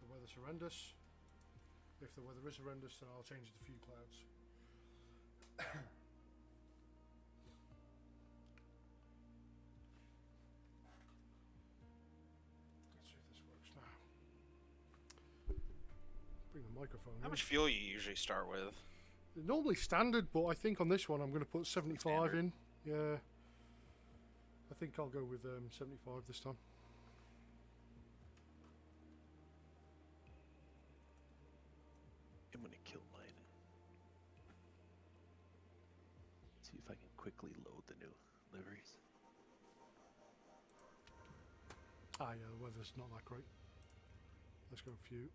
the weather's horrendous. If the weather is horrendous, then I'll change it to few clouds. Let's see if this works now. Bring the microphone How in. much fuel you usually start with? Normally standard, but I think on this one I'm going to put 75 in. Yeah. I think I'll go with 75 this time. I'm going to kill mine. See if I can quickly load the new liveries. Ah, yeah, the weather's not that great. Let's go a few.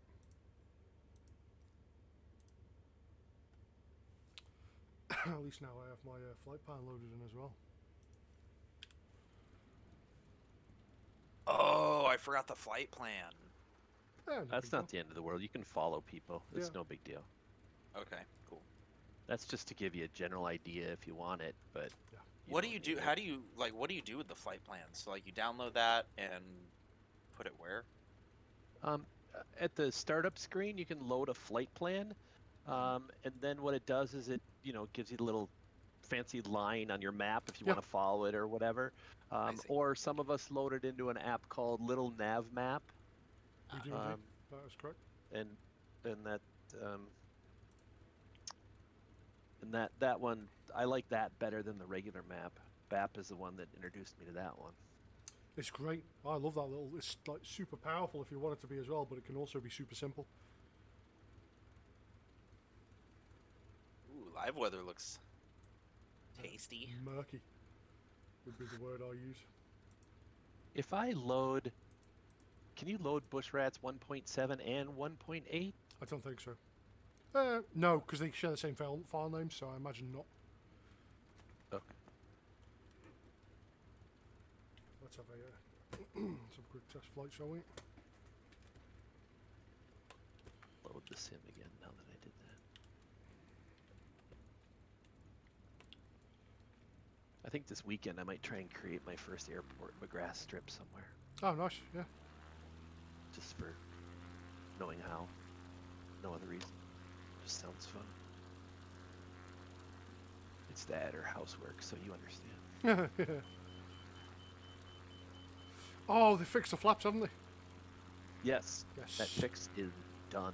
At least now I have my flight pan loaded in as well. Oh, I forgot the flight plan. Yeah, no That's big not deal. the end of the world. You can follow people. It's Yeah. no big deal. Okay, cool. That's just to give you a general idea if you want it, but... Yeah. What do you don't do? need How it. do you what do you do with the flight plans? So like you download that and put it where? At the startup screen, you can load a flight plan, and then what it does is it, gives you a little fancy line on your map if you want to follow it or whatever. see. Or some of us load it into an app called Little Nav Map, We do indeed. That is correct. and that that one, I like that better than the regular map. BAP is the one that introduced me to that one. It's great. I love that little. It's like super powerful if you want it to be as well, but it can also be super simple. Ooh, live weather looks tasty. Murky would be the word I use. If I load, can you load Bushrats 1.7 and 1.8? I don't think so. No, because they share the same file name, so I imagine not. Okay. Let's have a quick test flight, shall we? Load the sim again now that I did that. I think this weekend I might try and create my first airport, McGrath Strip somewhere, Oh, nice. Yeah. just for knowing how. No other reason. Just sounds fun. It's that or housework, so you understand. Yeah. Oh, they fixed the flaps, haven't they? Yes, Yes. that fix is done.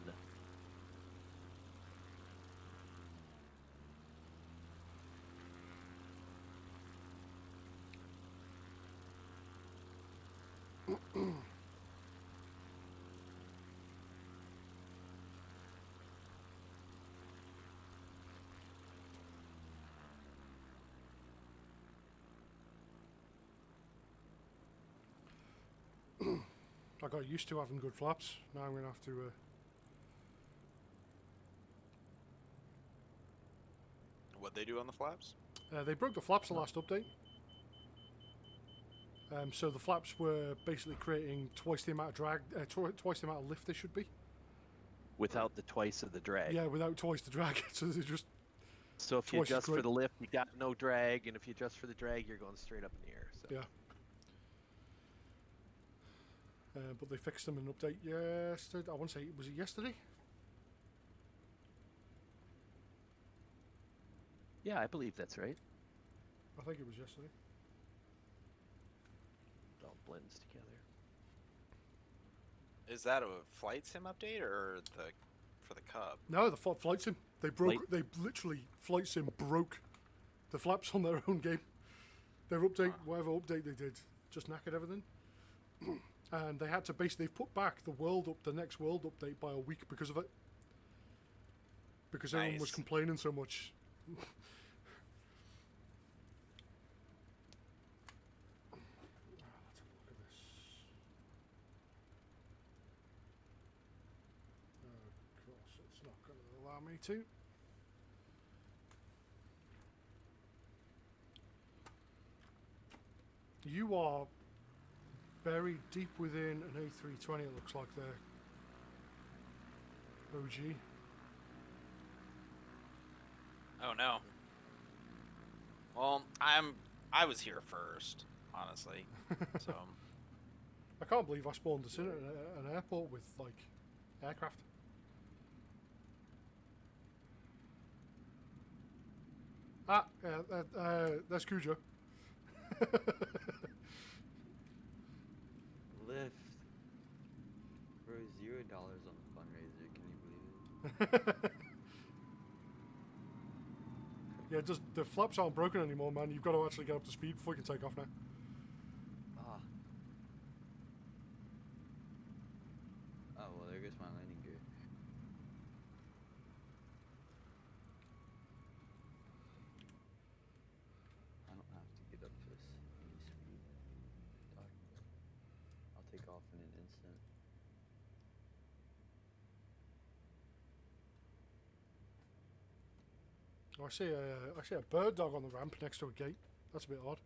I got used to having good flaps. Now I'm going to have to... What they do on the flaps? they broke the flaps the last update. So the flaps were basically creating twice the amount of drag, twice the amount of lift they should be. Without the twice of the drag. Yeah, without twice the drag. So they just... So if you twice as adjust for great. the lift, you got no drag, and if you adjust for the drag, you're going straight up in the air. So. Yeah. But they fixed them in an update yesterday. I want to say, was it yesterday? Yeah, I believe that's right. I think it was yesterday. It all blends together. Is that a flight sim update or for the Cub? No, the flight sim. They broke. They literally, flight sim broke the flaps on their own game. Their update, whatever update they did, just knackered everything. And they had to basically, they've put back the next world update by a week because of it. Because everyone was Nice. complaining so much. Let's have a look at this. Of course, it's not going to allow me to. You are buried deep within an A320, it looks like there. OG. Oh no. Well, I was here first, honestly. So I can't believe I spawned this in at an airport with, like, aircraft. Ah, there's Cujo. Lyft for $0 on the fundraiser. Can you believe it? Yeah, just the flaps aren't broken anymore, man. You've got to actually get up to speed before you can take off now. Ah. Oh well, there goes my landing gear. I don't have to get up to any speed. I'll take off in an instant. Oh, I see a bird dog on the ramp next to a gate. That's a bit odd.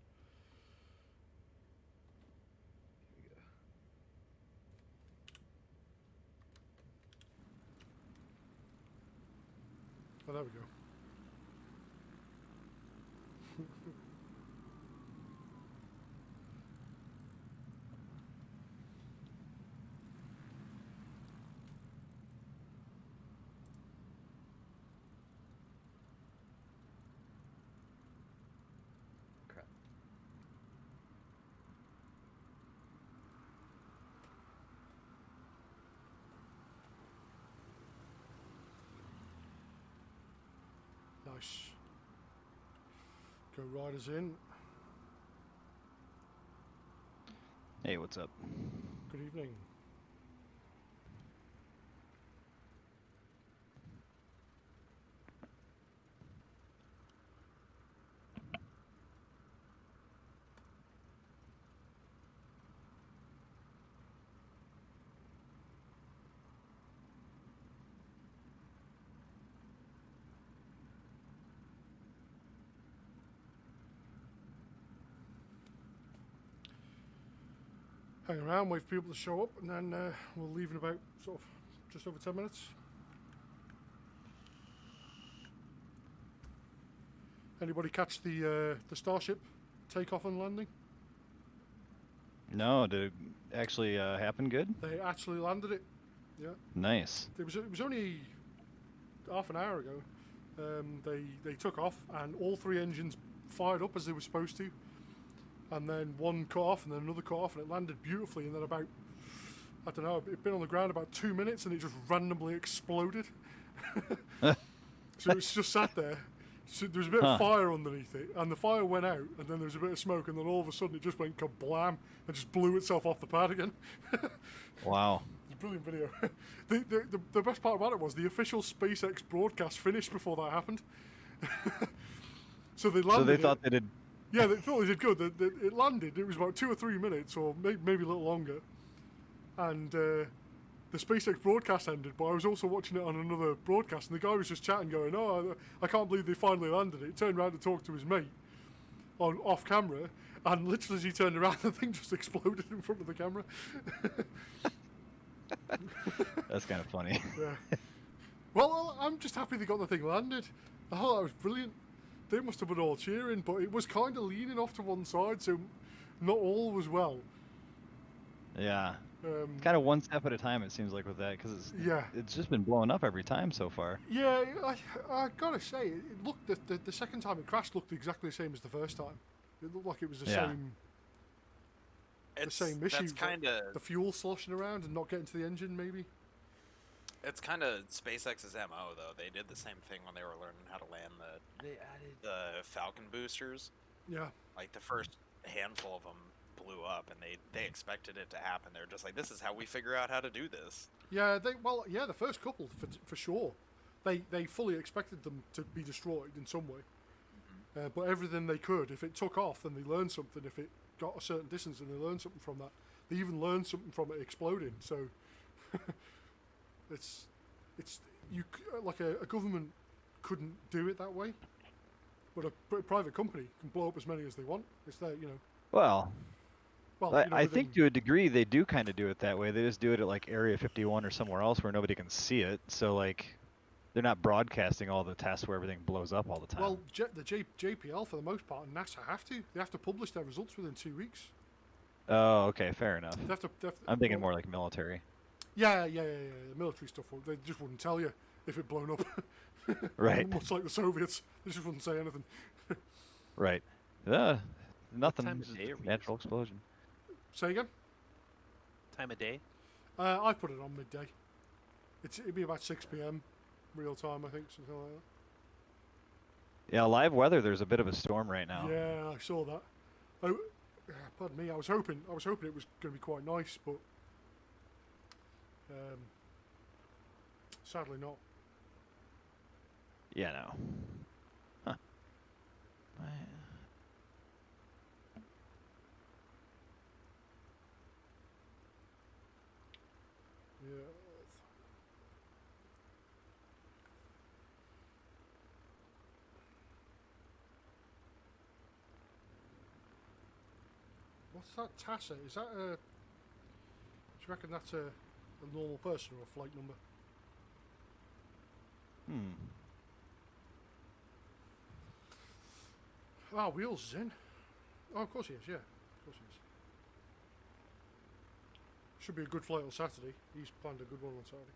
Here we go. Oh, there we go. Crap. Nice. Go riders in. Hey, what's up? Good evening. Hang around, wait for people to show up, and then we'll leave in about sort of just over 10 minutes. Anybody catch the Starship takeoff and landing? No, did it actually happen good? They actually landed it. Yeah. Nice. It was only half an hour ago. They took off, and all three engines fired up as they were supposed to. And then one cut off, and then another cut off, and it landed beautifully. And then about, I don't know, it'd been on the ground about 2 minutes, and it just randomly exploded. So it's just sat there. So there was a bit of fire underneath it, and the fire went out, and then there was a bit of smoke, and then all of a sudden it just went kablam, and just blew itself off the pad again. Wow. It's a brilliant video. The best part about it was the official SpaceX broadcast finished before that happened. So they landed. So they it. thought they did. Yeah, they thought they did good. It landed. It was about 2 or 3 minutes, or maybe a little longer. And the SpaceX broadcast ended, but I was also watching it on another broadcast, and the guy was just chatting, going, "Oh, I can't believe they finally landed it." He turned around to talk to his mate off camera, and literally as he turned around, the thing just exploded in front of the camera. That's kind of funny. Yeah. Well, I'm just happy they got the thing landed. I thought that was brilliant. They must have been all cheering, but it was kind of leaning off to one side, so not all was well. Yeah. Kind of one step at a time, it seems like, with that, because it's just been blowing up every time so far. Yeah, I gotta say, it looked the second time it crashed looked exactly the same as the first time. It looked like it was the same issue. That's kind of the fuel sloshing around and not getting to the engine, maybe. It's kind of SpaceX's MO, though. They did the same thing when they were learning how to land the Falcon boosters. Yeah. Like, the first handful of them blew up, and they expected it to happen. They're just like, this is how we figure out how to do this. Yeah, the first couple, for sure. They fully expected them to be destroyed in some way. Mm-hmm. But everything they could, if it took off, then they learned something. If it got a certain distance, then they learned something from that. They even learned something from it exploding. So... It's you like a government couldn't do it that way, but a private company can blow up as many as they want. It's there, you know. Well, I within... think to a degree they do kind of do it that way. They just do it at like Area 51 or somewhere else where nobody can see it. So like, they're not broadcasting all the tests where everything blows up all the time. Well, the JPL for the most part, and NASA have to. They have to publish their results within 2 weeks. Oh, okay, fair enough. I'm thinking well, more like military. Yeah. The military stuff. They just wouldn't tell you if it blown up. Right. Much like the Soviets, they just wouldn't say anything. Right. Nothing. time of Just day are we natural explosion. Say again? Time of day? I put it on midday. It'd be about 6 p.m. real time, I think, something like that. Yeah, live weather. There's a bit of a storm right now. Yeah, I saw that. Oh, pardon me. I was hoping it was going to be quite nice, but sadly not. Yeah, no. Huh. Yeah. What's that TASA? Is that a... Do you reckon that's a normal person or a flight number? Ah, Wheels is in. Oh, of course he is, yeah. Of course he is. Should be a good flight on Saturday. He's planned a good one on Saturday.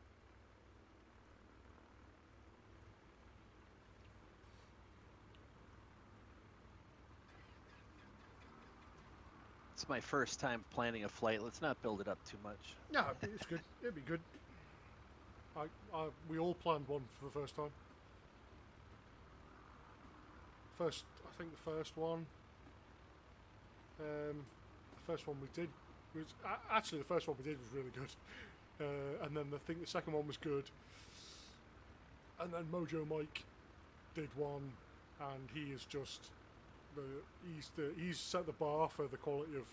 It's my first time planning a flight. Let's not build it up too much. Yeah, it's good. It'd be good. We all planned one for the first time. I think the first one. The first one we did was actually the first one we did was really good, and then I think the second one was good. And then Mojo Mike did one, and he is just he's set the bar for the quality of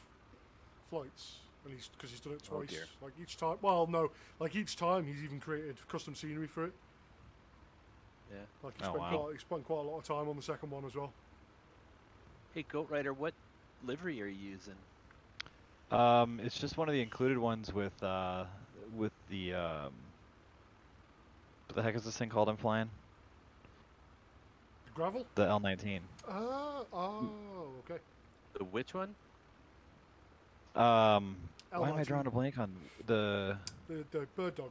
flights, and because he's done it twice. dear. Like each time, well, no, like each time he's even created custom scenery for it. Yeah. Like he spent quite a lot of time on the second one as well. Hey, Goat Rider, what livery are you using? It's just one of the included ones with the what the heck is this thing called I'm flying? The gravel? The L19. Okay. The which one? Why am I L19. drawing a blank on the The bird dog.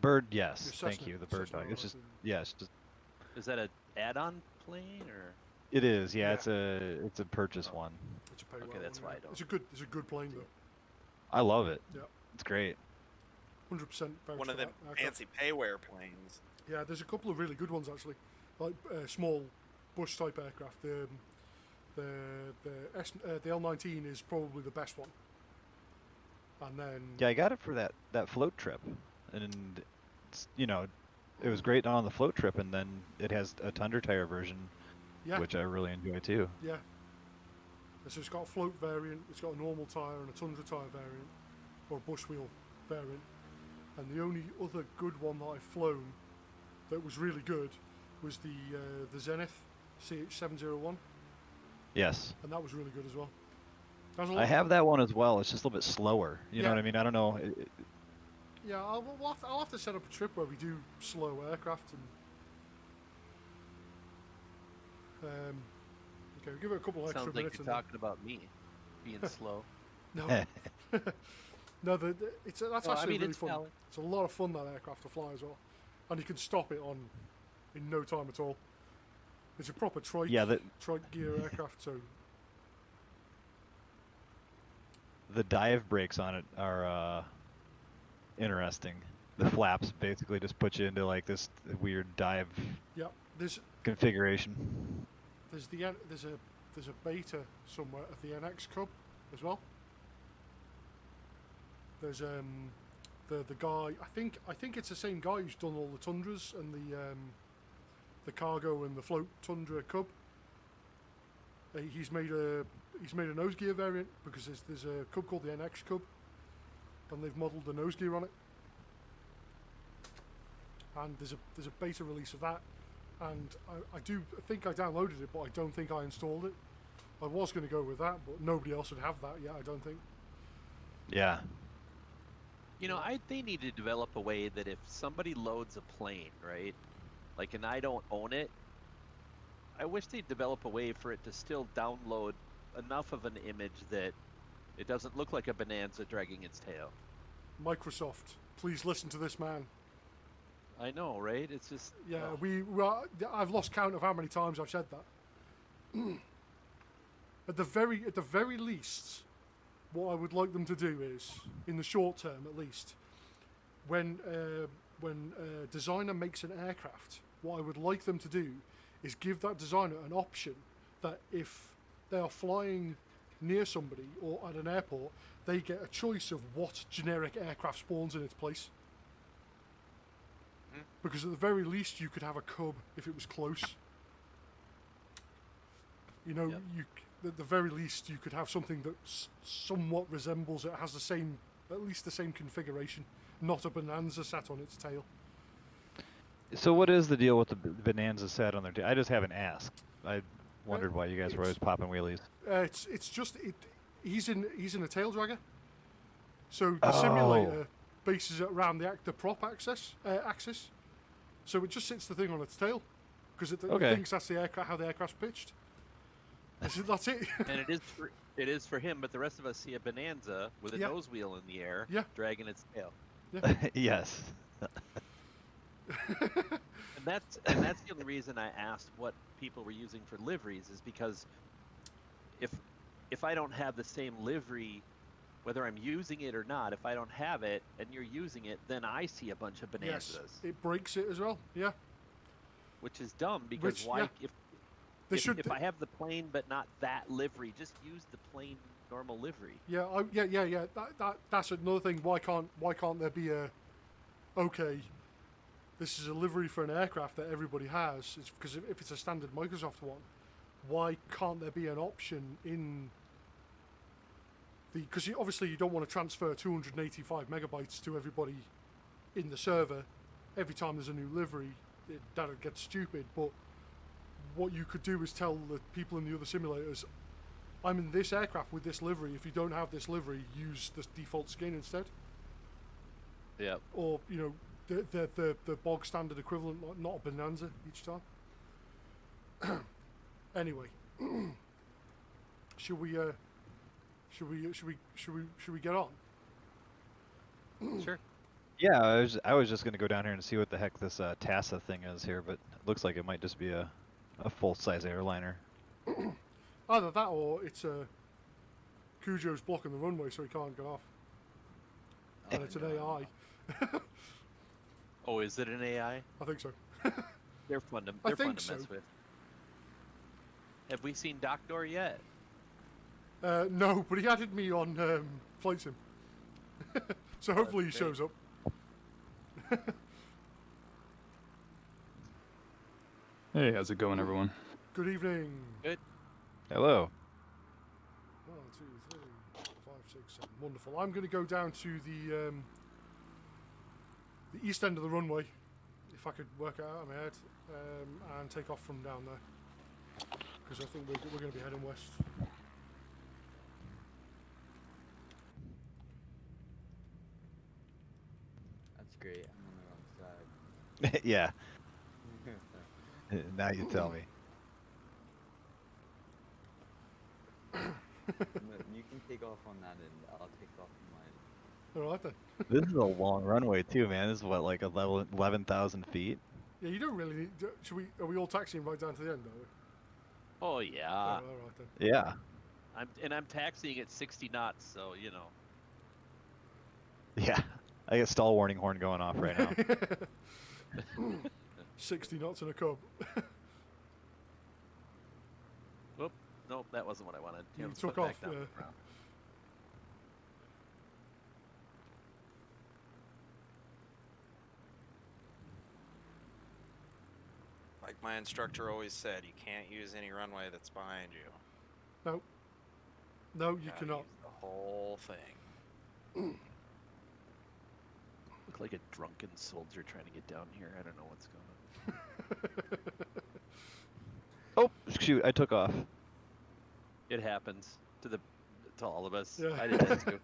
bird? Yes, Your thank Cessna- you. The bird Cessna dog. It's just L19. yeah, it's just Is that a add-on plane or? it is. Yeah, Yeah. it's a purchase one. It's a pay Okay, well that's one, why yeah. I don't. It's a good plane though. I love it. Yeah. It's great. 100% One of them fancy payware planes. Yeah, there's a couple of really good ones actually, like small bush type aircraft. The L19 is probably the best one. And then Yeah, I got it for that float trip, and it's, it was great on the float trip, and then it has a Tundra tire version, yeah, which I really enjoy too. yeah. So it's got a float variant, it's got a normal tire and a Tundra tire variant, or a bush wheel variant. And the only other good one that I've flown that was really good was the Zenith Ch701, Yes, and that was really good as well. I have that one as well. It's just a little bit slower. You know Yeah. what I mean? I don't know. Yeah, I'll have to set up a trip where we do slow aircraft and okay, we'll give it a couple extra Sounds like minutes. you're talking about me being slow. No, no, that's actually really it's fun. valid. It's a lot of fun, that aircraft to fly as well, and you can stop it in no time at all. It's a proper trike gear aircraft, so The dive brakes on it are interesting. The flaps basically just put you into like this weird dive yeah. There's configuration. there's a beta somewhere of the NX Cub as well. There's the guy, I think it's the same guy who's done all the Tundras and the cargo and the float Tundra Cub. He's made a nose gear variant because there's a Cub called the NX Cub, and they've modelled the nose gear on it. And there's a beta release of that, and I do think I downloaded it, but I don't think I installed it. I was going to go with that, but nobody else would have that yet, I don't think. Yeah. They need to develop a way that if somebody loads a plane, right, like, and I don't own it, I wish they'd develop a way for it to still download enough of an image that It doesn't look like a bonanza dragging its tail. Microsoft, please listen to this man. I know, right? It's just Yeah, oh. I've lost count of how many times I've said that. At the very least, what I would like them to do is, in the short term at least, when a designer makes an aircraft, what I would like them to do is give that designer an option that if they are flying near somebody or at an airport, they get a choice of what generic aircraft spawns in its place. Because at the very least, you could have a Cub if it was close. You know, Yep. at the very least, you could have something that somewhat resembles it, has the same, at least the same configuration, not a Bonanza sat on its tail. So what is the deal with the Bonanza set on their tail? I just haven't asked. I wondered why you guys were always popping wheelies. It's just he's in a tail dragger, so the simulator bases it around the prop axis. So it just sits the thing on its tail because it thinks that's the aircraft, how the aircraft's pitched. That's it. And it is for him, but the rest of us see a bonanza with a nose wheel in the air, dragging its tail. Yeah. Yes. And that's the only reason I asked what people were using for liveries, is because if I don't have the same livery, whether I'm using it or not, if I don't have it and you're using it, then I see a bunch of bonanzas. Yes, it breaks it as well. Yeah. Which is dumb because if I have the plane but not that livery, just use the plain normal livery. Yeah, yeah. That's another thing. Why can't there be a this is a livery for an aircraft that everybody has? It's because if it's a standard Microsoft one, why can't there be an option in the? Because obviously you don't want to transfer 285 megabytes to everybody in the server every time there's a new livery. That'll get stupid. But what you could do is tell the people in the other simulators, I'm in this aircraft with this livery. If you don't have this livery, use the default skin instead. Yeah. Or the bog standard equivalent, not a bonanza each time. Anyway, should we get on? Sure. Yeah, I was just gonna go down here and see what the heck this TASA thing is here, but it looks like it might just be a full-size airliner. Either that or it's Cujo's blocking the runway so he can't get off. And it's an AI. Oh, is it an AI? I think so. They're fun to mess with. Have we seen Doctor yet? No, but he added me on Flight Sim. So hopefully he shows up. Hey, how's it going, everyone? Good evening. Good. Hello. 1, 2, 3, 4, 5, 6, 7. Wonderful. I'm going to go down to the east end of the runway, if I could work it out in my head, and take off from down there. Because I think we're going to be heading west. That's great. I'm on the wrong side. Yeah. Now you tell me. You can take off on that end. I'll take off on mine. All right then. This is a long runway too, man. This is what, like 11,000 feet? Yeah, you don't really need. Are we all taxiing right down to the end, are we? Oh yeah. All right then. Yeah. I'm taxiing at 60 knots, so you know. Yeah. I get stall warning horn going off right now. 60 knots in a Cub. Whoop. Nope, that wasn't what I wanted. You Let's took put it off. back down to the ground. Like my instructor always said, you can't use any runway that's behind you. No. No, you Gotta cannot. use the whole thing. Look like a drunken soldier trying to get down here. I don't know what's going on. Oh, shoot. I took off. It happens to all of us. Yeah. I did that too.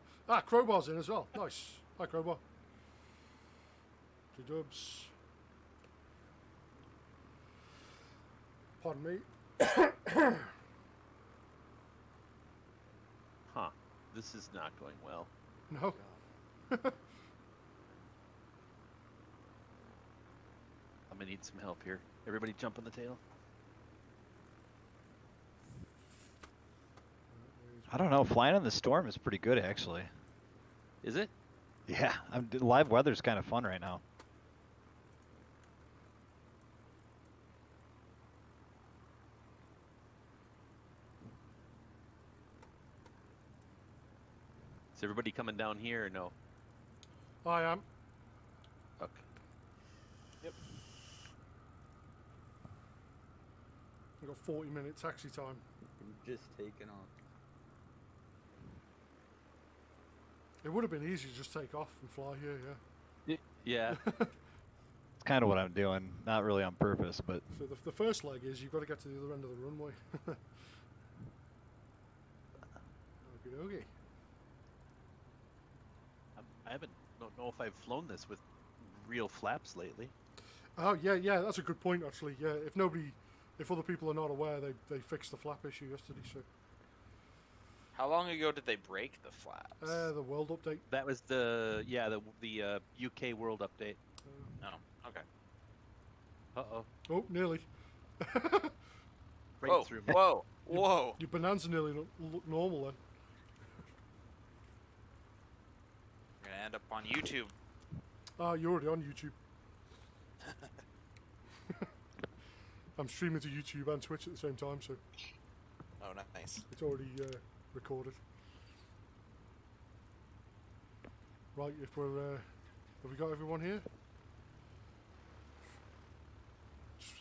Crowbar's in as well. Nice. Hi, Crowbar. G-dubs. Pardon me. Huh. This is not going well. No. I'm gonna need some help here. Everybody jump on the tail. I don't know. Flying in the storm is pretty good, actually. Is it? Yeah, live weather's kind of fun right now. Is everybody coming down here or no? I am. Okay. I've got 40-minute taxi time. Just taking off. It would have been easy to just take off and fly here, yeah. Yeah. It's kind of what I'm doing. Not really on purpose, but So the first leg is you've got to get to the other end of the runway. Okay. I don't know if I've flown this with real flaps lately. Oh yeah, that's a good point actually. Yeah, if other people are not aware, they fixed the flap issue yesterday. So How long ago did they break the flaps? the world update. That was the UK World Update. No. Okay. Uh-oh. Oh, nearly. Right Whoa! through me. Whoa! Whoa! Your bonanza nearly look normal then. You're gonna end up on YouTube. Ah, you're already on YouTube. I'm streaming to YouTube and Twitch at the same time, so Oh, nice. it's already recorded. Right, if we're have we got everyone here?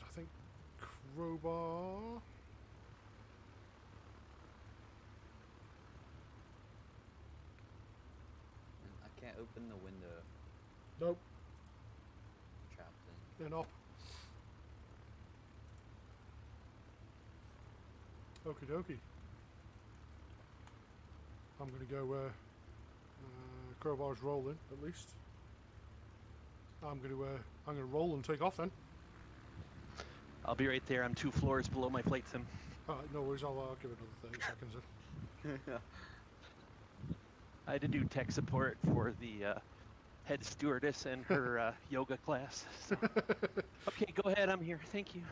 I think crowbar. I can't open the window. Nope, Trapped in. they're not. Okie dokie. I'm gonna go. Crowbar's rolling at least. I'm gonna roll and take off then. I'll be right there. I'm 2 floors below my flight sim. Alright, no worries. I'll give it another 30 seconds then. I had to do tech support for the head stewardess and her yoga class. So. Okay, go ahead. I'm here. Thank you.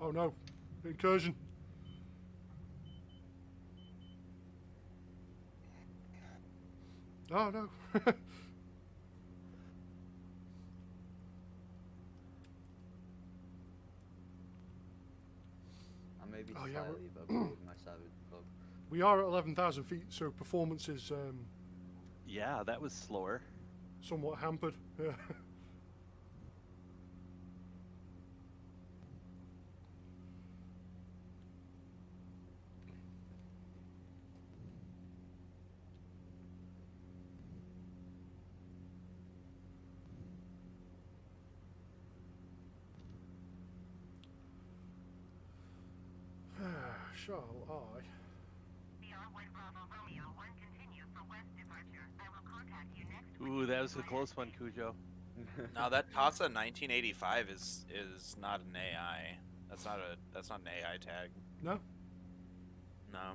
Oh no, incursion. Oh no. I may be Oh, yeah, slightly above my savage club. We are at 11,000 feet, so performance is Yeah, that was slower. somewhat hampered. Yeah. Shall I? Ooh, that was a close one, Cujo. No, that TASA 1985 is not an AI. That's not an AI tag. No? No.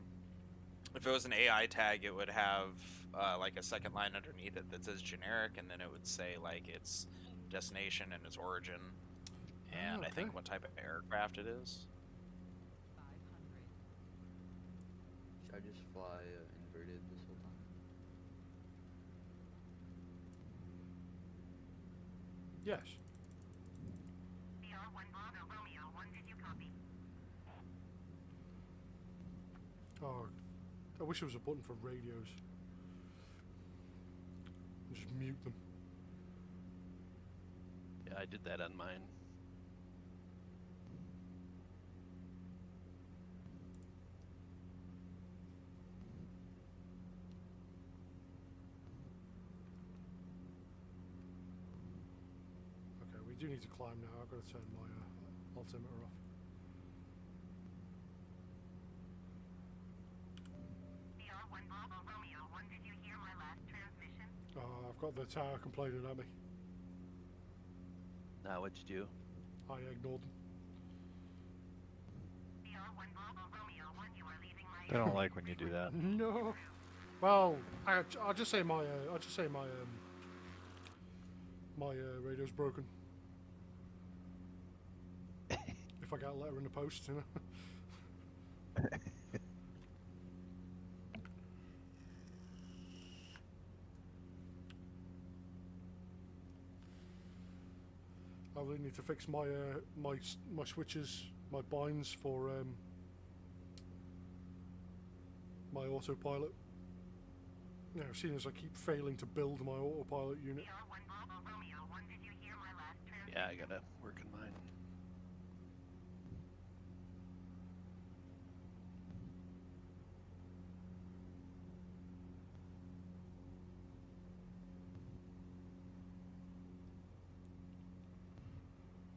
If it was an AI tag, it would have like a second line underneath it that says generic, and then it would say like its destination and its origin, and I think okay. what type of aircraft it is. Should I just fly inverted this whole time? Yes. Oh, I wish there was a button for radios. Just mute them. Yeah, I did that on mine. Okay, we do need to climb now. I've got to turn my altimeter off. I've got the tower complaining at me. Now what'd you do? I ignored them. They don't like when you do that. No. Well, I'll just say my radio's broken. If I get a letter in the post, you know. I really need to fix my my switches, my binds for my autopilot. You know, seeing as I keep failing to build my autopilot unit. Yeah, I gotta work on mine.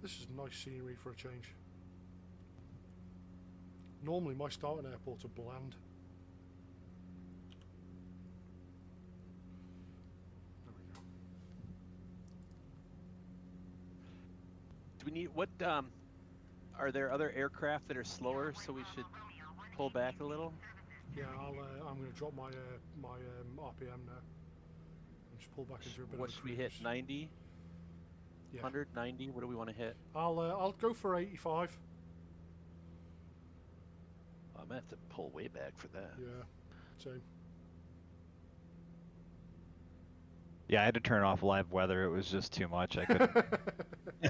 This is nice scenery for a change. Normally my starting airports are bland. There we go. Do we need what? Are there other aircraft that are slower, so we should pull back a little? Yeah, I'm going to drop my my RPM now. And just pull back into a bit What of a should we hit? cruise. 90? Yeah. 100? 90? What do we want to hit? I'll go for 85. I'm gonna have to pull way back for that. Yeah, same. Yeah, I had to turn off live weather. It was just too much. I couldn't. Yeah.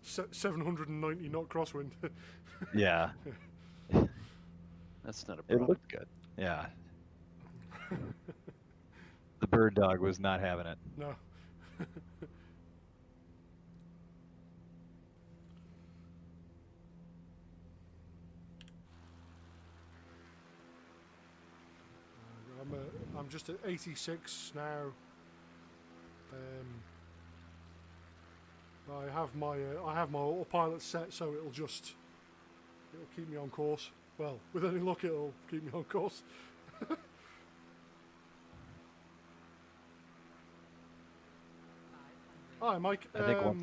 790 knot crosswind. Yeah, That's not a it problem. looked good. Yeah. The bird dog was not having it. No. I'm just at 86 now. I have my autopilot set, so it'll keep me on course. Well, with any luck, it'll keep me on course. Hi, Mike. I think once.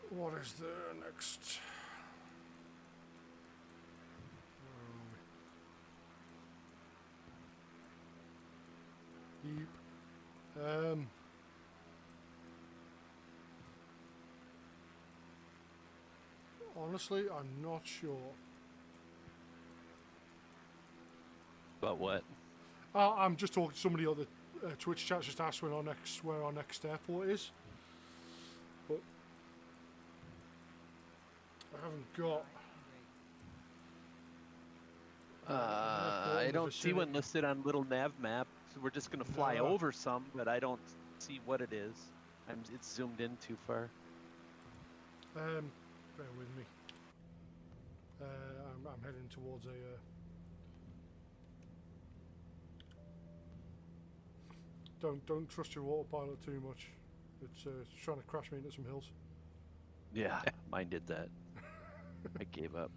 What is the next? Honestly, I'm not sure. But what? I'm just talking to somebody on the Twitch chat. Just asked where our next airport is, but I haven't got. I don't see one listed on little nav map. So we're just gonna fly No. over some, but I don't see what it is. It's zoomed in too far. Bear with me. I'm heading towards a. Don't trust your autopilot too much. It's trying to crash me into some hills. Yeah, mine did that. I gave up.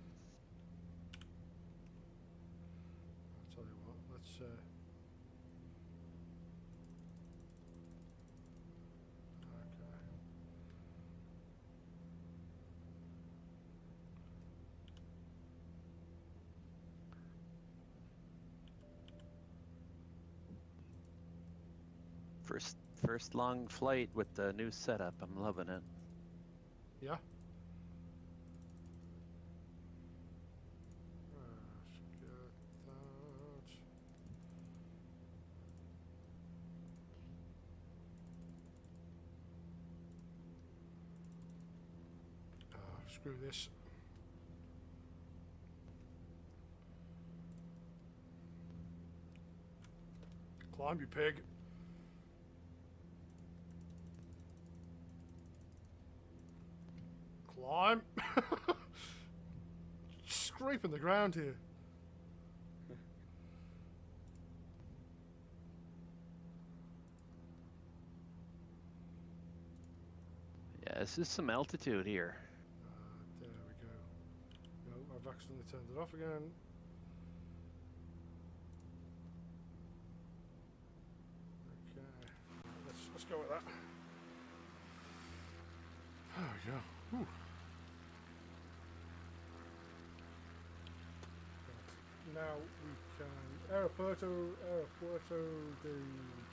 I'll tell you what. Let's. Okay. First long flight with the new setup. I'm loving it. Yeah. Let's get that. Screw this. Climb, you pig. Climb. Scraping the ground here. Yeah, this is some altitude here. There we go. No, I've accidentally turned it off again. go with that. There we go. Ooh. Now we can Aeropuerto de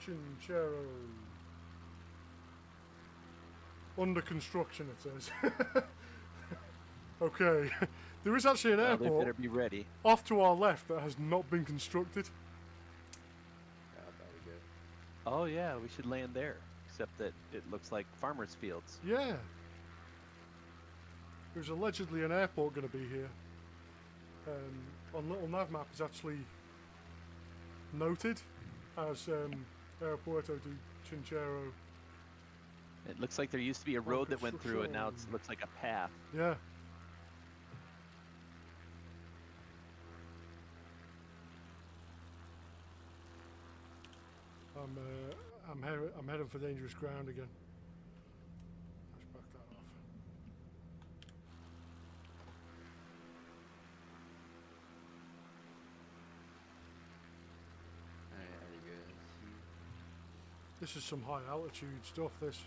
Chinchero. Under construction, it says. Okay, there is actually an Well, they airport better be ready. off to our left that has not been constructed. Yeah, that'll be good. Oh yeah, we should land there. Except that it looks like farmers' fields. Yeah. There's allegedly an airport going to be here. On little nav map is actually noted as Aeropuerto de Chinchero. It looks like there used to be a road that went through it. Now it looks like a path. Yeah. I'm heading for dangerous ground again. Let's back that off. Alright, there you go. This is some high altitude stuff. This.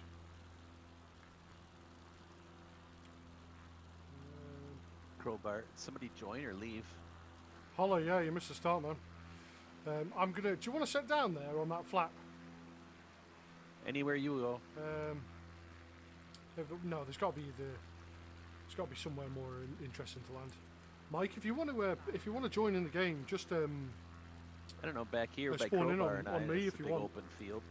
Crowbar. Somebody join or leave. Hollow, yeah, you missed the start, man. I'm gonna. Do you want to sit down there on that flap? Anywhere you go. No, there's got to be somewhere more interesting to land. Mike, if you want to join in the game, just I don't know, back here by spawn in Crowbar on and I. me It's if a you big want. open field.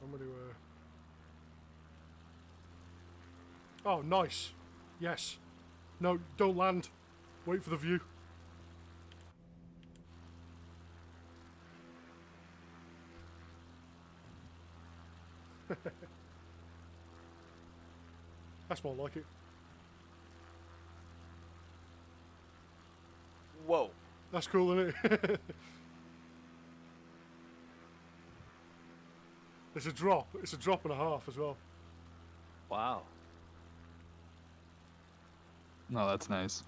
I'm gonna. Oh, nice. Yes. No, don't land. Wait for the view. That's more like it. Whoa. That's cool, isn't it? It's a drop. It's a drop and a half as well. Wow. No, that's nice.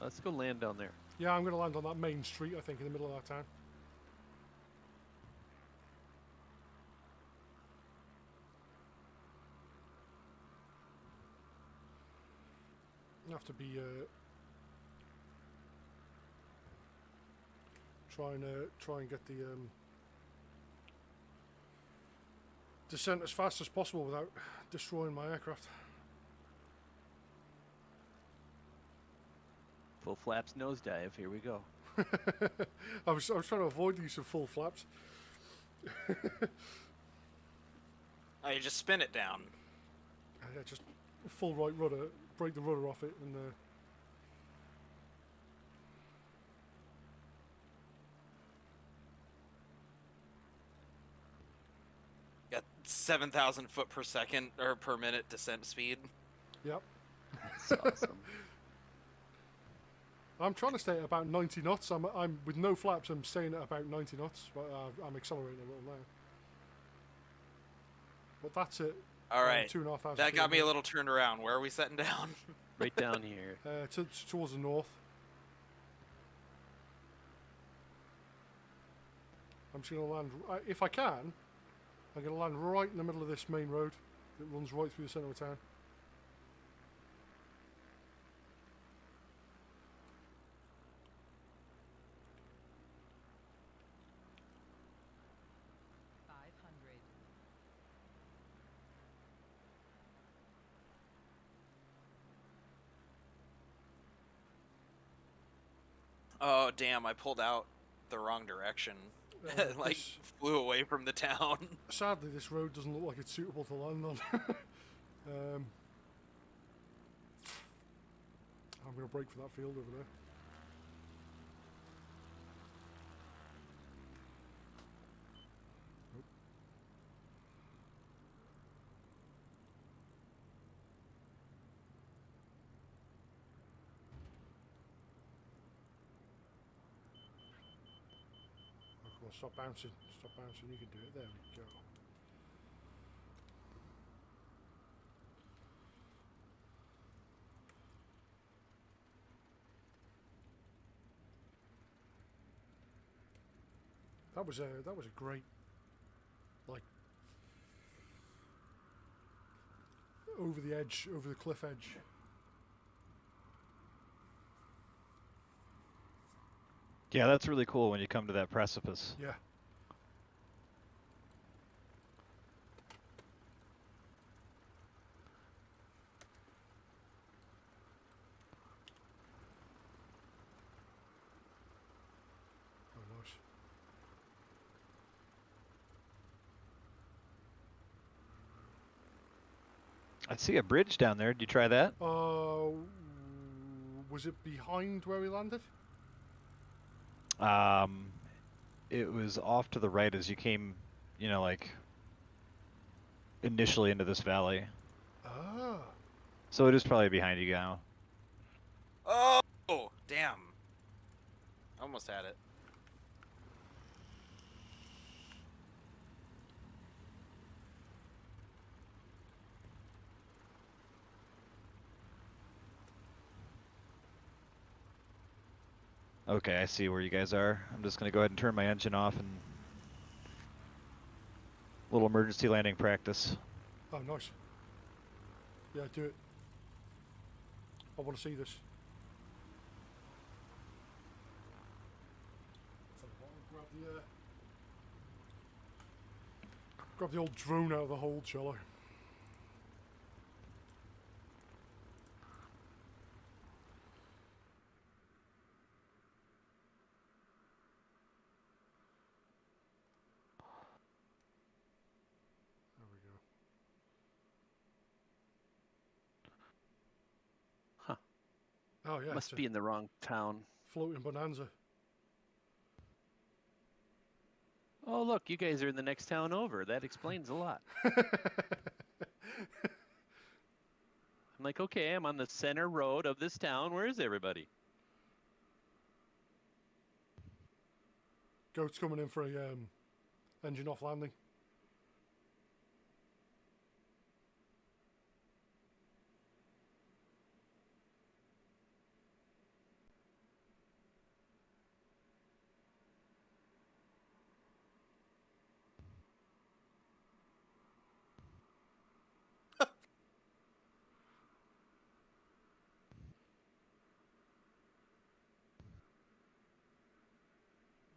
Let's go land down there. Yeah, I'm going to land on that main street, I think, in the middle of that town. You have to be try and get the descent as fast as possible without destroying my aircraft. Full flaps nosedive. Here we go. I was trying to avoid the use of full flaps. Oh, you just spin it down. Yeah, just full right rudder, break the rudder off it, and Got 7,000 foot per second or per minute descent speed. yep. That's awesome. I'm trying to stay at about 90 knots. I'm with no flaps. I'm staying at about 90 knots, but I'm accelerating a little now. But that's it. All right. 2,500. That got me a little turned around. Where are we setting down? Right down here. Towards the north. I'm just going to land, if I can, I'm going to land right in the middle of this main road that runs right through the centre of town. Oh, damn. I pulled out the wrong direction. Like, flew away from the town. Sadly, this road doesn't look like it's suitable to land on. I'm going to brake for that field over there. Well, stop bouncing. Stop bouncing. You can do it. There we go. That was a great, like, over the edge, over the cliff edge. Yeah, that's really cool when you come to that precipice. Yeah. Oh, nice. I see a bridge down there. Did you try that? Was it behind where we landed? It was off to the right as you came, you know, like initially into this valley. Ah. So it is probably behind you now. Oh, damn. Almost had it. Okay, I see where you guys are. I'm just gonna go ahead and turn my engine off and little emergency landing practice. Oh, nice. Yeah, do it. I want to see this. So I'll grab the old drone out of the hold, shall I? There we go. Huh. Oh yeah, Must be in the wrong town. floating bonanza. Oh, look, you guys are in the next town over. That explains a lot. I'm like, okay, I'm on the center road of this town. Where is everybody? Goat's coming in for a engine off landing.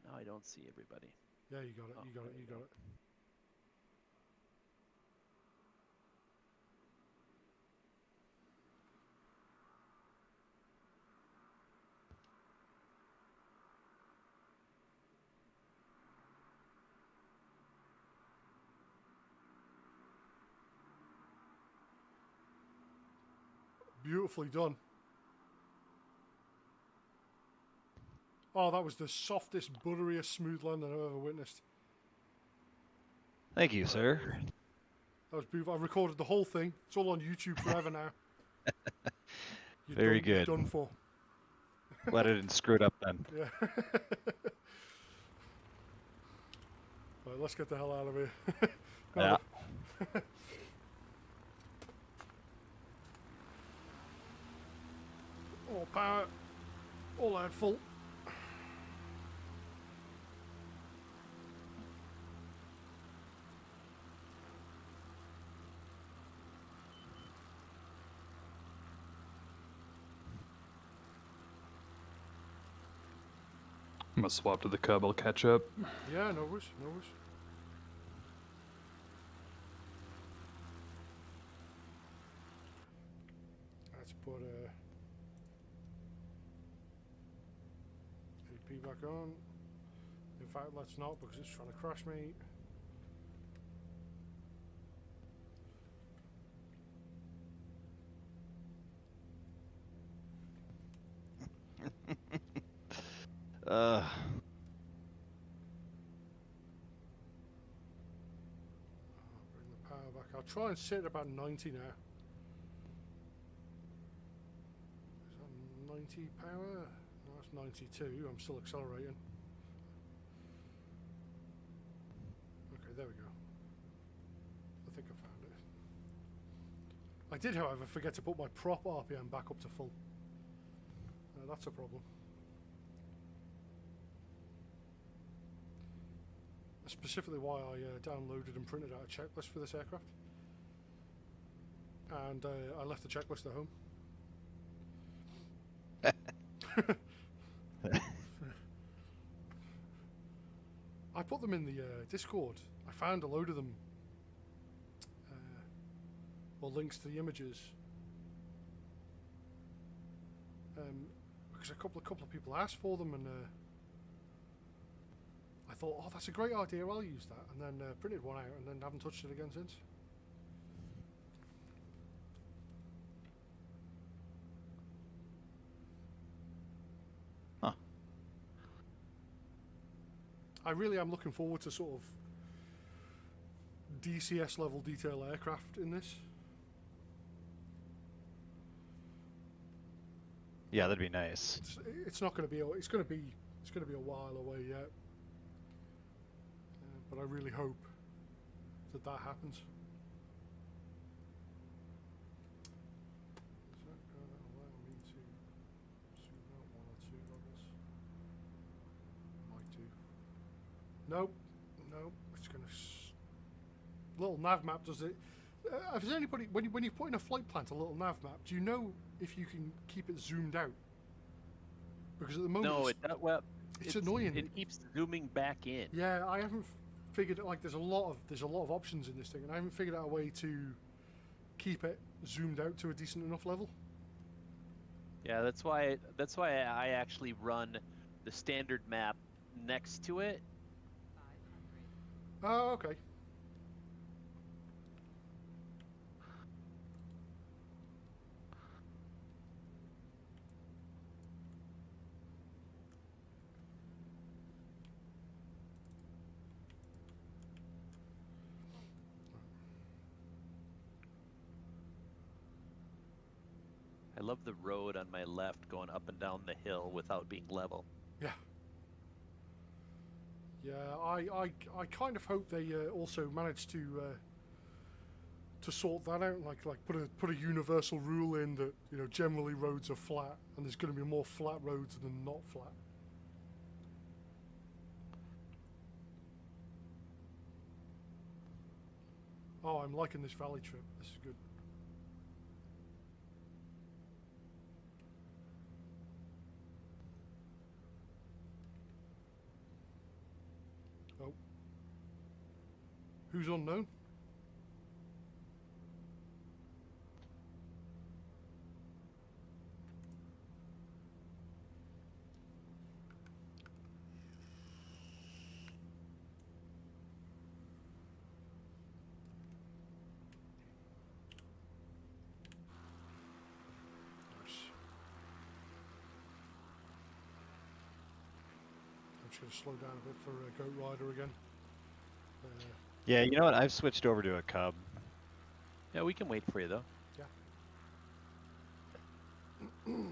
No, I don't see everybody. Yeah, you got it. Oh, You got it. there You you got go. it. Beautifully done. Oh, that was the softest, butteriest, smooth landing I've ever witnessed. Thank you, sir. That was beautiful. I recorded the whole thing. It's all on YouTube forever now. You're Very done, you're good. done for. Glad I didn't screw it up then. Yeah. Right, let's get the hell out of here. Yeah. All power. All out full. I'm gonna swap to the Cub. I'll catch up. Yeah, no worries, no worries. Let's put AP back on. In fact, let's not because it's trying to crash me. Bring the power back. I'll try and sit at about 90 now. Is that 90 power? No, that's 92. I'm still accelerating. Okay, there we go. I think I found it. I did, however, forget to put my prop RPM back up to full. That's a problem. specifically why I downloaded and printed out a checklist for this aircraft. And I left the checklist at home. I put them in the Discord. I found a load of them, or links to the images, because a couple of people asked for them, and I thought, oh, that's a great idea. I'll use that, and then printed one out, and then haven't touched it again since. I really am looking forward to sort of DCS level detail aircraft in this. Yeah, that'd be nice. It's not going to be. It's going to be a while away yet. But I really hope that happens. Is that going to allow me to zoom out one or two levels? Might do. Nope. It's going to. Little nav map does it. If there's anybody, when you put in a flight plan to a little nav map, do you know if you can keep it zoomed out? Because at the moment, No, it's annoying. It keeps zooming back in. Yeah, I haven't figured like there's a lot of options in this thing, and I haven't figured out a way to keep it zoomed out to a decent enough level. Yeah, that's why I actually run the standard map next to it. Oh, okay. I love the road on my left going up and down the hill without being level. Yeah. Yeah, I kind of hope they also manage to sort that out, like put a universal rule in that, you know, generally roads are flat, and there's going to be more flat roads than not flat. Oh, I'm liking this valley trip. This is good. Oh. Who's unknown? I'm just going to slow down a bit for Goat Rider again. Yeah, you know what? I've switched over to a Cub. Yeah, we can wait for you though. Yeah. Rio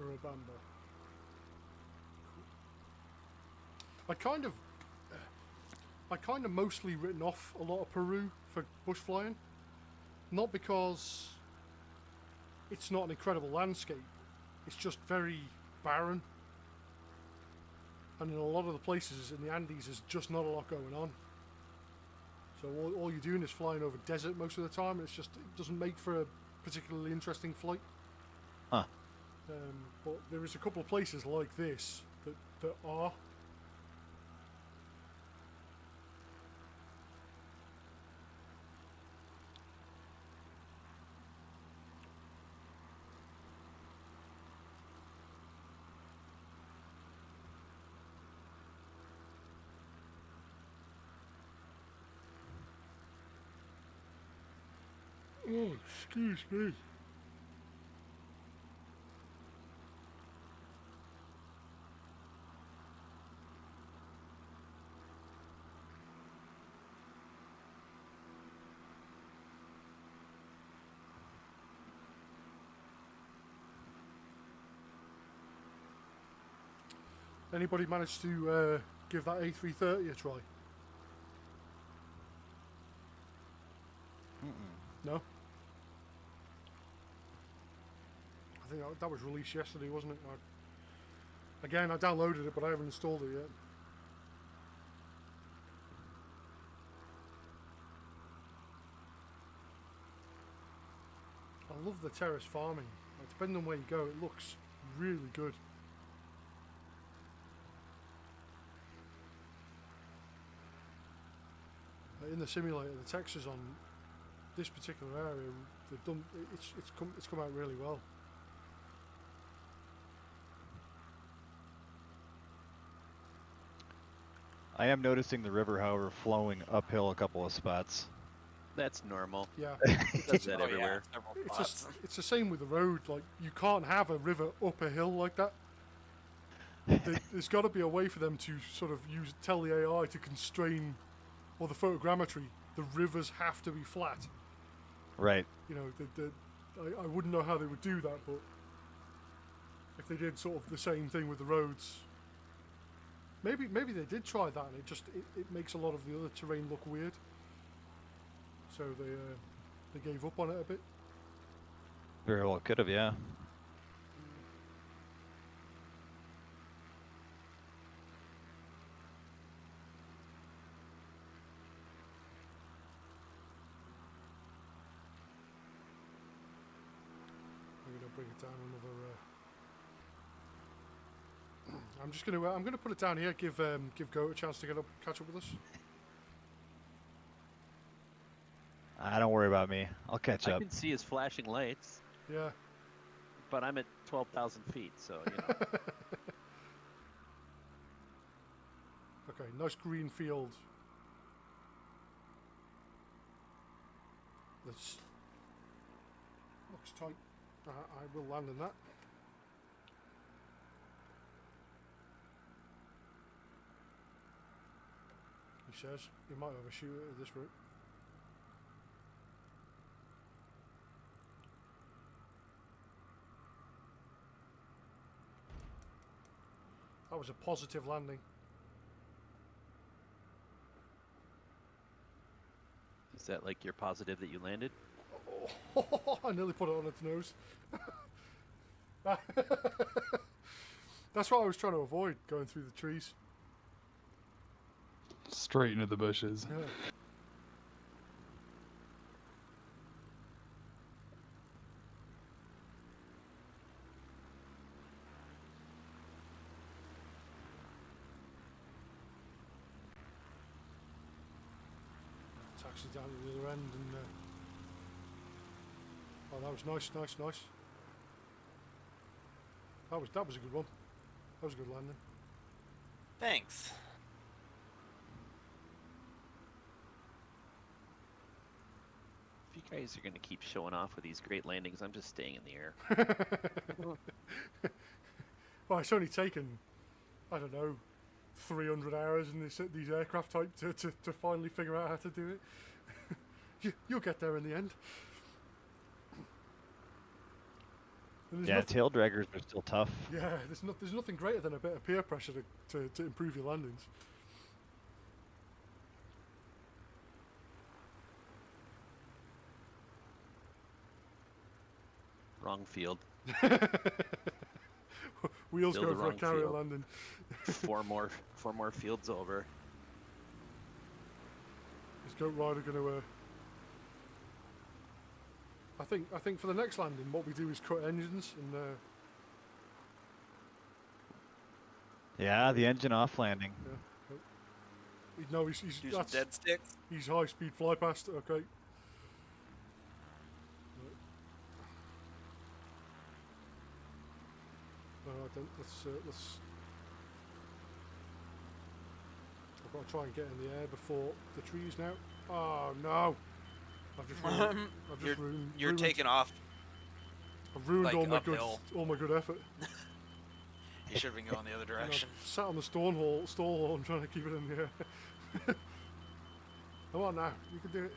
Urubamba. I kind of mostly written off a lot of Peru for bush flying, not because it's not an incredible landscape, it's just very barren, and in a lot of the places in the Andes there's just not a lot going on. So all you're doing is flying over desert most of the time, and it doesn't make for a particularly interesting flight. Huh. But there is a couple of places like this that are. Oh, excuse me. Anybody managed to give that A330 a try? No? I think that was released yesterday, wasn't it? Again, I downloaded it, but I haven't installed it yet. I love the terrace farming. Depending on where you go, it looks really good. In the simulator, the textures on this particular area, they've done. It's come out really well. I am noticing the river, however, flowing uphill a couple of spots. That's normal. Yeah, It does that everywhere. several it's spots. it's the same with the road. Like you can't have a river up a hill like that. There's got to be a way for them to sort of tell the AI to constrain, or the photogrammetry. The rivers have to be flat. Right. You know, I wouldn't know how they would do that, but if they did sort of the same thing with the roads, maybe they did try that, and it makes a lot of the other terrain look weird. So they gave up on it a bit. Very well could have, yeah. I'm gonna bring it down another. I'm gonna put it down here. Give Goat a chance to catch up with us. Don't worry about me. I'll catch I up. can see his flashing lights, Yeah. but I'm at 12,000 feet, so you know. Okay. Nice green field. Looks tight. I will land in that. He says he might have a shoot at this route. That was a positive landing. Is that like you're positive that you landed? Oh, I nearly put it on its nose. That's what I was trying to avoid, going through the trees. Straight into the bushes. Yeah. Taxi down to the other end, and oh, that was nice. That was a good one. That was a good landing. Thanks. If you guys are going to keep showing off with these great landings, I'm just staying in the air. Well, it's only taken, I don't know, 300 hours in these aircraft type to finally figure out how to do it. You'll get there in the end. And Yeah, tail draggers are still tough. Yeah, there's nothing greater than a bit of peer pressure to improve your landings. Wrong field. Wheels Still go the for a wrong carrier field. landing. four more fields over. Is Goat Rider going to? I think for the next landing, what we do is cut engines and. Yeah, the engine off landing. No, he's Use some that's dead sticks. he's high speed fly past. Okay. Alright then, let's. I've got to try and get in the air before the trees now. Oh no! I've just ruined. You're taking off. I've ruined like, uphill. all my good effort. You should have been going the other And direction. I've sat on the stall horn trying to keep it in the air. Come on now, you can do it.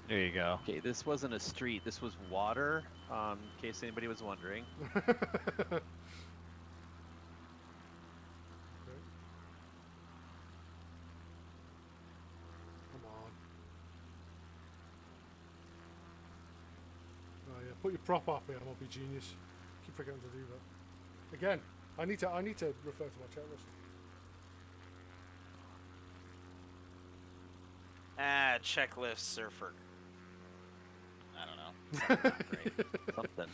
There you go. Okay, this wasn't a street. This was water. In case anybody was wondering. Okay. Come on. Oh yeah, put your prop up here, I'll be genius. Keep forgetting to do that. Again, I need to refer to my checklist. Checklists are for, I don't know, something not great. Something.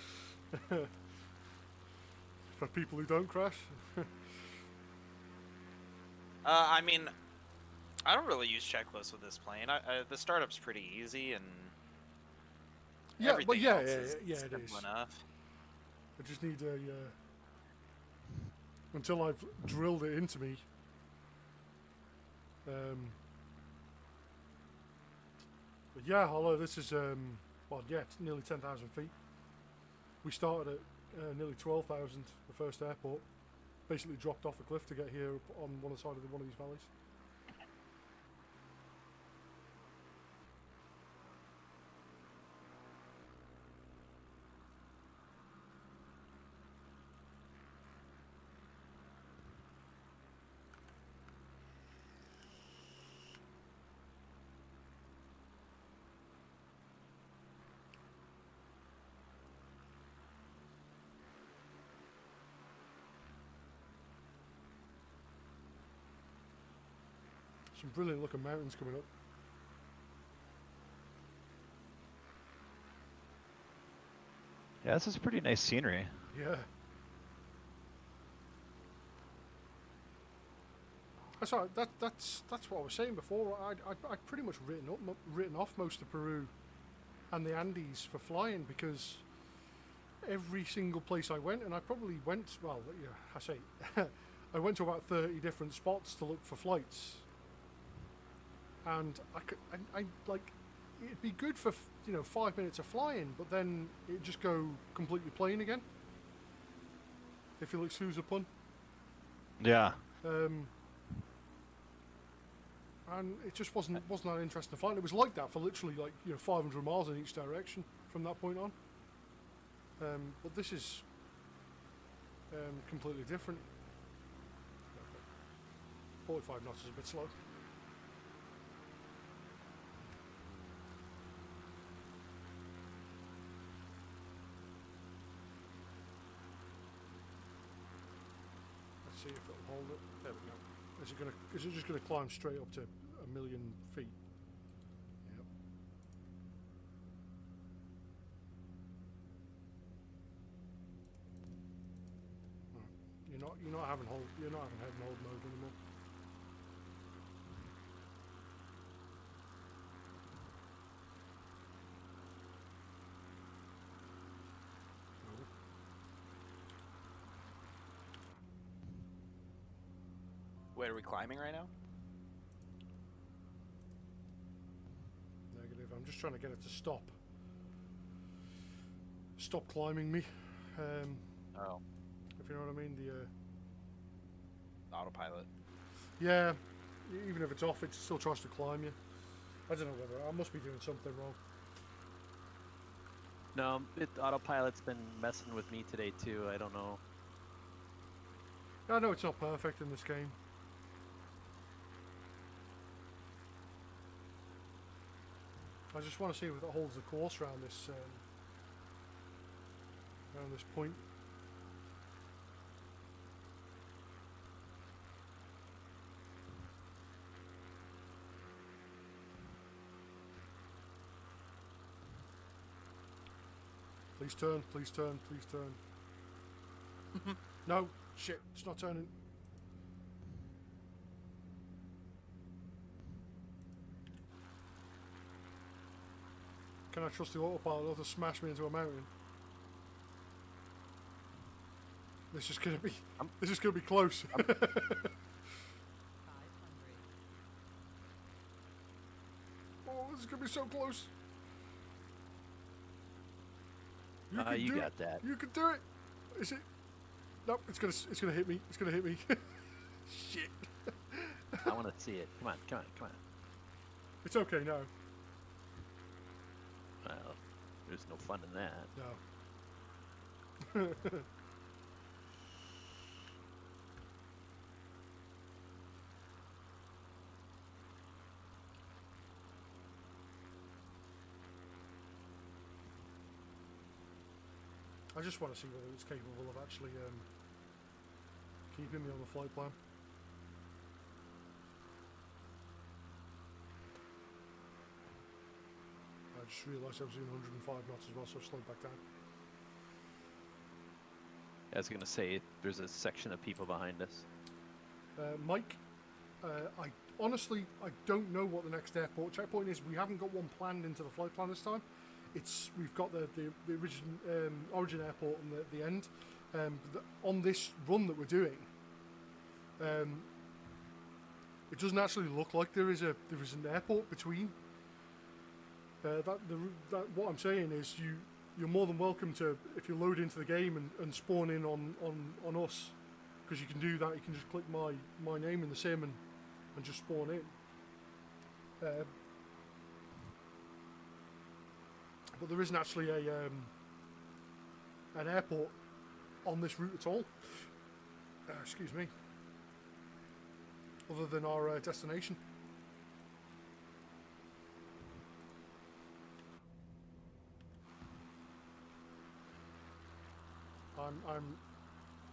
For people who don't crash. I mean, I don't really use checklists with this plane. The startup's pretty easy, and Yeah, everything but yeah, else yeah, is yeah, it simple is. enough. I just need a until I've drilled it into me. But yeah, although this is well, yeah, it's nearly 10,000 feet. We started at nearly 12,000, the first airport. Basically dropped off a cliff to get here on one side of one of these valleys. Some brilliant looking mountains coming up. Yeah, this is pretty nice scenery. Yeah. That's right. That's what I was saying before. I'd pretty much written off most of Peru and the Andes for flying because every single place I went, and I probably went, well, yeah, I say, I went to about 30 different spots to look for flights. And I like, it'd be good for 5 minutes of flying, but then it'd just go completely plain again. If you'll excuse the pun. Yeah. And it just wasn't that interesting to fly. It was like that for literally 500 miles in each direction from that point on. But this is completely different. 45 knots is a bit slow. Let's see if it'll hold it. There we go. Is it just gonna climb straight up to 1,000,000 feet? Yep. Right. You're not having head and hold mode anymore. Wait, are we climbing right now? Negative. I'm just trying to get it to stop. Stop climbing me. Oh, If you know what I mean. autopilot. Yeah. Even if it's off, it still tries to climb you. I don't know whether I must be doing something wrong. No, autopilot's been messing with me today too. I don't know. I know it's not perfect in this game. I just want to see if it holds the course around this point. Please turn, please turn, please turn. No, shit, it's not turning. Can I trust the autopilot not to smash me into a mountain? This is gonna be close. Oh, this is gonna be so close. You do got it. that. You can do it. Is it? Nope. It's gonna hit me. It's gonna hit me. Shit. I want to see it. Come on, come on, come on. It's okay now. Well, there's no fun in that. No. I just want to see whether it's capable of actually keeping me on the flight plan. I just realised I was doing 105 knots as well, so I slowed back down. I was gonna say there's a section of people behind us. Mike, I honestly don't know what the next airport checkpoint is. We haven't got one planned into the flight plan this time. We've got the origin airport and the end. On this run that we're doing, it doesn't actually look like there is an airport between. What I'm saying is you're more than welcome to, if you load into the game and spawn in on us, because you can do that. You can just click my name in the sim and just spawn in. But there isn't actually an airport on this route at all. Excuse me. Other than our destination.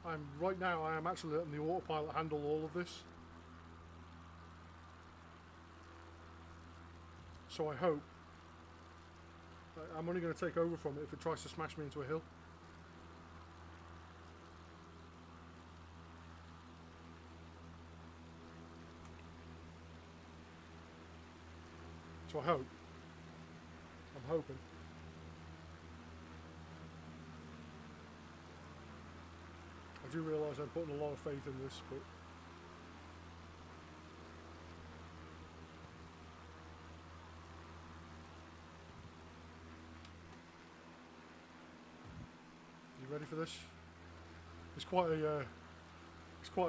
I'm right now. I am actually letting the autopilot handle all of this. So I hope. I'm only going to take over from it if it tries to smash me into a hill. So I hope. I'm hoping. I do realise I'm putting a lot of faith in this, but you ready for this? It's quite a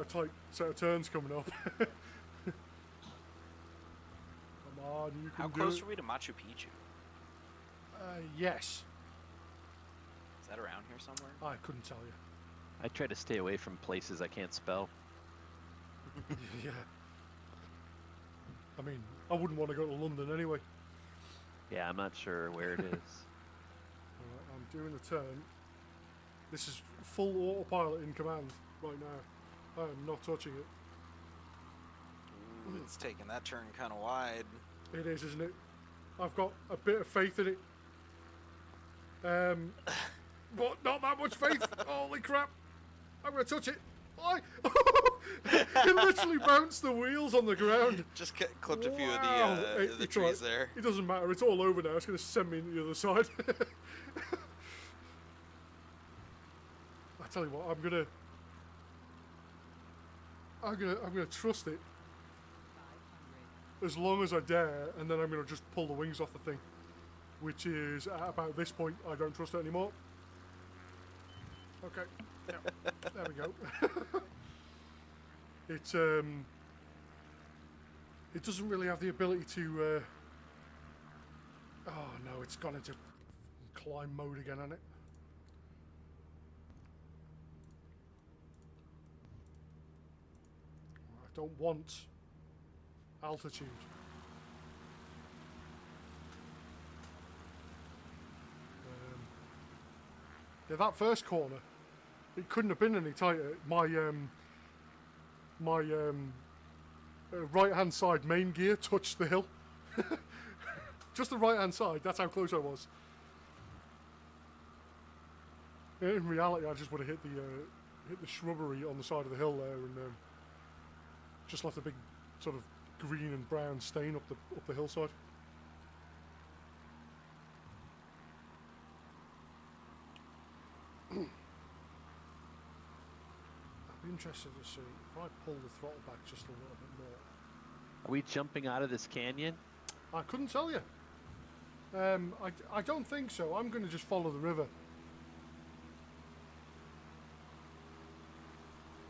tight set of turns coming up. Come on, you can How do close it. are we to Machu Picchu? Yes. Is that around here somewhere? I couldn't tell you. I try to stay away from places I can't spell. Yeah. I mean, I wouldn't want to go to London anyway. Yeah, I'm not sure where it is. Alright, I'm doing a turn. This is full autopilot in command right now. I am not touching it. Ooh, it's taking that turn kind of wide. It is, isn't it? I've got a bit of faith in it. But not that much faith. Holy crap. I'm going to touch it. It literally bounced the wheels on the ground. Just clipped a few of Wow. the It's trees alright. there. It doesn't matter. It's all over now. It's going to send me to the other side. I tell you what, I'm gonna trust it as long as I dare, and then I'm gonna just pull the wings off the thing. Which is at about this point, I don't trust it anymore. Okay, yeah, there we go. It doesn't really have the ability to. Oh no, it's gone into climb mode again, hasn't it? I don't want altitude. Yeah, that first corner, it couldn't have been any tighter. My right-hand side main gear touched the hill. Just the right-hand side. That's how close I was. In reality, I just would have hit the shrubbery on the side of the hill there, and just left a big sort of green and brown stain up the hillside. I'd be interested to see if I pull the throttle back just a little bit more. Are we jumping out of this canyon? I couldn't tell you. I don't think so. I'm going to just follow the river.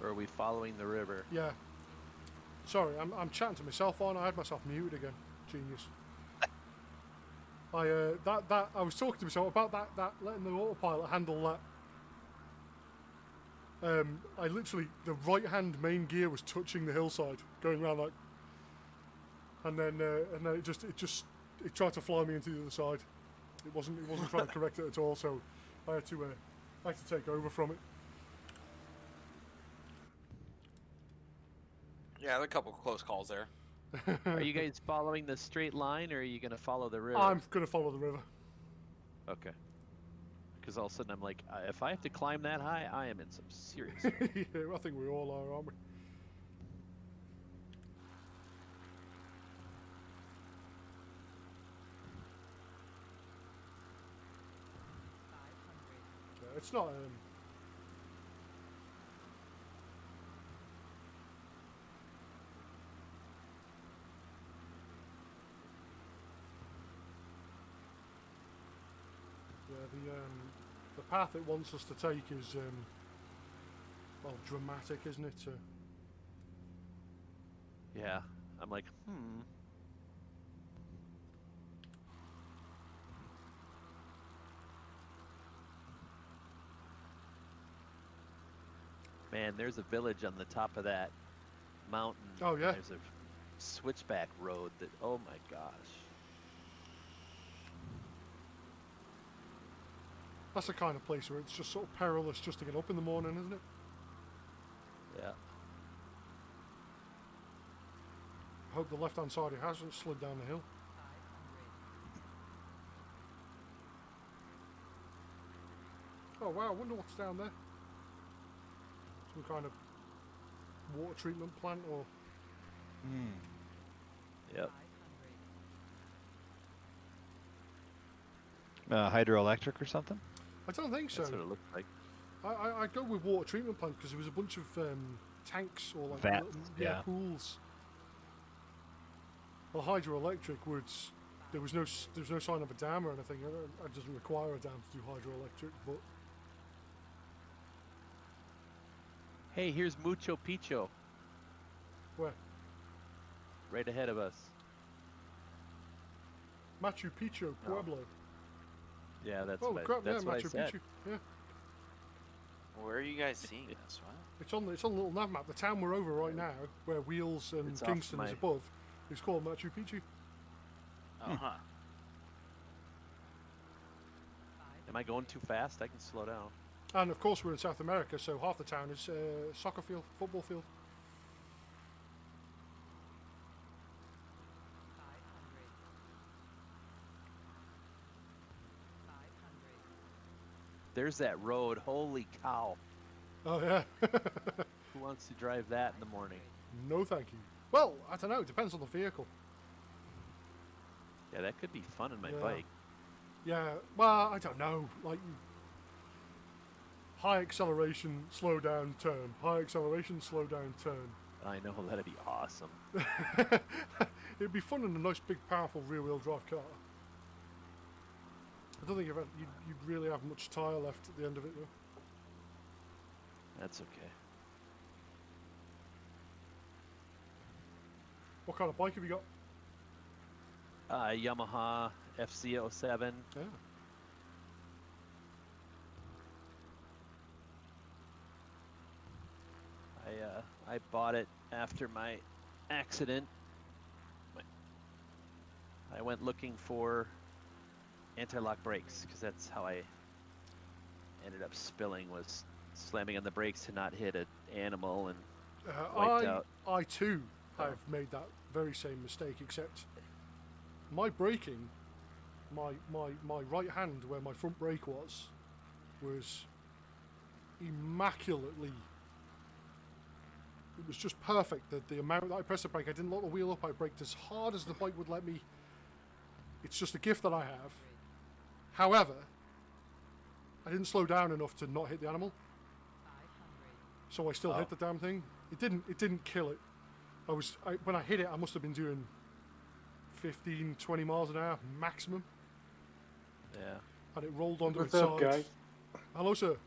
Or are we following the river? Yeah. Sorry, I'm chatting to myself on. I had myself muted again. Genius. I was talking to myself about that letting the autopilot handle that. I literally, the right hand main gear was touching the hillside, going around like, and then it tried to fly me into the other side. It wasn't trying to correct it at all, so I had to take over from it. Yeah, there are a couple close calls there. Are you guys following the straight line, or are you gonna follow the river? I'm gonna follow the river. Okay. Because all of a sudden I'm like, if I have to climb that high, I am in some serious trouble. Yeah, I think we all are, aren't we? Yeah, it's not. Yeah, the path it wants us to take is well, dramatic, isn't it? Yeah. I'm like, Man, there's a village on the top of that mountain. Oh, yeah? There's a switchback road that, oh my gosh. That's the kind of place where it's just sort of perilous just to get up in the morning, isn't it? Yeah. I hope the left-hand side hasn't slid down the hill. Oh wow, I wonder what's down there. Some kind of water treatment plant or... Yep. Hydroelectric or something? I don't think so. That's what it looks like. I go with water treatment plant because there was a bunch of tanks or like Vats, little- yeah. pools. Well, hydroelectric would... There's no sign of a dam or anything. It doesn't require a dam to do hydroelectric, but... Hey, here's Machu Picchu, Where? right ahead of us. Machu Picchu, Pueblo. Yeah, that's Oh what, crap, yeah, that's what I Machu said. Picchu. Yeah. Where are you guys seeing this? What? It's on the little nav map. The town we're over right now, where Wheels and It's off Kingston is my- above, is called Machu Picchu. Oh, huh. Am I going too fast? I can slow down. And of course we're in South America, so half the town is soccer field, football field. There's that road. Holy cow. Oh yeah. Who wants to drive that in the morning? No thank you. Well, I don't know, it depends on the vehicle. Yeah, that could be fun on my Yeah. bike. Yeah, well, I don't know. Like, high acceleration, slow down, turn. High acceleration, slow down, turn. I know, that'd be awesome. It'd be fun in a nice, big, powerful rear-wheel drive car. I don't think you'd really have much tyre left at the end of it, though. That's okay. What kind of bike have you got? Yamaha FC07. Yeah. I bought it after my accident. I went looking for anti-lock brakes because that's how I ended up spilling, was slamming on the brakes to not hit an animal and wiped out. I too have made that very same mistake, except my braking, my right hand where my front brake was immaculately. It was just perfect. The amount that I pressed the brake, I didn't lock the wheel up. I braked as hard as the bike would let me. It's just a gift that I have. However, I didn't slow down enough to not hit the animal, so I still hit the damn thing. It didn't kill it. When I hit it, I must have been doing 15, 20 miles an hour maximum, Yeah. and it rolled onto What's its up, sides. guys? Hello, sir.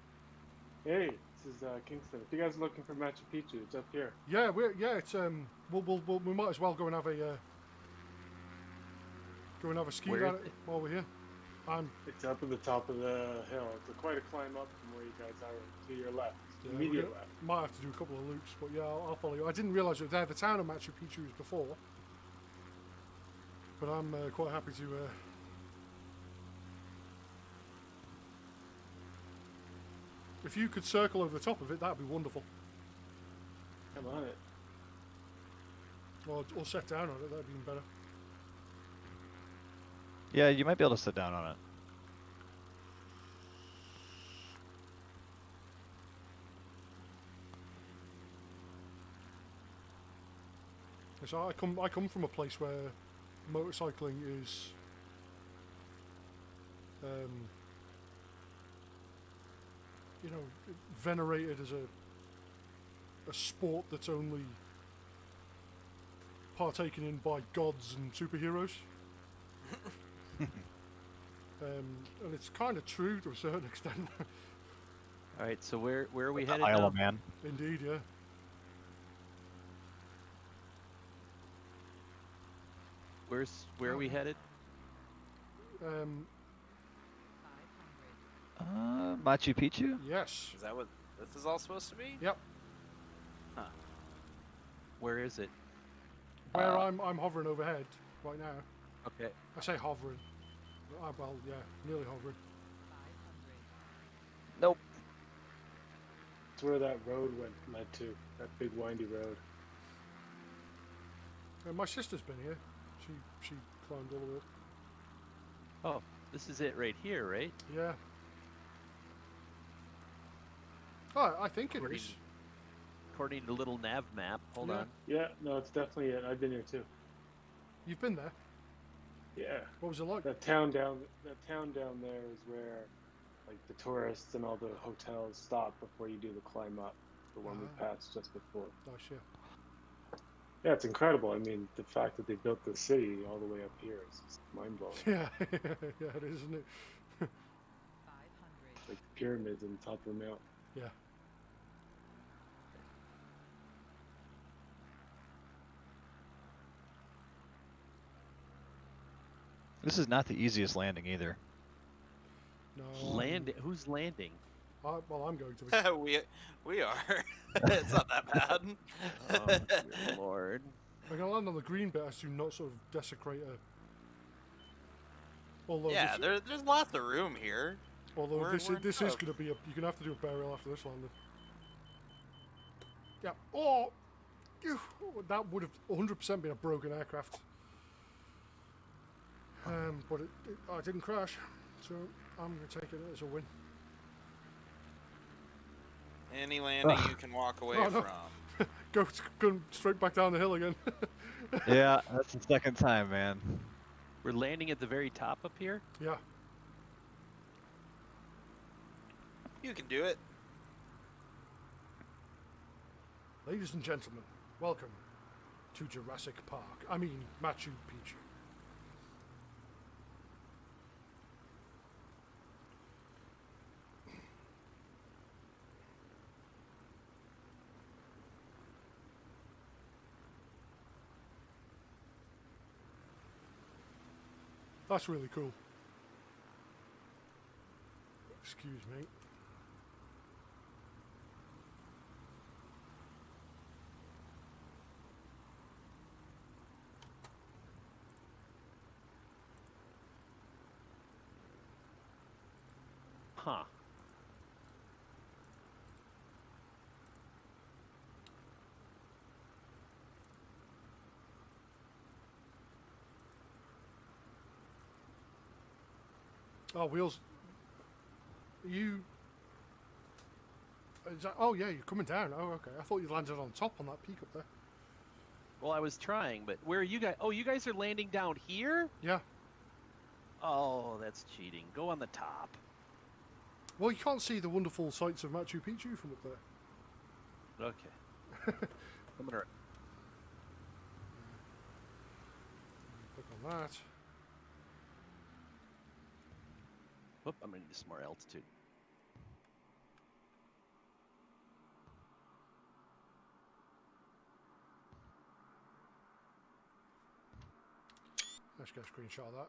Hey, this is Kingston. If you guys are looking for Machu Picchu, it's up here. Yeah, it's we might as well go and have a ski Where down is it? while we're here. It's up at the top of the hill. It's quite a climb up from where you guys are to your left. Yeah, Immediate left. Might have to do a couple of loops, but yeah, I'll follow you. I didn't realise it was there. The town of Machu Picchu was before, but I'm quite happy to. If you could circle over the top of it, that'd be wonderful. Come on it. Or set down on it, that'd be even better. Yeah, you might be able to sit down on it. So I come from a place where motorcycling is you know, venerated as a sport that's only partaken in by gods and superheroes. And it's kind of true to a certain extent. All right, so where are we The headed Isle now? of Man. Indeed, yeah. Where are we headed? Machu Picchu? Yes. Is that what this is all supposed to be? Yep. Huh. Where is it? Where I'm hovering overhead right now. Okay. I say hovering. Well, yeah, nearly hovering. Nope. It's where that road led to. That big windy road. My sister's been here. She climbed all the way up. Oh, this is it right here, right? Yeah. Oh, I think it According- is. According to the little nav map. Hold Yeah. on. Yeah, no, it's definitely it. I've been here too. You've been there. Yeah. What was it like? That town down there is where like the tourists and all the hotels stop before you do the climb up. The one we passed just before. Nice, yeah. Yeah, it's incredible. I mean, the fact that they built the city all the way up here is just mind blowing. Yeah, yeah, it is, isn't it? It's like the pyramids on the top of the mountain. Yeah. This is not the easiest landing either. No. Land. Who's landing? Well, I'm going to be. we are. It's not that bad. Oh, dear Lord. I'm going to land on the green bit as to not sort of desecrate a... Although Yeah, this, there's lots of room here. although we're- this, we're is, this is tough. going to be a... You're going to have to do a burial after this landing. Yeah. Oh! Phew, that would have 100% been a broken aircraft. But I didn't crash, so I'm going to take it as a win. Any landing you can walk away Oh, no. from. Go straight back down the hill again. Yeah, that's the second time, man. We're landing at the very top up here. Yeah. You can do it. Ladies and gentlemen, welcome to Jurassic Park. I mean, Machu Picchu. That's really cool. Excuse me. Huh. Oh, wheels. You. Oh, yeah, you're coming down. Oh, okay. I thought you landed on top on that peak up there. Well, I was trying, but where are you guys? Oh, you guys are landing down here? Yeah. Oh, that's cheating. Go on the top. Well, you can't see the wonderful sights of Machu Picchu from up there. Okay. I'm gonna. Look on that. Whoop, I'm gonna need some more altitude. Let's get a screenshot of that.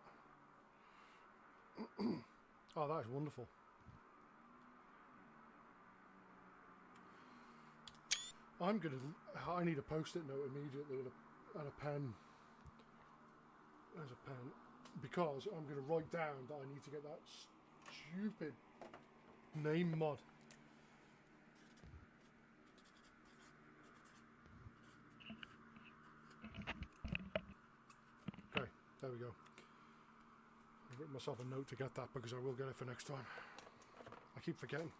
Oh, that is wonderful. I need a post-it note immediately and a pen. There's a pen. Because I'm gonna write down that I need to get that stupid name mod. There we go. I've written myself a note to get that because I will get it for next time. I keep forgetting.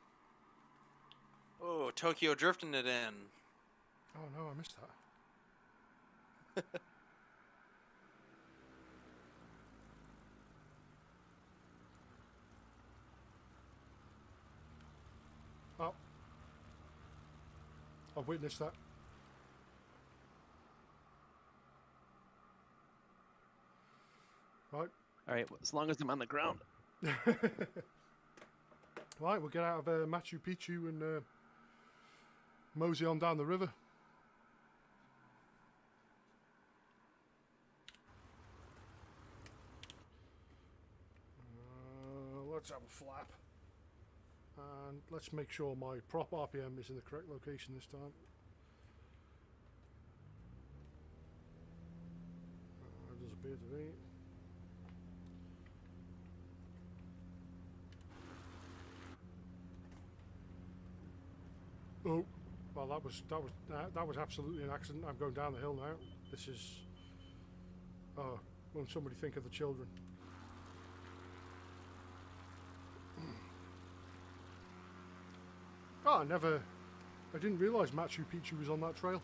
Oh, Tokyo drifting it in. Oh no, I missed that. Oh. I've witnessed that. Right. All right, well, as long as I'm on the ground. Right, we'll get out of Machu Picchu and mosey on down the river. Let's have a flap. And let's make sure my prop RPM is in the correct location this time. Does appear to be. Oh, well, that was absolutely an accident. I'm going down the hill now. This is. Oh, won't somebody think of the children? Oh, I didn't realise Machu Picchu was on that trail.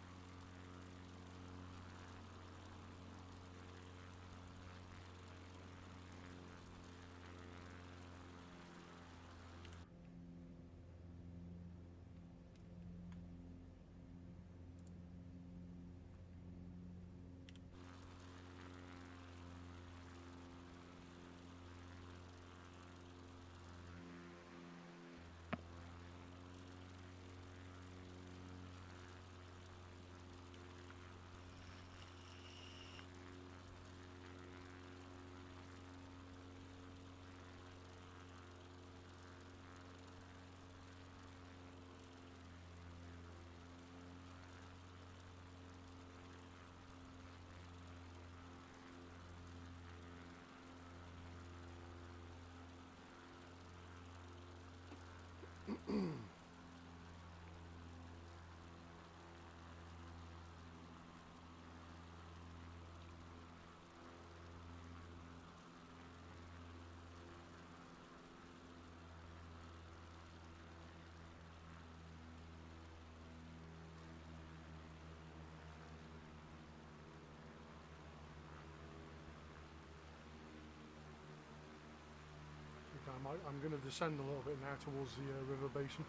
I'm going to descend a little bit now towards the river basin.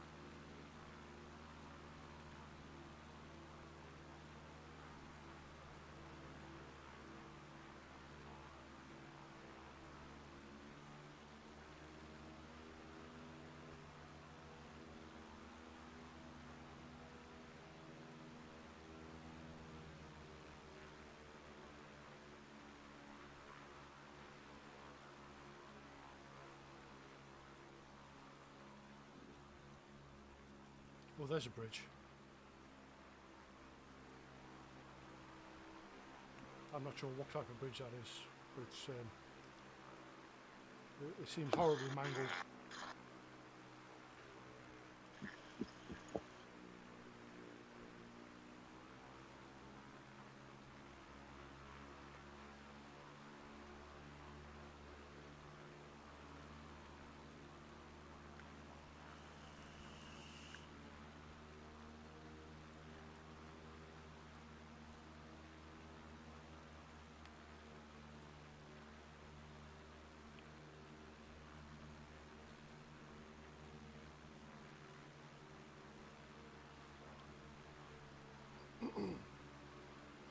Well, there's a bridge. I'm not sure what type of bridge that is, but it's, it seems horribly mangled.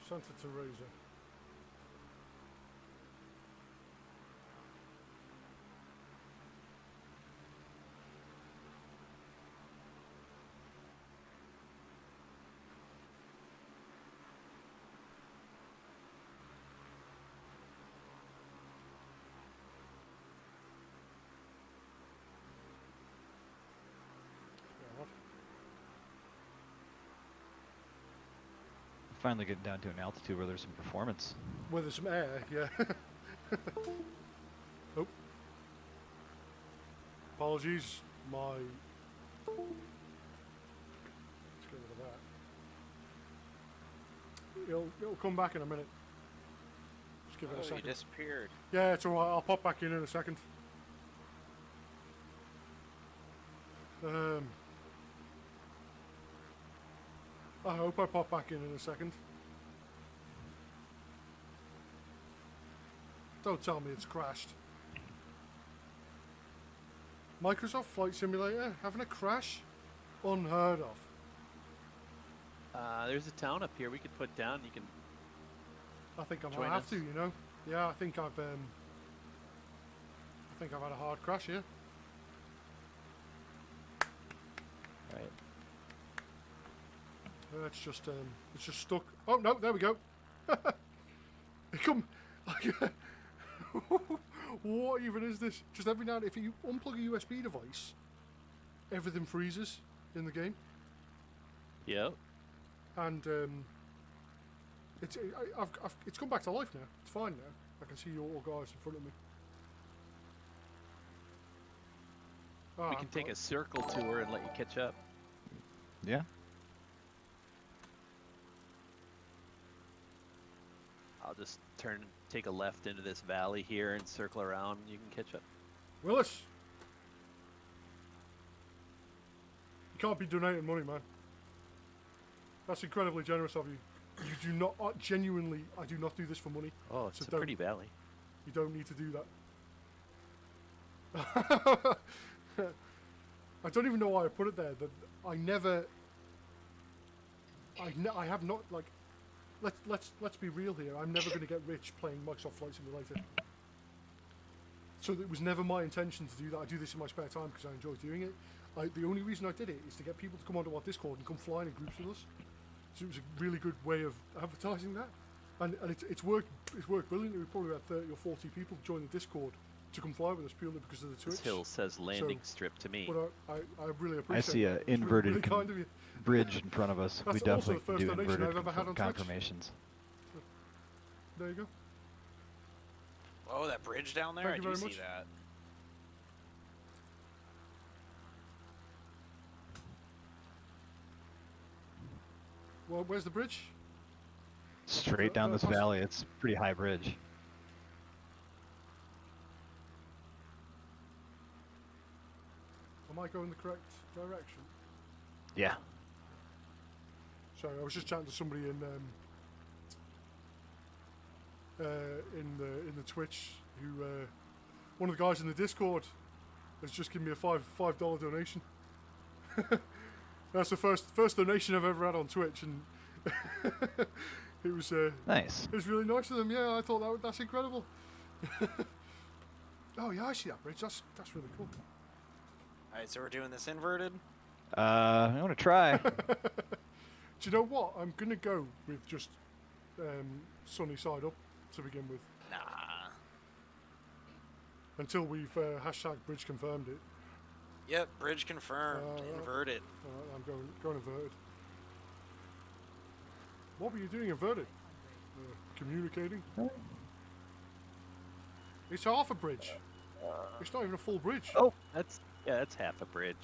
Santa Teresa. Finally getting down to an altitude where there's some performance. Where there's some air, yeah. Oh. Apologies, my... Let's get rid of that. It'll come back in a minute. Just give it a Oh, he second. disappeared. Yeah, it's alright. I'll pop back in a second. I hope I pop back in a second. Don't tell me it's crashed. Microsoft Flight Simulator having a crash? Unheard of. There's a town up here we could put down. You can. I think I might Join have us. to, you know. Yeah, I think I've had a hard crash here. Right. It's just stuck. Oh no, there we go. It come. What even is this? Just every now and if you unplug a USB device, everything freezes in the game, Yep. and it's come back to life now. It's fine now. I can see you all guys in front of me. Ah, We can take a circle tour and let you catch up. Yeah. I'll just take a left into this valley here and circle around. And you can catch up. Willis. You can't be donating money, man. That's incredibly generous of you. You do not, genuinely, I do not do this for money. Oh, it's So a don't- pretty valley. You don't need to do that. I don't even know why I put it there. But I have not, like, let's be real here. I'm never going to get rich playing Microsoft Flight Simulator. So it was never my intention to do that. I do this in my spare time because I enjoy doing it. The only reason I did it is to get people to come onto our Discord and come flying in groups with us. So it was a really good way of advertising that, and it's worked brilliantly. We've probably had 30 or 40 people join the Discord to come fly with us purely because of the Twitch. This hill says landing strip to me. But I really I appreciate see it. a It's really, inverted really kind of you. bridge in front of us. That's We also definitely the first do donation inverted I've ever had on Twitch. confirmations. There you go. Oh, that bridge down there? Thank I you do very see much. that. Well, where's the bridge? Straight down this valley. It's a pretty high bridge. Am I going the correct direction? Yeah. Sorry, I was just chatting to somebody in the Twitch who one of the guys in the Discord has just given me a $5 donation. That's the first donation I've ever had on Twitch, and it was Nice. it was really nice of them. Yeah, I thought that's incredible. Oh yeah, I see that bridge. That's really cool. Alright, so we're doing this inverted? I'm gonna try. Do you know what? I'm gonna go with just sunny side up to begin with Nah. until we've hashtag bridge confirmed it. Yep, bridge confirmed. Inverted. Alright, I'm going inverted. What were you doing inverted? Communicating? It's half a bridge. It's not even a full bridge. Oh. That's half a bridge.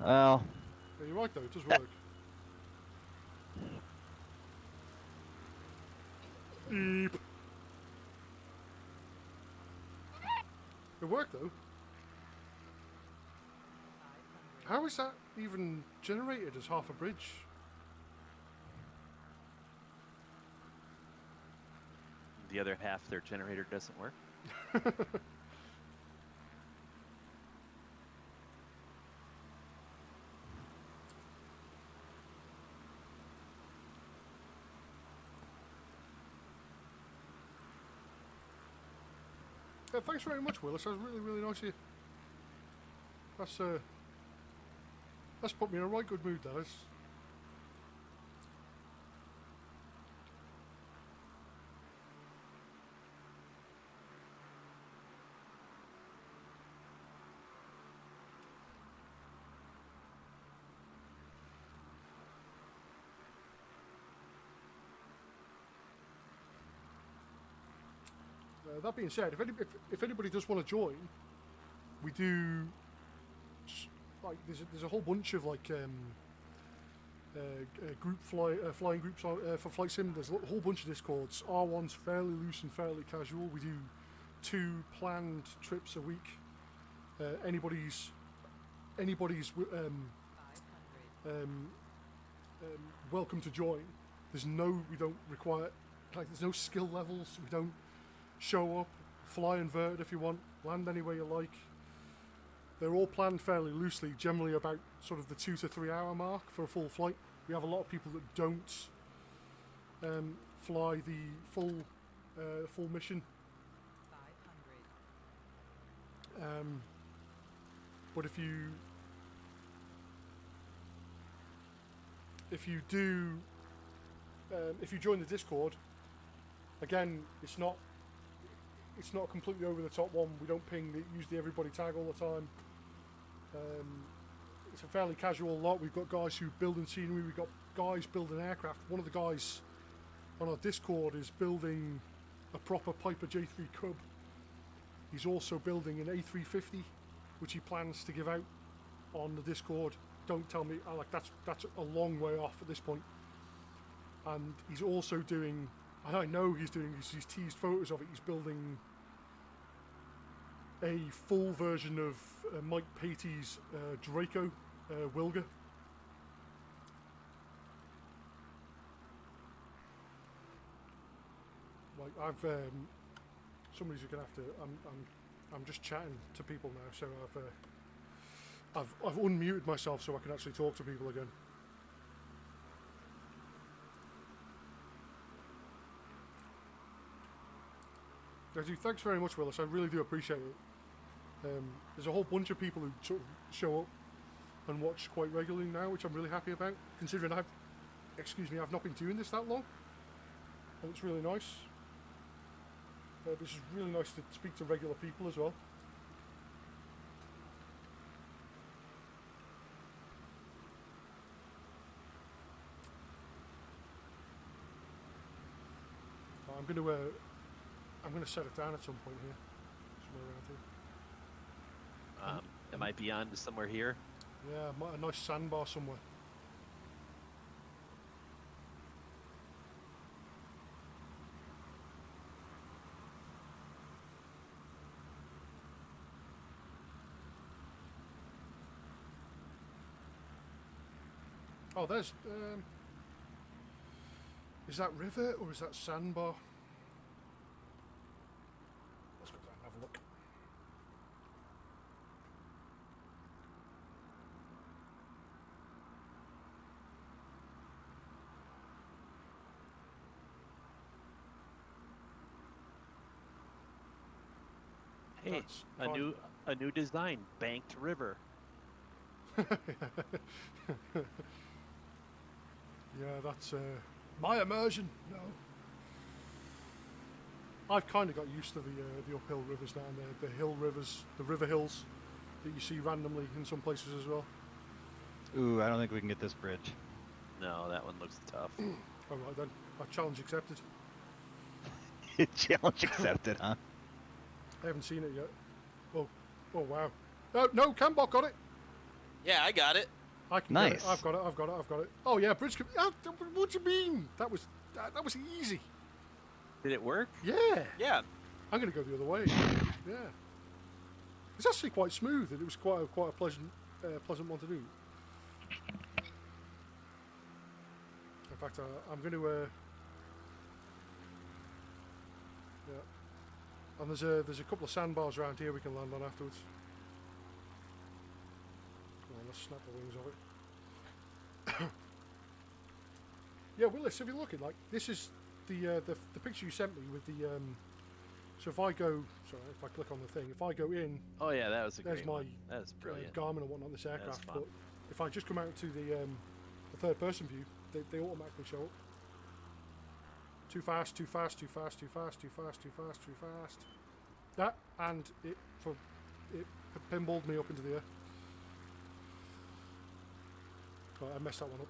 Well, Yeah, you're right though, it does work. Beep. It worked though. How is that even generated as half a bridge? The other half, their generator doesn't work. Yeah, thanks very much, Willis. That was really, really nice of you. That's put me in a right good mood, that is. That being said, if anybody does want to join, we do like there's a whole bunch of like flying groups for Flight Sim. There's a whole bunch of Discords. R1's fairly loose and fairly casual. We do 2 planned trips a week. Anybody's welcome to join. We don't require, there's no skill levels. We don't show up, fly inverted if you want, land anywhere you like. They're all planned fairly loosely, generally about sort of the 2 to 3 hour mark for a full flight. We have a lot of people that don't fly the full mission. But if you join the Discord, again, it's not completely over the top one. We don't ping usually everybody tag all the time. It's a fairly casual lot. We've got guys who build in scenery. We've got guys building aircraft. One of the guys on our Discord is building a proper Piper J3 Cub. He's also building an A350, which he plans to give out on the Discord. Don't tell me, that's a long way off at this point. And he's also doing, and I know he's teased photos of it, he's building a full version of Mike Patey's Draco Wilga. Like somebody's gonna have to. I'm just chatting to people now, so I've unmuted myself so I can actually talk to people again. Thanks very much, Willis. I really do appreciate it. There's a whole bunch of people who sort of show up and watch quite regularly now, which I'm really happy about, considering I've not been doing this that long, and it's really nice. This is really nice to speak to regular people as well. I'm gonna set it down at some point here, somewhere around here. Am I beyond somewhere here? Yeah, a nice sandbar somewhere. Oh, there's. Is that river or is that sandbar? Let's go down and have a look. Hey, That's a new design, banked river. Yeah, that's my immersion. No, I've kind of got used to the uphill rivers down there, the hill rivers, the river hills that you see randomly in some places as well. Ooh, I don't think we can get this bridge. No, that one looks tough. All right then, challenge accepted. Challenge accepted, huh? I haven't seen it yet. Oh wow. Oh no, Cambot got it. Yeah, I got it. I can Nice. Get it. I've got it. Oh yeah, bridge. What do you mean? That was easy. Did it work? Yeah. Yeah. I'm gonna go the other way. Yeah. It's actually quite smooth, and it was quite a pleasant one to do. In fact, I'm going to. Yeah. And there's a couple of sandbars around here we can land on afterwards. Come on, let's snap the wings of it. Yeah, Willis, if you're looking, like this is the picture you sent me with the. So if I go, if I click on the thing, if I go in. Oh yeah, that was a there's great my one. That was brilliant. Garmin and whatnot on this aircraft. fun. But if I just come out to the third person view, they automatically show up. Too fast, too fast, too fast, too fast, too fast, too fast, too fast. That and it pinballed me up into the air. Right, I messed that one up.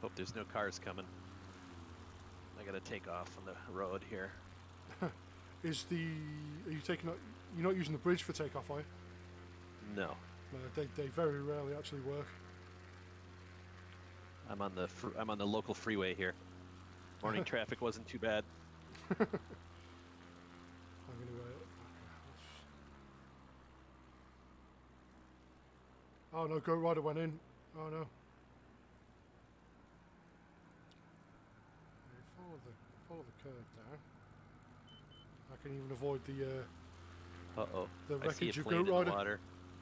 Hope there's no cars coming. I gotta take off on the road here. Are you taking? You're not using the bridge for takeoff, are you? No. No, they very rarely actually work. I'm on the local freeway here. Morning traffic wasn't too bad. I'm going to. Oh no, Goat Rider went in. Oh no. Follow the curve down. I can even avoid the Uh-oh. the I see a wreckage of plane Goat in Rider. the water.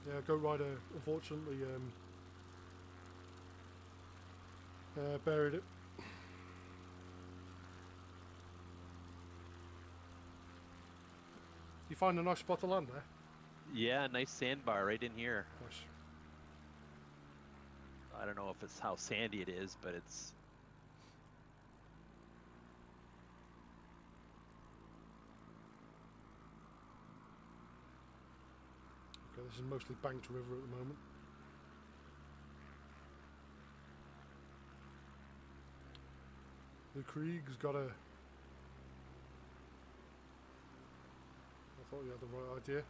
Yeah, Goat Rider unfortunately buried it. You find a nice spot to land there? Yeah, nice sandbar right in here. Nice. I don't know if it's how sandy it is, but it's... Okay, this is mostly banked river at the moment. The Krieg's got a... I thought you had the right idea.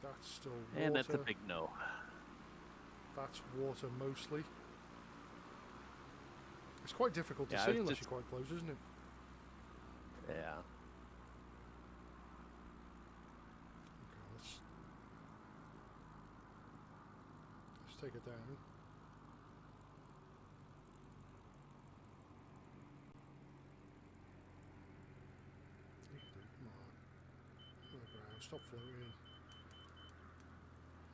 That's still water. And that's a big no. That's water mostly. It's quite difficult to Yeah, I see was unless just- you're quite close, isn't it? Yeah. Okay, let's take it down. Come on. On the ground. Stop floating.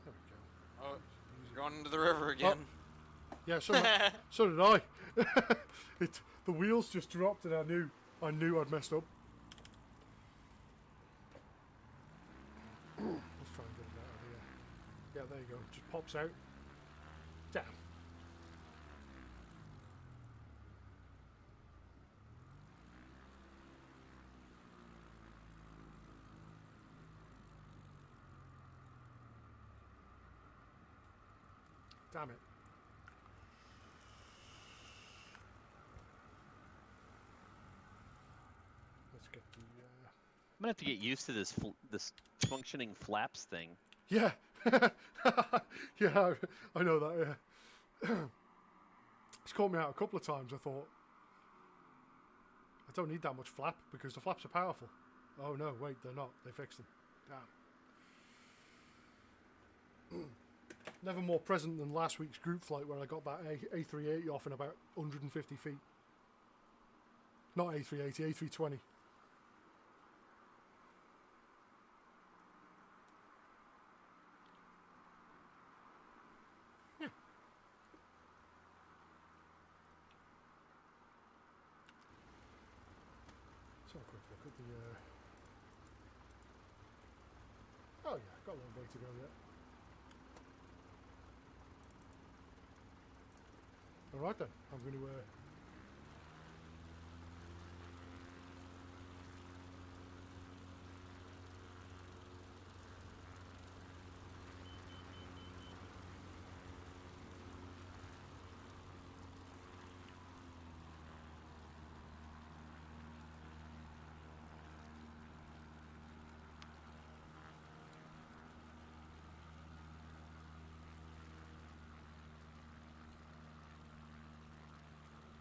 There we go. Oh, you're going into the river again. Yeah, so did I. The wheels just dropped, and I knew I'd messed up. Let's try and get it out of here. Yeah, there you go. Just pops out. Damn. Damn it. Let's get the... I'm gonna have to get used to this functioning flaps thing. Yeah. Yeah, I know that, yeah. It's caught me out a couple of times. I thought, I don't need that much flap because the flaps are powerful. Oh no, wait, they're not. They fixed them. Damn. Never more present than last week's group flight where I got that A380 off in about 150 feet. Not A380, A320. Yeah. Let's have a quick look at the... Oh yeah, got a long way to go yet. Alright then, I'm going to...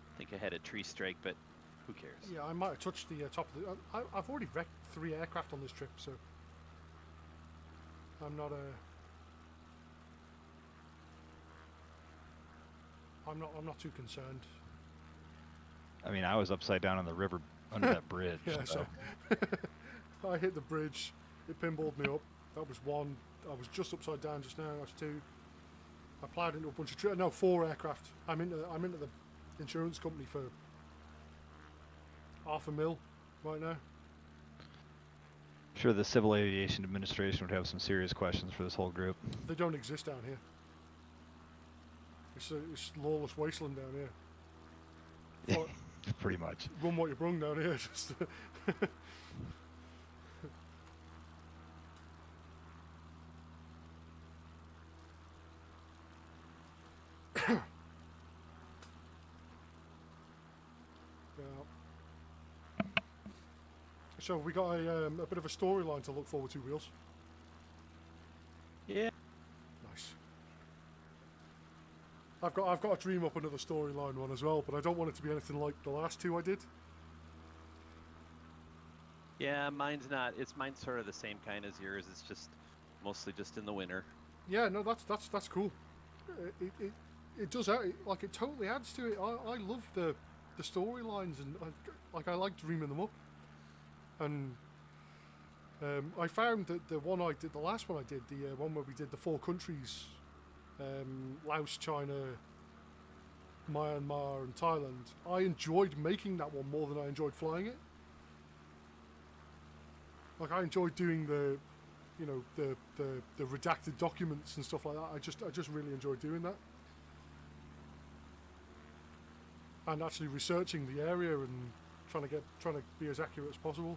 I think I had a tree strike, but who cares? Yeah, I might have touched the top of the... I've already wrecked 3 aircraft on this trip, so... I'm not too concerned. I mean, I was upside down on the river under that bridge. Yeah, so. I hit the bridge, it pinballed me up. That was 1. I was just upside down just now, that's 2. I ploughed into a bunch of... No, 4 aircraft. I'm into the insurance company for $500,000 right now. I'm sure the Civil Aviation Administration would have some serious questions for this whole group. They don't exist down here. It's lawless wasteland down here. Well, Pretty much. run what you brung down here. Just So we got a bit of a storyline to look forward to, Wheels. I've got to dream up another storyline one as well, but I don't want it to be anything like the last two I did. Yeah, mine's not. Mine's sort of the same kind as yours. It's just mostly just in the winter. Yeah, no, that's cool. It does like it totally adds to it. I love the storylines, and I like dreaming them up. And I found that the one I did, the last one I did, the one where we did the 4 countries, Laos, China, Myanmar, and Thailand. I enjoyed making that one more than I enjoyed flying it. Like I enjoyed doing the redacted documents and stuff like that. I just really enjoyed doing that, and actually researching the area and trying to be as accurate as possible.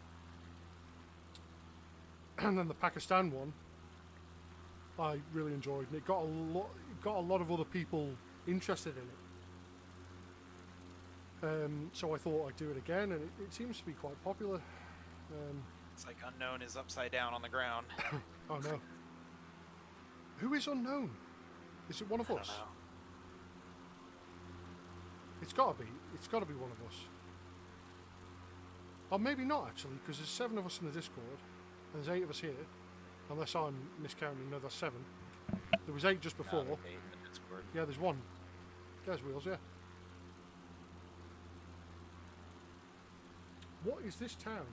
And then the Pakistan one, I really enjoyed, and it got a lot of other people interested in it. So I thought I'd do it again, and it seems to be quite popular. It's like Unknown is upside down on the ground. Oh no. Who is Unknown? Is it one of I us? don't know. It's gotta be one of us. Or maybe not actually, because there's 7 of us in the Discord, and there's 8 of us here. Unless I'm miscounting, no, that's 7. There was 8 just before. No, there's 8 in the Discord. Yeah, there's 1. There's Wheels, yeah. What is this town?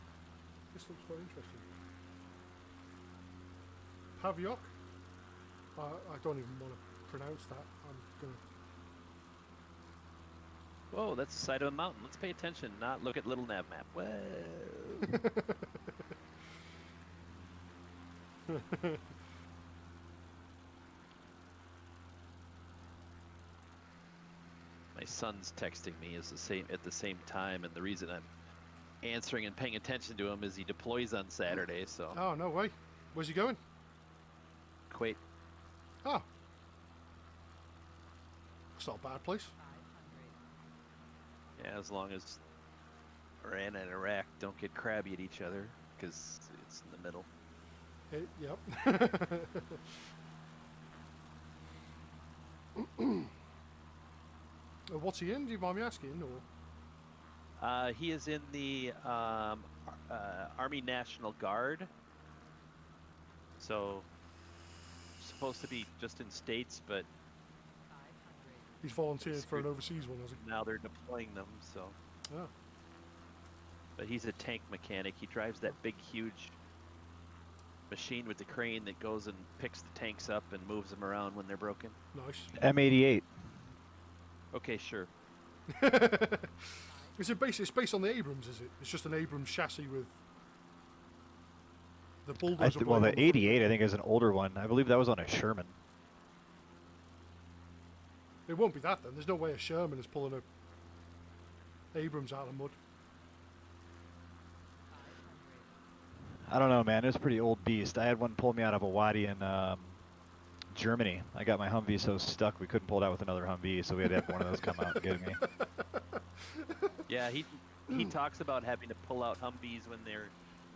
This looks quite interesting. Paviok? I don't even want to pronounce that. I'm gonna... Whoa, that's the side of a mountain. Let's pay attention, not look at little nav map. Whoa. My son's texting me at the same time, and the reason I'm answering and paying attention to him is he deploys on Saturday, so Oh, no way. Where's he going? Kuwait. Oh. It's not a bad place. Yeah, as long as Iran and Iraq don't get crabby at each other, because it's in the middle. Yep. What's he in? Do you mind me asking? Or He is in the Army National Guard. So, supposed to be just in states, but he's volunteered for an overseas one, has he? now they're deploying them, so. Oh. But he's a tank mechanic. He drives that big, huge machine with the crane that goes and picks the tanks up and moves them around when they're broken. Nice. M88. Okay, sure. Is it based? It's based on the Abrams, is it? It's just an Abrams chassis with the bulldozer. Well, the 88 I think is an older one. I believe that was on a Sherman. It won't be that then. There's no way a Sherman is pulling a Abrams out of the mud. I don't know, man. It was a pretty old beast. I had one pull me out of a wadi in Germany. I got my Humvee so stuck we couldn't pull it out with another Humvee, so we had to have one of those come out and get me. Yeah, he talks about having to pull out Humvees when they're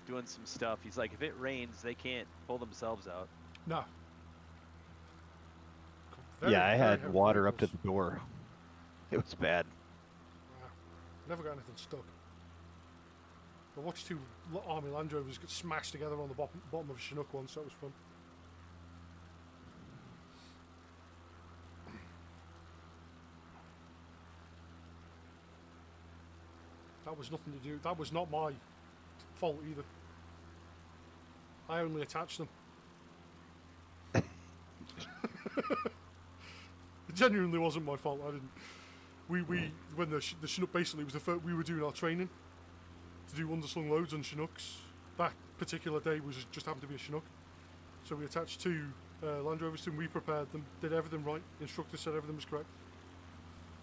doing some stuff. He's like, if it rains, they can't pull themselves out. No. Yeah, I had heavy water up to vehicles. the door. It was bad. Wow. Never got anything stuck. I watched 2 Army Land Rovers get smashed together on the bottom of a Chinook once. That was fun. That was nothing to do. That was not my fault either. I only attached them. It genuinely wasn't my fault. I didn't. We when the Chinook basically was the first, we were doing our training to do underslung loads on Chinooks. That particular day was just happened to be a Chinook, so we attached 2 Land Rovers to them. We prepared them, did everything right. The instructor said everything was correct.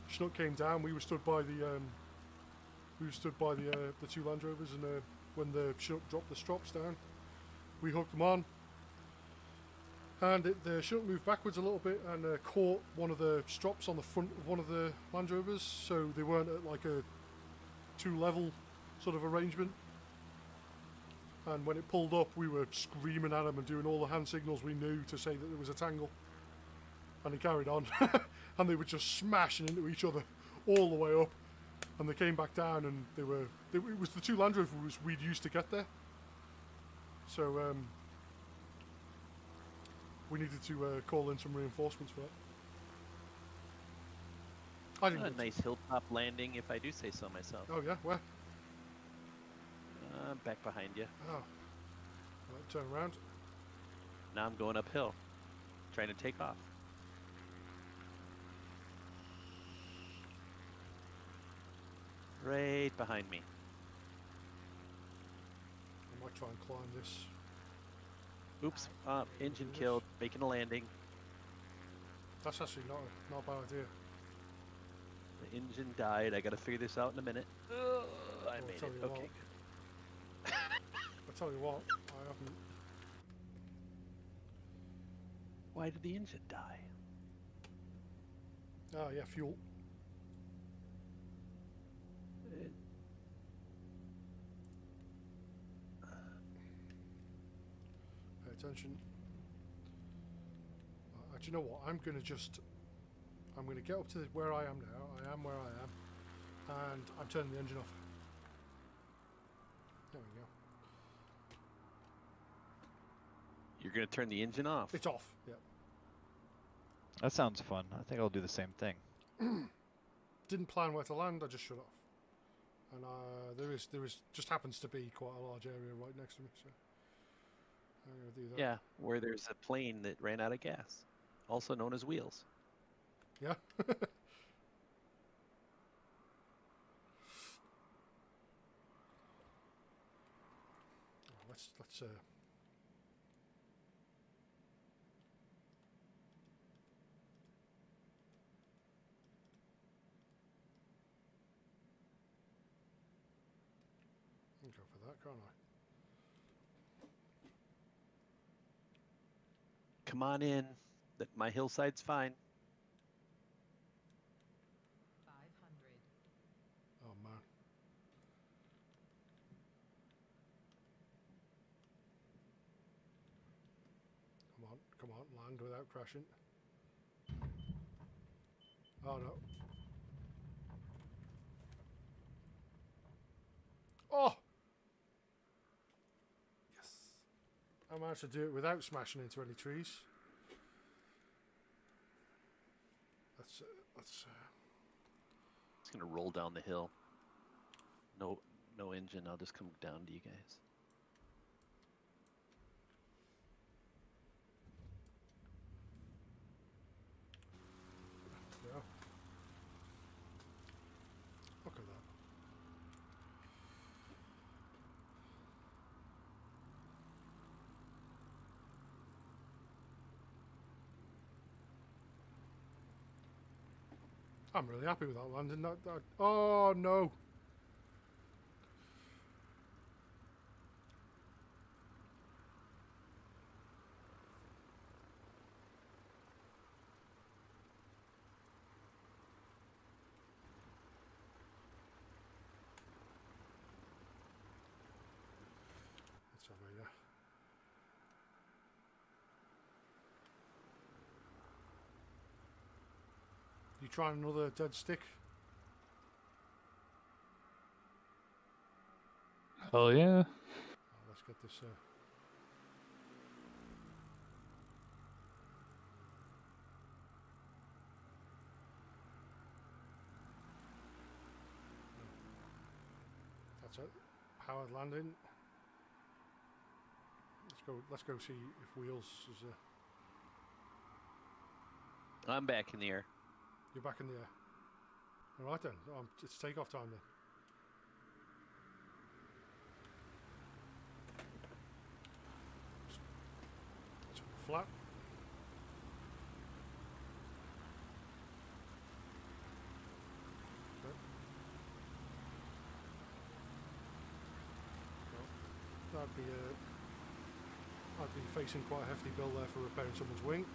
Chinook came down. We were stood by the 2 Land Rovers, and when the Chinook dropped the strops down, we hooked them on. And the Chinook moved backwards a little bit and caught one of the strops on the front of one of the Land Rovers, so they weren't at like a 2-level sort of arrangement. And when it pulled up, we were screaming at him and doing all the hand signals we knew to say that there was a tangle. And he carried on. and they were just smashing into each other all the way up. And they came back down, and it was the 2 Land Rovers we'd used to get there. So we needed to call in some reinforcements for that. I didn't. A nice hilltop landing, if I do say so myself. Oh yeah, where? Back behind you. Oh, right, turn around. Now I'm going uphill, trying to take off. Right behind me. I might try and climb this. Oops, engine killed, making a landing. That's actually not a bad idea. The engine died. I gotta figure this out in a minute. I made tell it. you Okay, what. good. I tell you what, I haven't. Why did the engine die? Oh yeah, fuel. Pay attention. Do you know what? I'm gonna get up to where I am now. I am where I am, and I'm turning the engine off. There we go. You're gonna turn the engine off. It's off. Yeah. That sounds fun. I think I'll do the same thing. Didn't plan where to land. I just shut off. And there is just happens to be quite a large area right next to me. So I'm gonna do that. Yeah, where there's a plane that ran out of gas, also known as wheels. Yeah. Let's go for that, can't I? Come on in. My hillside's fine. 500. Oh man. Come on, land without crashing. Oh no. Oh! Yes. I managed to do it without smashing into any trees. Let's It's gonna roll down the hill. No engine. I'll just come down to you guys. yeah. Look at that. I'm really happy with that landing. That oh no! Let's have a You trying another dead stick? Hell yeah. Let's get this. That's it. Powered landing. Let's go see if Wheels is. I'm back in the air. You're back in the air. All right then. It's takeoff time then. Flat. Okay. Well, I'd be facing quite a hefty bill there for repairing someone's wing.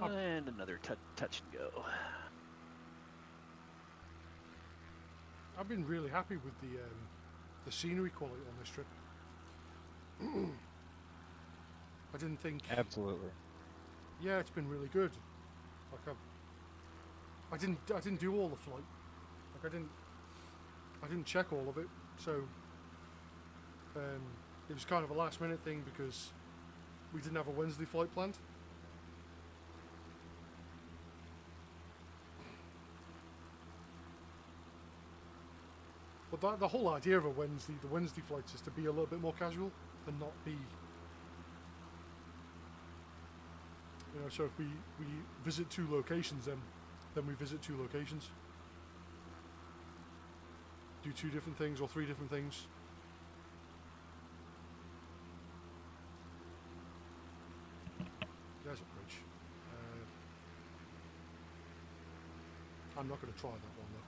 And another touch and go. I've been really happy with the scenery quality on this trip. I didn't think. Absolutely. Yeah, it's been really good. Like I didn't do all the flight. Like I didn't check all of it. So it was kind of a last minute thing because we didn't have a Wednesday flight planned. But the whole idea of the Wednesday flights is to be a little bit more casual and not be, you know, so if we visit 2 locations then we visit 2 locations. Do 2 different things or 3 different things. There's a bridge. I'm not going to try that one though.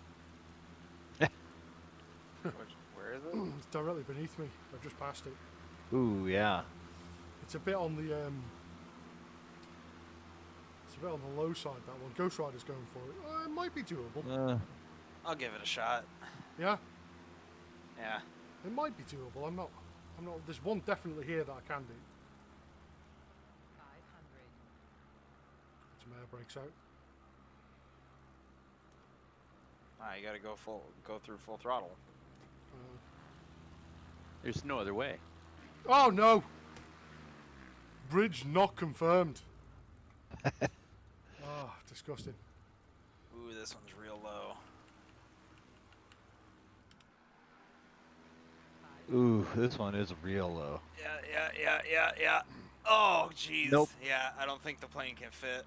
Where is it? It's directly beneath me. I've just passed it. Ooh, yeah. It's a bit on the low side, that one. Ghost Rider's going for it. It might be doable. I'll give it a shot. Yeah, Yeah. it might be doable. I'm not. There's one definitely here that I can do. 500. Some air brakes out. You gotta go through full throttle. There's no other way. Oh no! Bridge not confirmed. Ah, disgusting. Ooh, this one's real low. Ooh, this one is real low. Yeah. Oh, jeez. Nope. Yeah, I don't think the plane can fit.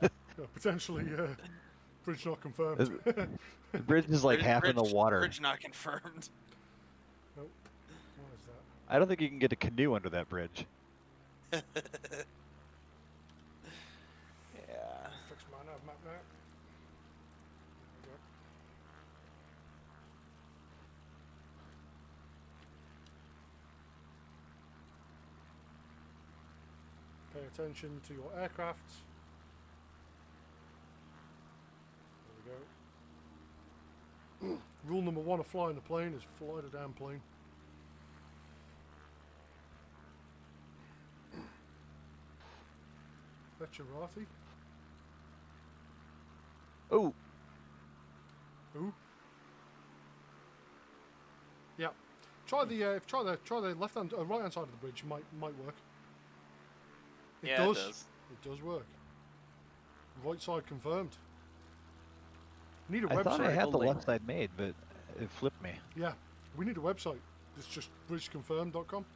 Yeah, potentially, bridge not confirmed. The bridge is like half in the water. Bridge not confirmed. Nope. What is that? I don't think you can get a canoe under that bridge. Yeah. Fix my nav map now. There we go. Pay attention to your aircraft. There we go. Rule number 1 of flying a plane is fly the damn plane. Ch701. Oh, Who? Yeah. Try the left hand, right hand side of the bridge. Might work. Yeah, it does. It does work. Right side confirmed. Need a I website. thought I had the Link. left side made, but it flipped me. Yeah, we need a website. It's just bridgeconfirmed.com.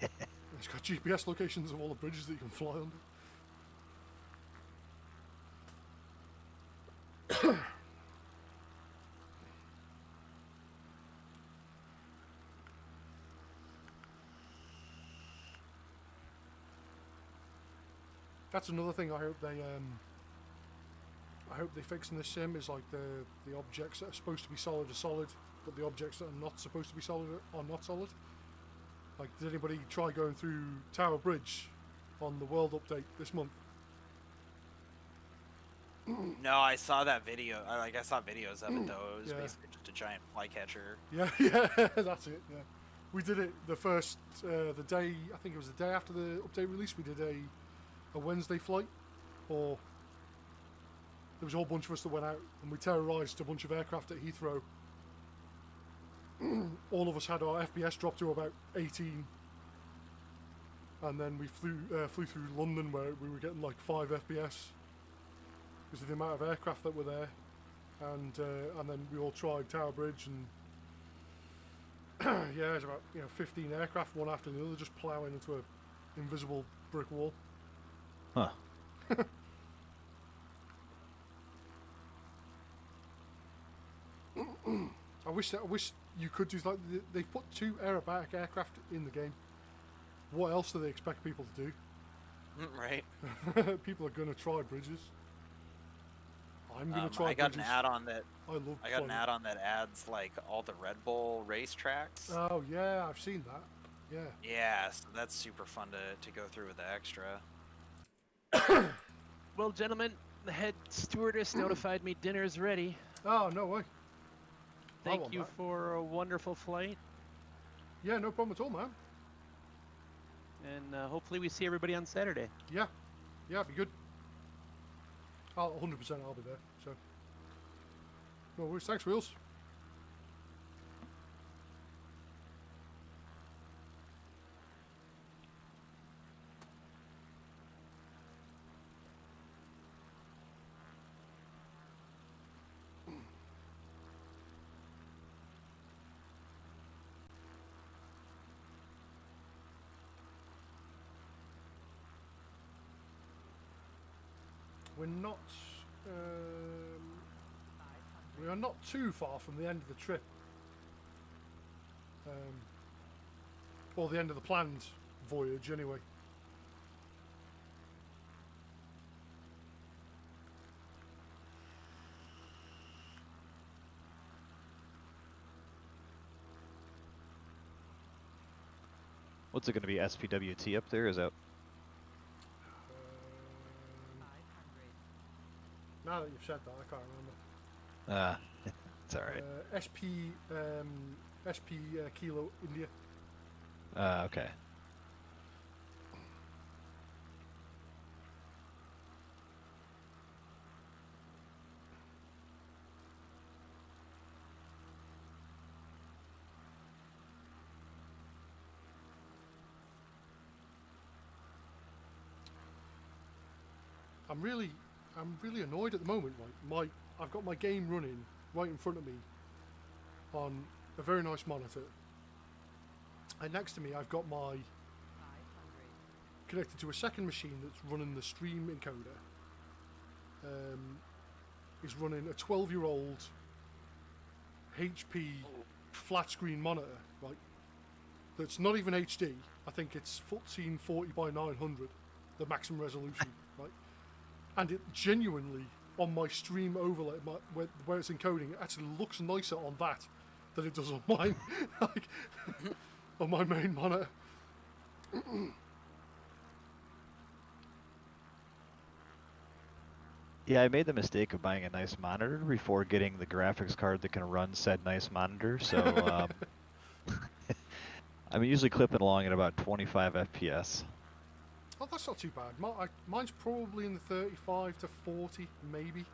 It's got GPS locations of all the bridges that you can fly under. That's another thing I hope they fix in this sim is like the objects that are supposed to be solid are solid, but the objects that are not supposed to be solid are not solid. Like, did anybody try going through Tower Bridge on the World Update this month? No, I saw that video. I saw videos of it though. It was Yeah. basically just a giant flycatcher. Yeah, that's it. Yeah, we did it the day. I think it was the day after the update release. We did a Wednesday flight, or there was a whole bunch of us that went out and we terrorised a bunch of aircraft at Heathrow. All of us had our FPS dropped to about 18, and then we flew through London where we were getting like 5 FPS because of the amount of aircraft that were there, and then we all tried Tower Bridge, and yeah, it's about 15 aircraft one after the other just ploughing into an invisible brick wall. Huh. I wish you could do like they've put 2 aerobatic aircraft in the game. What else do they expect people to do? Right. People are gonna try bridges. I'm gonna try. I got bridges. an add-on that I love. I got an flying. add-on that adds like all the Red Bull racetracks. Oh yeah, I've seen that. Yeah. Yeah, so that's super fun to go through with the extra. Well, gentlemen, the head stewardess notified me dinner's ready. Oh, no way. I Thank want you that. for a wonderful flight, Yeah, no problem at all, man. and hopefully we see everybody on Saturday. Yeah. Yeah, it'd be good. 100% I'll be there, so. No worries. Thanks, Wheels. We're not. We are not too far from the end of the trip. Or the end of the planned voyage, anyway. What's it going to be? SPWT up there? Is that? Now that you've said that, I can't remember. It's all right. SP Kilo India. Okay. I'm really annoyed at the moment. Like I've got my game running right in front of me on a very nice monitor, and next to me I've got my connected to a second machine that's running the stream encoder. Is running a 12-year-old HP flat screen monitor, right? That's not even HD. I think it's 1440 by 900, the maximum resolution, right? And it genuinely, on my stream overlay, where it's encoding, it actually looks nicer on that than it does on mine, like, on my main monitor. Yeah, I made the mistake of buying a nice monitor before getting the graphics card that can run said nice monitor. So I'm usually clipping along at about 25 FPS. Oh, that's not too bad. Mine's probably in the 35 to 40, maybe.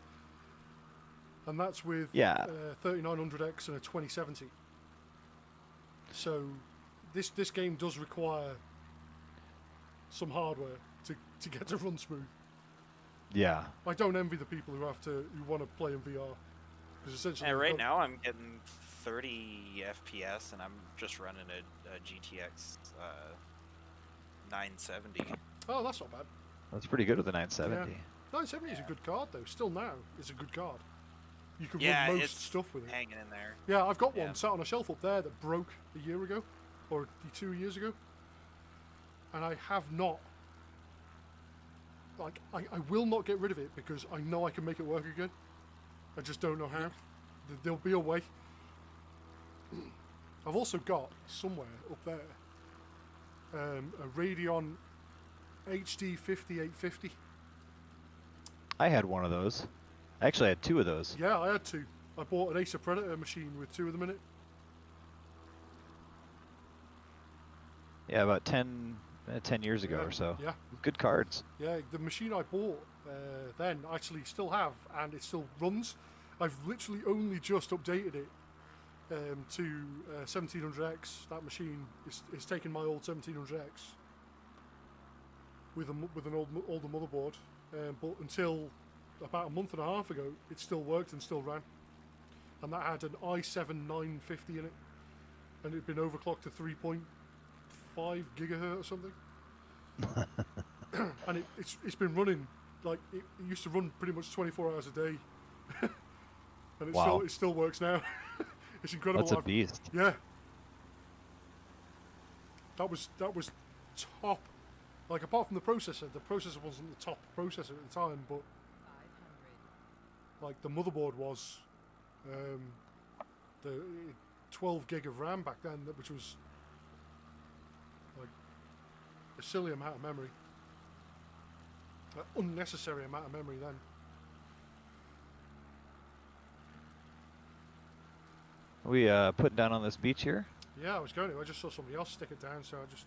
And that's with 3900X and a 2070. So this game does require some hardware to get to run smooth. Yeah. I don't envy the people who want to play in VR, because essentially. Yeah, right now I'm getting 30 FPS and I'm just running a GTX 970. Oh, that's not bad. That's pretty good with the 970. Yeah. 970 is a good card, though. Still now, it's a good card. You can Yeah, run most it's stuff with it. hanging in there. Yeah, I've got one sat on a shelf up there that broke a year ago, or 2 years ago. And I have not. Like, I will not get rid of it because I know I can make it work again. I just don't know how. There'll be a way. I've also got, somewhere up there, a Radeon HD 5850. I had one of those. I actually had two of those. Yeah, I had two. I bought an Acer Predator machine with two of them in it. Yeah, about 10 years ago or so. Yeah. Good cards. Yeah, the machine I bought then I actually still have, and it still runs. I've literally only just updated it to 1700X. That machine is taking my old 1700X with an older motherboard, but until about a month and a half ago, it still worked and still ran. And that had an i7 950 in it, and it had been overclocked to 3.5 gigahertz or something. And it's been running, like, it used to run pretty much 24 hours a day. And it still works now. It's incredible. That's a beast. Yeah. That was top. Like, apart from the processor wasn't the top processor at the time, but 500. like the motherboard was the 12 gig of RAM back then, which was a silly amount of memory. An unnecessary amount of memory then. We putting down on this beach here? Yeah, I was going to. I just saw somebody else stick it down, so I just...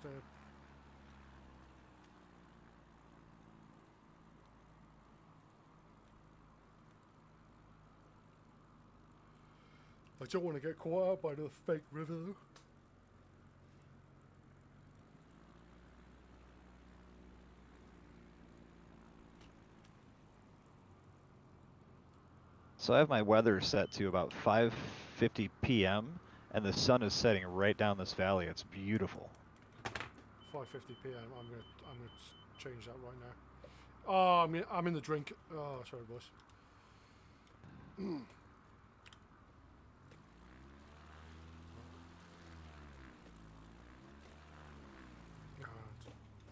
I don't want to get caught out by the fake river though. So I have my weather set to about 5:50 p.m. and the sun is setting right down this valley. It's beautiful. 5:50 p.m. I'm gonna change that right now. Oh, I'm in the drink. Oh, sorry, boys.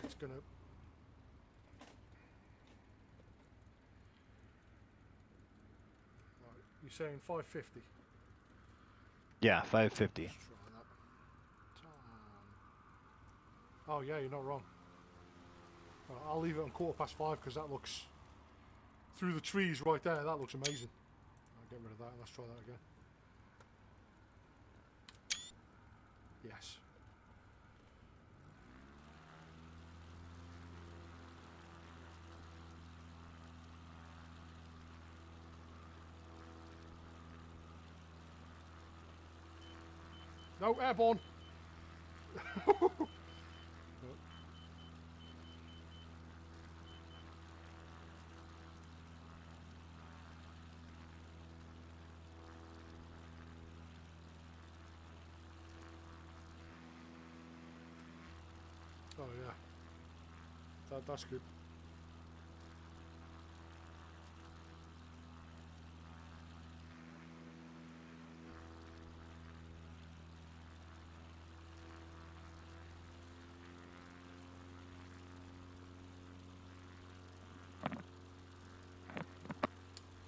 It's gonna. Right, you're saying 5:50? Yeah, 5:50. Let's try that. Oh yeah, you're not wrong. Right, I'll leave it on 5:15 because that looks through the trees right there. That looks amazing. I'll get rid of that and let's try that again. Yes. No, airborne. Oh yeah, that's good.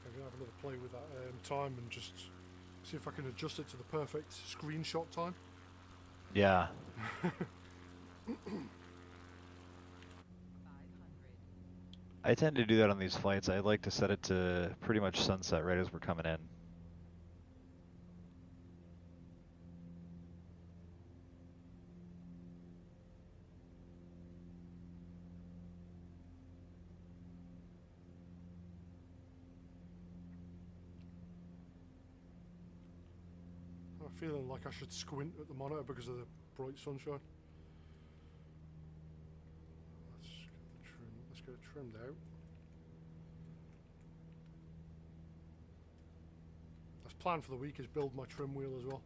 I'm gonna have another play with that time and just see if I can adjust it to the perfect screenshot time. Yeah. 500. I tend to do that on these flights. I like to set it to pretty much sunset right as we're coming in. I'm feeling like I should squint at the monitor because of the bright sunshine. Let's get it trimmed out. That's plan for the week is build my trim wheel as well.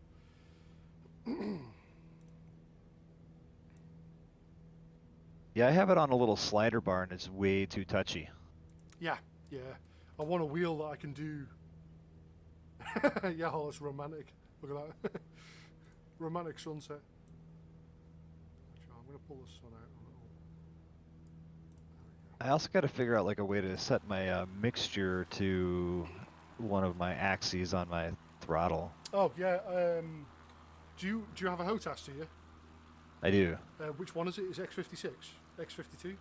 Yeah, I have it on a little slider bar and it's way too touchy. Yeah. I want a wheel that I can do. Yeah, oh, that's romantic. Look at that. Romantic sunset. Actually, I'm going to pull the sun out a little. I also got to figure out like a way to set my mixture to one of my axes on my throttle. Oh yeah. Do you have a HOTAS? Do you? I do. Which one is it? Is it X56? X52?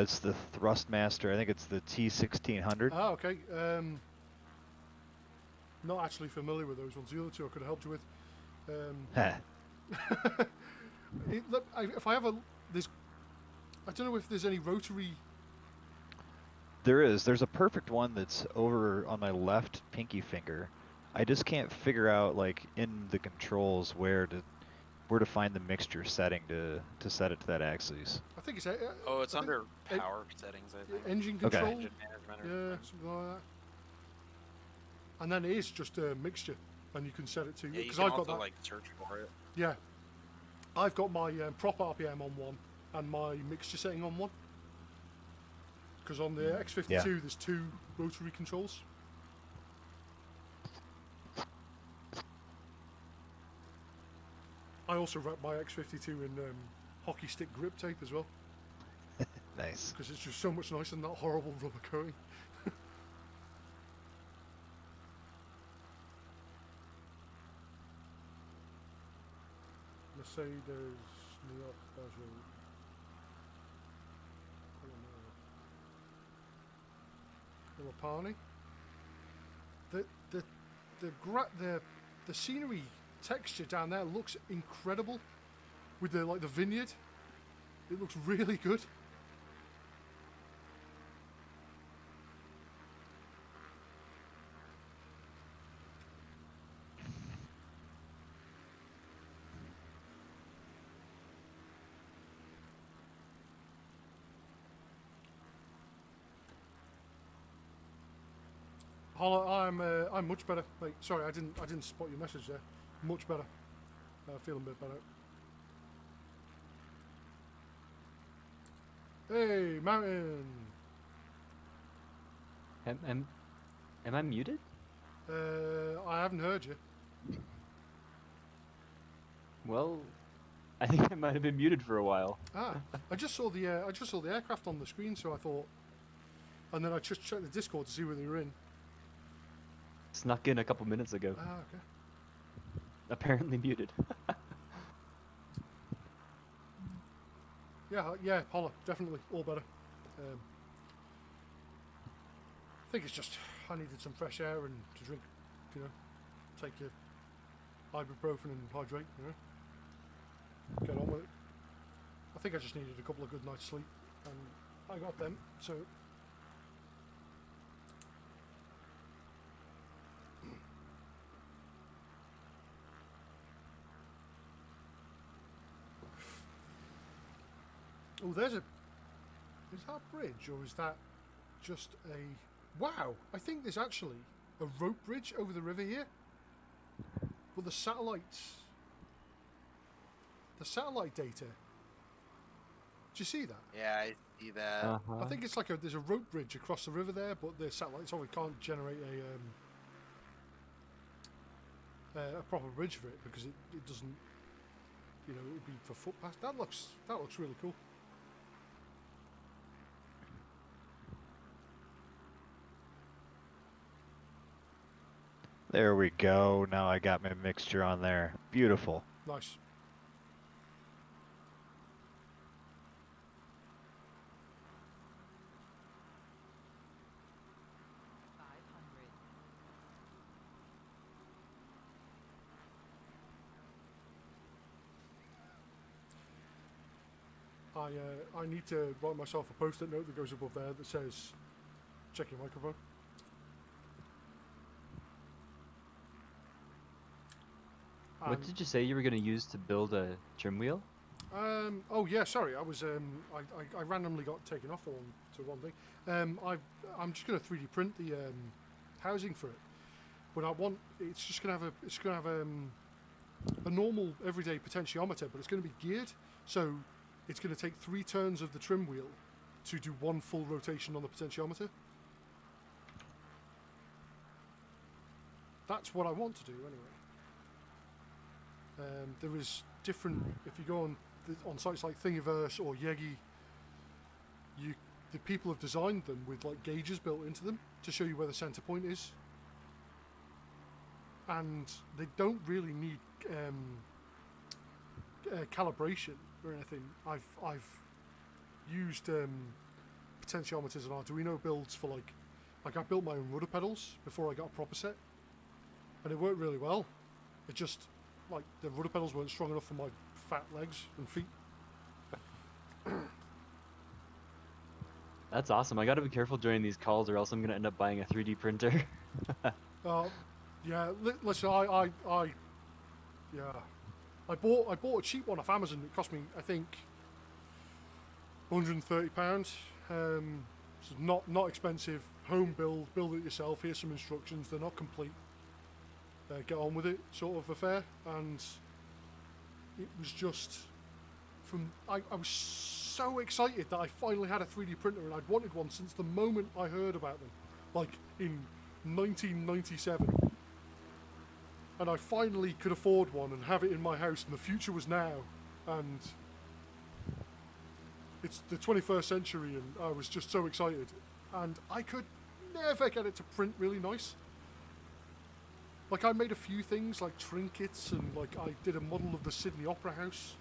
It's the Thrustmaster. I think it's the T1600. Ah, okay. Not actually familiar with those ones. The other two I could have helped you with. If I have there's, I don't know if there's any rotary. There is. There's a perfect one that's over on my left pinky finger. I just can't figure out like in the controls where to find the mixture setting to set it to that axis. I think it's. Oh, it's under power settings, I think. Engine control. Okay. Engine management or Yeah, something. something like that. And then it is just a mixture, and you can set it to. Yeah, you Because can I've got also that. like search for it. Yeah, I've got my prop RPM on one and my mixture setting on one. Because on the X52 Yeah. there's two rotary controls. I also wrap my X52 in hockey stick grip tape as well, Nice. because it's just so much nicer than that horrible rubber coating. Mercedes, New York, Peugeot. Lapani. The scenery texture down there looks incredible with the vineyard. It looks really good. I'm much better. Wait, sorry, I didn't spot your message there. Much better. Feeling a bit better. Hey, Mountain. Am I muted? I haven't heard you. Well, I think I might have been muted for a while. I just saw the aircraft on the screen, so I thought, and then I just checked the Discord to see where they were in. Snuck in a couple minutes ago. Okay. Apparently muted. Yeah, holla, definitely, all better. I think it's just I needed some fresh air and to drink, take your ibuprofen and hydrate, get on with it. I think I just needed a couple of good nights sleep, and I got them, so. Oh, is that a bridge, or is that just a... Wow, I think there's actually a rope bridge over the river here. But the satellite data, do you see that? Yeah, I see that. I think it's like there's a rope bridge across the river there, but the satellites obviously can't generate a proper bridge for it because it doesn't, it would be for footpath. That looks really cool. There we go. Now I got my mixture on there. Beautiful. Nice. I need to write myself a post-it note that goes above there that says, check your microphone. What did you say you were going to use to build a trim wheel? Oh yeah, sorry. I was I randomly got taken off to one thing. I'm just going to 3D print the housing for it, but it's going to have a normal everyday potentiometer, but it's going to be geared, so it's going to take 3 turns of the trim wheel to do 1 full rotation on the potentiometer. That's what I want to do anyway. There is different, if you go on sites like Thingiverse or Yegi, the people have designed them with like gauges built into them to show you where the center point is, and they don't really need calibration or anything. I've used potentiometers and Arduino builds for like I built my own rudder pedals before I got a proper set, and it worked really well. It just like the rudder pedals weren't strong enough for my fat legs and feet. That's awesome. I got to be careful during these calls, or else I'm going to end up buying a 3D printer. Yeah. Listen, I bought a cheap one off Amazon. It cost me, I think, £130. It's not expensive. Home build it yourself. Here's some instructions. They're not complete. Get on with it, sort of affair. And it was just I was so excited that I finally had a 3D printer, and I'd wanted one since the moment I heard about them, like in 1997. And I finally could afford one and have it in my house, and the future was now. And it's the 21st century, and I was just so excited. And I could never get it to print really nice. Like, I made a few things, like trinkets, and like I did a model of the Sydney Opera House,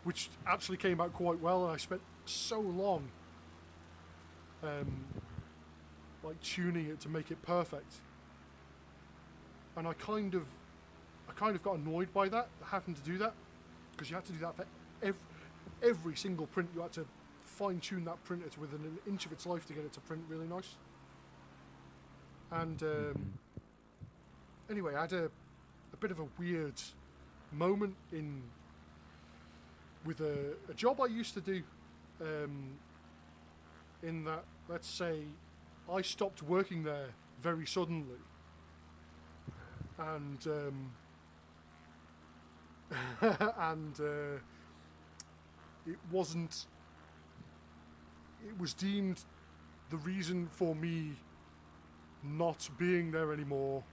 which actually came out quite well, and I spent so long like tuning it to make it perfect. And I kind of got annoyed by that, having to do that, because you had to do that for every single print. You had to fine-tune that printer to within an inch of its life to get it to print really nice. And anyway, I had a bit of a weird moment with a job I used to do, in that, let's say, I stopped working there very suddenly, and it was deemed the reason for me not being there anymore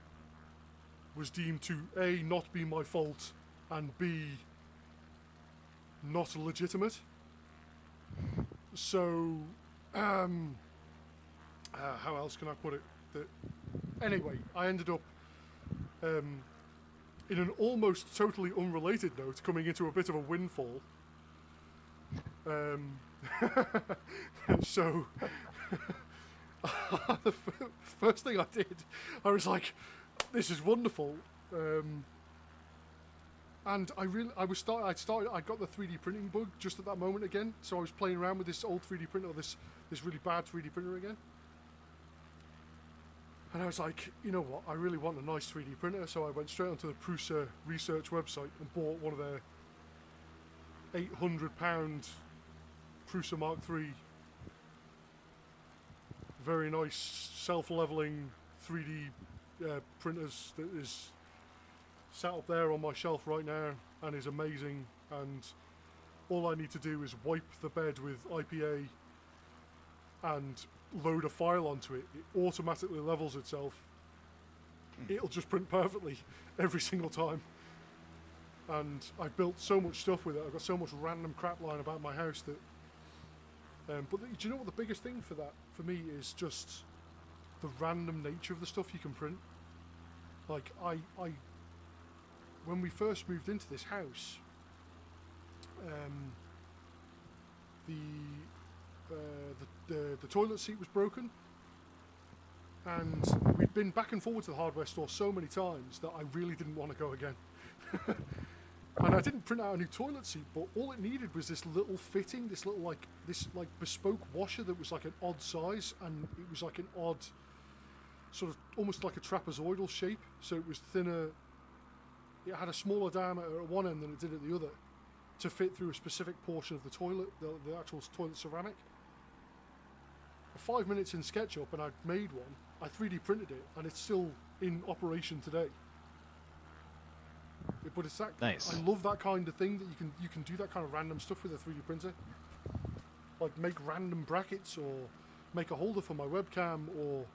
was deemed to A, not be my fault, and B, not legitimate. So, how else can I put it? Anyway, I ended up, in an almost totally unrelated note, coming into a bit of a windfall. So, the first thing I did, I was like, this is wonderful. And I got the 3D printing bug just at that moment again. So I was playing around with this old 3D printer, this really bad 3D printer again. And I was like, you know what, I really want a nice 3D printer. So I went straight onto the Prusa research website and bought one of their £800 Prusa Mark III. Very nice self-leveling 3D printers that is sat up there on my shelf right now and is amazing, and all I need to do is wipe the bed with IPA and load a file onto it. It automatically levels itself. It'll just print perfectly every single time. And I've built so much stuff with it. I've got so much random crap lying about my house that but do you know what the biggest thing for me is? Just the random nature of the stuff you can print. Like when we first moved into this house, the toilet seat was broken, and we'd been back and forward to the hardware store so many times that I really didn't want to go again. And I didn't print out a new toilet seat, but all it needed was this little fitting, this bespoke washer that was like an odd size, and it was like an odd, sort of almost like a trapezoidal shape. So it was thinner. It had a smaller diameter at one end than it did at the other, to fit through a specific portion of the toilet, the actual toilet ceramic. 5 minutes in SketchUp, and I'd made one. I 3D printed it, and it's still in operation today. But it's that nice. I love that kind of thing, that you can do that kind of random stuff with a 3D printer. Like make random brackets, or make a holder for my webcam, or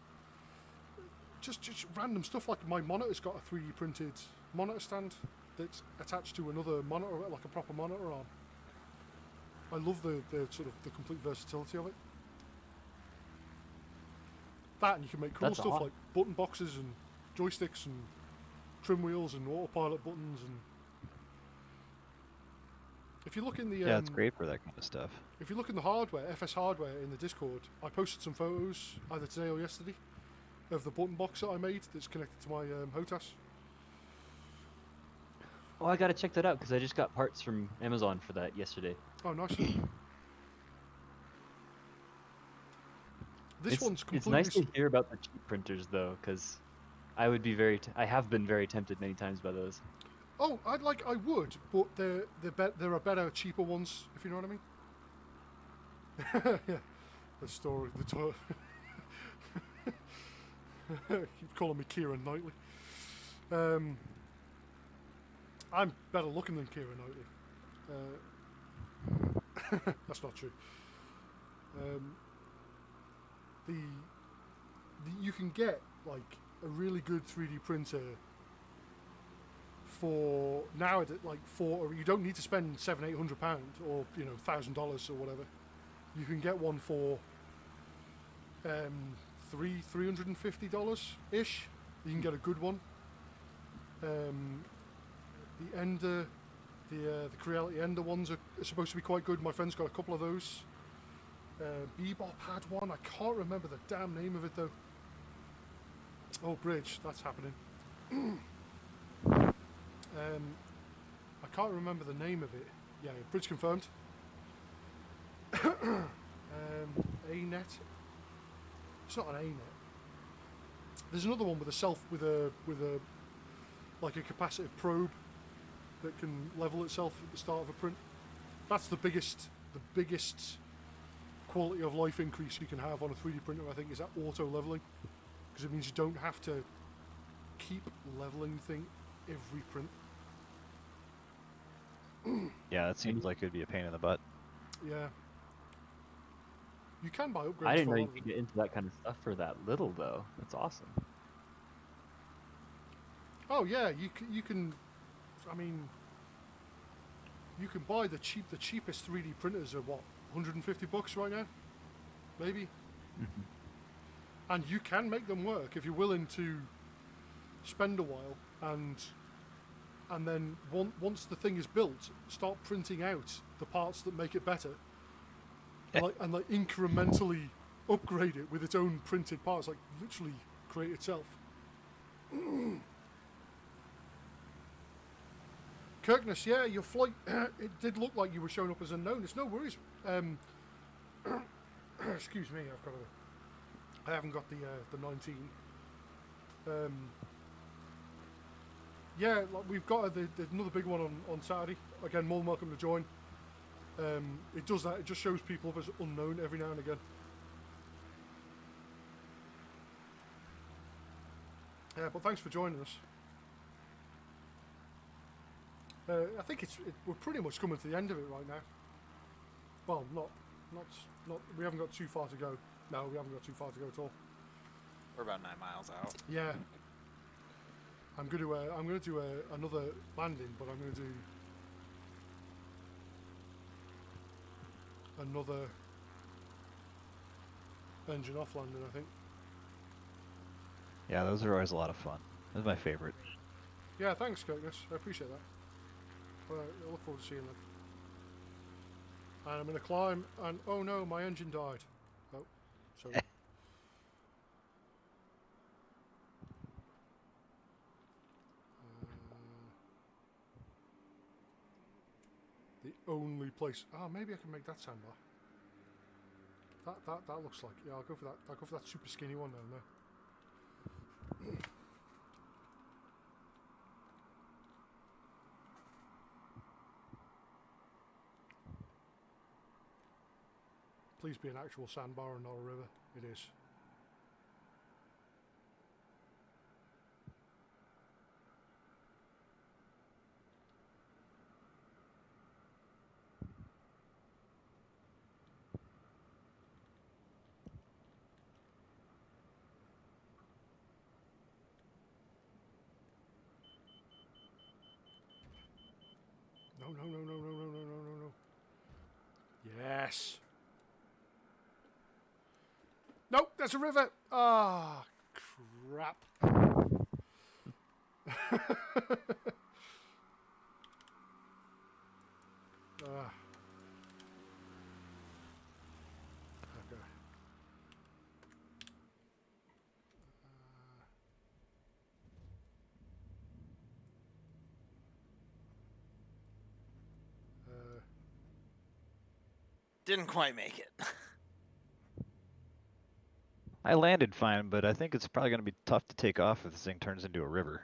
just random stuff. Like my monitor's got a 3D printed monitor stand that's attached to another monitor, like a proper monitor arm. I love the sort of the complete versatility of it. That, and you can make cool stuff like button boxes and joysticks and trim wheels and autopilot buttons. And if you look in the yeah, it's great for that kind of stuff. If you look in the hardware, FS hardware in the Discord, I posted some photos either today or yesterday of the button box that I made that's connected to my HOTAS. Oh, I gotta check that out because I just got parts from Amazon for that yesterday. Oh, nice. This one's completely. It's nice to hear about the cheap printers though, because I would be I have been very tempted many times by those. Oh, I would, but there are better, cheaper ones, if you know what I mean. Yeah, the story, the toilet. Keep calling me Keira Knightley. I'm better looking than Keira Knightley. That's not true. You can get like a really good 3D printer for nowadays, or you don't need to spend £700-800 or $1,000 or whatever. You can get one for $350 ish. You can get a good one. The Ender, the Creality Ender ones are supposed to be quite good. My friend's got a couple of those. Bebop had one. I can't remember the damn name of it though. Oh, Bridge, that's happening. I can't remember the name of it. Yeah, Bridge confirmed. A-net. It's not an A-net. There's another one with a like a capacitive probe that can level itself at the start of a print. That's the biggest quality of life increase you can have on a 3D printer, I think, is that auto leveling, because it means you don't have to keep leveling the thing every print. Yeah, that seems like it'd be a pain in the butt. Yeah. You can buy upgrades. I didn't for know a you lot of could them. get into that kind of stuff for that little, though. That's awesome. Oh yeah, you can. I mean, you can buy the cheapest 3D printers are what, $150 right now, maybe. And you can make them work if you're willing to spend a while, and then once the thing is built, start printing out the parts that make it better, and like incrementally upgrade it with its own printed parts, like literally create itself. Kirkness, yeah, your flight, it did look like you were showing up as unknown. It's no worries. Excuse me, I haven't got the 19. Yeah, like we've got there's another big one on Saturday. Again, more than welcome to join. It does that. It just shows people up as unknown every now and again. Yeah, but thanks for joining us. I think we're pretty much coming to the end of it right now. Well, not. We haven't got too far to go. No, we haven't got too far to go at all. We're about 9 miles out. Yeah. I'm going to do another landing, but I'm going to do another engine off landing, I think. Yeah, those are always a lot of fun. That's my favorite. Yeah, thanks, Kirkness. I appreciate that. Well, I look forward to seeing them. And I'm going to climb, and oh no, my engine died. Oh, sorry. The only place. Oh, maybe I can make that sandbar. That looks like. Yeah, I'll go for that. I'll go for that super skinny one down there. Please be an actual sandbar and not a river. It is. No. Yes. Nope, there's a river. Ah, crap. Okay. Didn't quite make it. I landed fine, but I think it's probably going to be tough to take off if this thing turns into a river.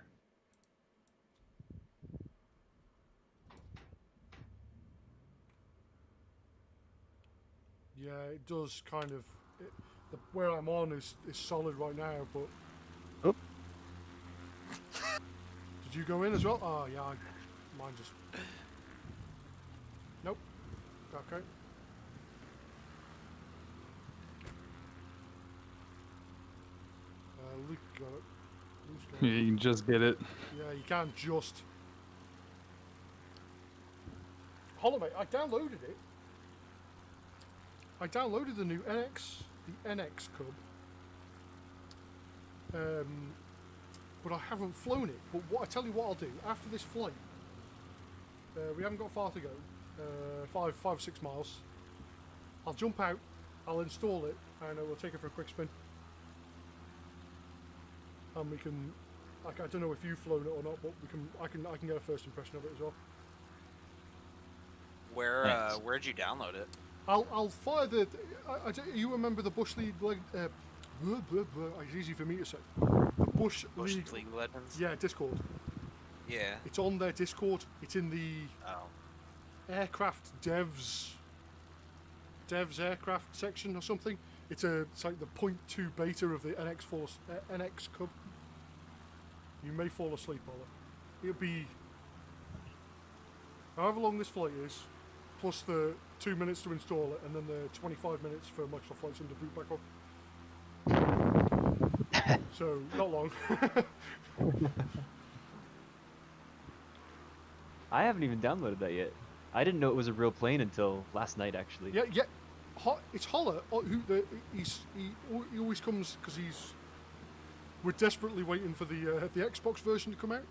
Yeah, it does kind of. Where I'm on is solid right now, but. Oop. Did you go in as well? Oh, yeah, mine just. Nope. Okay. Luke got it. Luke's got Yeah, it. you can just get it. Yeah, you can't just. Hold on, mate. I downloaded it. I downloaded the new NX, the NX Cub. But I haven't flown it. But I tell you what I'll do after this flight. We haven't got far to go. 5 or 6 miles. I'll jump out. I'll install it and we'll take it for a quick spin. And we can, I don't know if you've flown it or not, but I can get a first impression of it as well. Where'd you download it? I'll fire the. You remember the Bush League? It's easy for me to say. The Bush League Legends. Yeah, Discord. Yeah. It's on their Discord. It's in the aircraft devs aircraft section or something. It's like the 0.2 beta of the NX Cub. You may fall asleep, Ola. It'll be however long this flight is, plus the 2 minutes to install it, and then the 25 minutes for Microsoft Flight Sim to boot back up. So, not long. I haven't even downloaded that yet. I didn't know it was a real plane until last night, actually. Yeah. It's Holler. He always comes because we're desperately waiting for the Xbox version to come out.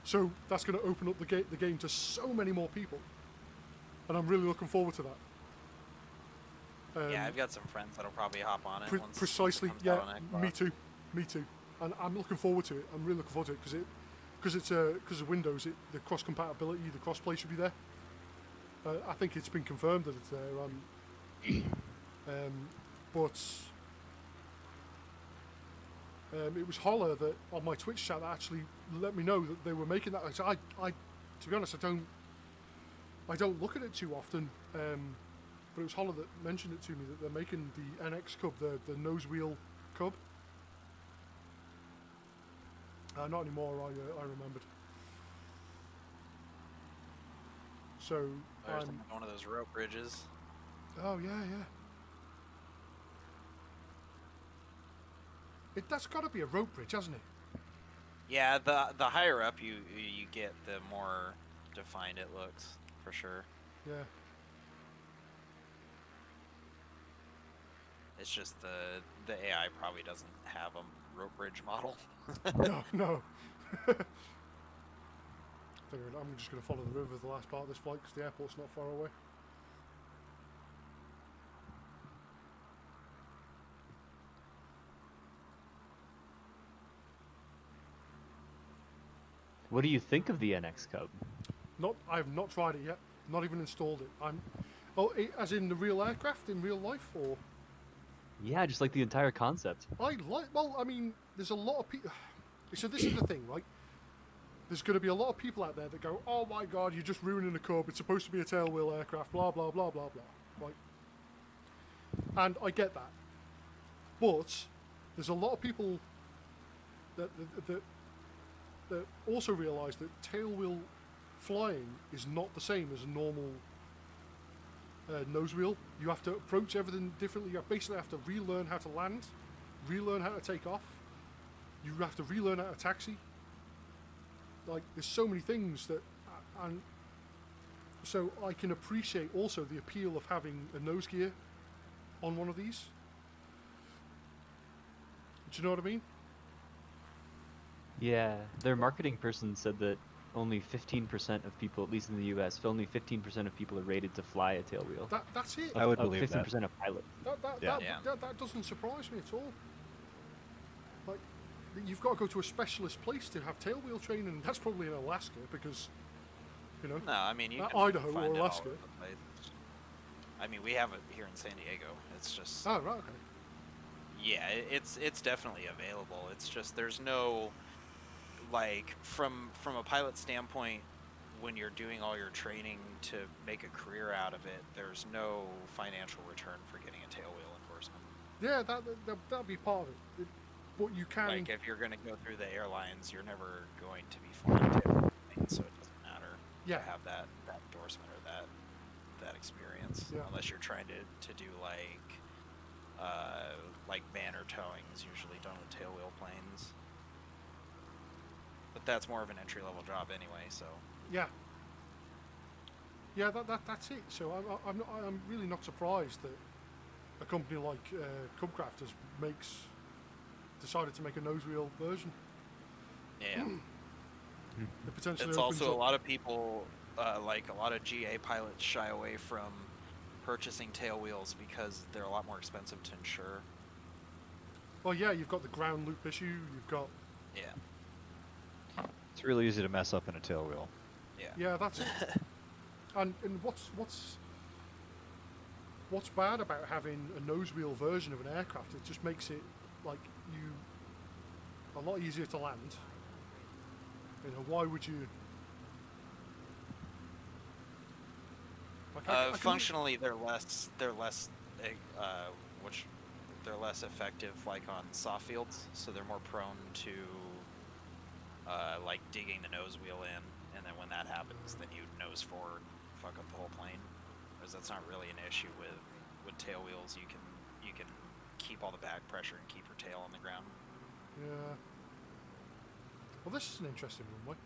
So that's going to open up the game to so many more people, and I'm really looking forward to that. Yeah, I've got some friends that'll probably hop on it. Precisely. Once it comes out on Me Xbox. too. And I'm looking forward to it. I'm really looking forward to it because of Windows. The cross compatibility, the crossplay should be there. I think it's been confirmed that it's there. But it was Holler that on my Twitch chat that actually let me know that they were making that. So I to be honest, I don't look at it too often. But it was Holler that mentioned it to me that they're making the NX Cub, the nose wheel Cub. Not anymore. I remembered. So There's one of those rope bridges. Oh yeah. That's got to be a rope bridge, hasn't it? Yeah, the higher up you get, the more defined it looks, for sure. Yeah. It's just the AI probably doesn't have a rope bridge model. No. Figured I'm just going to follow the river for the last part of this flight because the airport's not far away. What do you think of the NX Cub? I've not tried it yet. Not even installed it. As in the real aircraft in real life, or? Yeah, just like the entire concept. There's a lot of people. So this is the thing, right? There's going to be a lot of people out there that go, "Oh my God, you're just ruining the Cub. It's supposed to be a tailwheel aircraft." Blah blah blah blah blah. Right? And I get that, but there's a lot of people that also realise that tailwheel flying is not the same as a normal nose wheel. You have to approach everything differently. You basically have to relearn how to land, relearn how to take off. You have to relearn how to taxi. Like, there's so many things that, and so I can appreciate also the appeal of having a nose gear on one of these. Do you know what I mean? Yeah, their marketing person said that only 15% of people, at least in the US, only 15% of people are rated to fly a tailwheel. That's it. I would believe 15% of pilots. That doesn't surprise me at all. Like, you've got to go to a specialist place to have tailwheel training, and that's probably in Alaska because, you know. No, I mean you can Idaho find or it all Alaska. over the place. I mean, we have it here in San Diego. It's just. Oh right, okay. Yeah, it's definitely available. It's just there's no, like, from a pilot standpoint, when you're doing all your training to make a career out of it, there's no financial return for getting a tailwheel endorsement. Yeah, that'll be part of it. But you can. Like, if you're going to go through the airlines, you're never going to be flying tailwheel planes, so it doesn't matter to have that endorsement or that experience, unless you're trying to do like banner towing is usually done with tailwheel planes. But that's more of an entry-level job anyway, so. Yeah, that's it. So I'm really not surprised that a company like Cubcrafters decided to make a nose wheel version. Yeah. It potentially it's opens also up. a lot of people, like a lot of GA pilots, shy away from purchasing tail wheels because they're a lot more expensive to insure. Well, yeah, you've got the ground loop issue. You've got Yeah. It's really easy to mess up in a tail wheel. yeah, that's it. And what's bad about having a nose wheel version of an aircraft? It just makes it like a lot easier to land. You know, why would you? Like, I can- Functionally, they're less effective like on soft fields, so they're more prone to like digging the nose wheel in, and then when that happens, then you nose forward, fuck up the whole plane. Whereas that's not really an issue with tail wheels. You can keep all the back pressure and keep your tail on the ground. Yeah. Well, this is an interesting runway.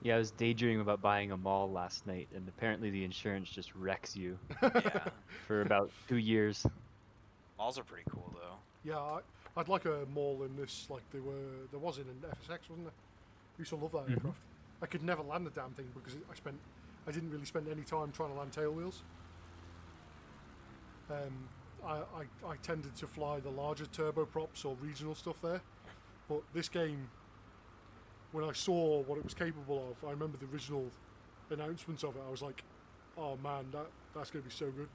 Yeah, I was daydreaming about buying a mall last night, and apparently the insurance just wrecks you Yeah, for about 2 years. malls are pretty cool though. Yeah, I'd like a mall in this, like there was in an FSX, wasn't there? I used to love that aircraft. I could never land the damn thing because I didn't really spend any time trying to land tail wheels. I tended to fly the larger turboprops or regional stuff there, but this game, when I saw what it was capable of, I remember the original announcements of it. I was like, "Oh man, that's going to be so good."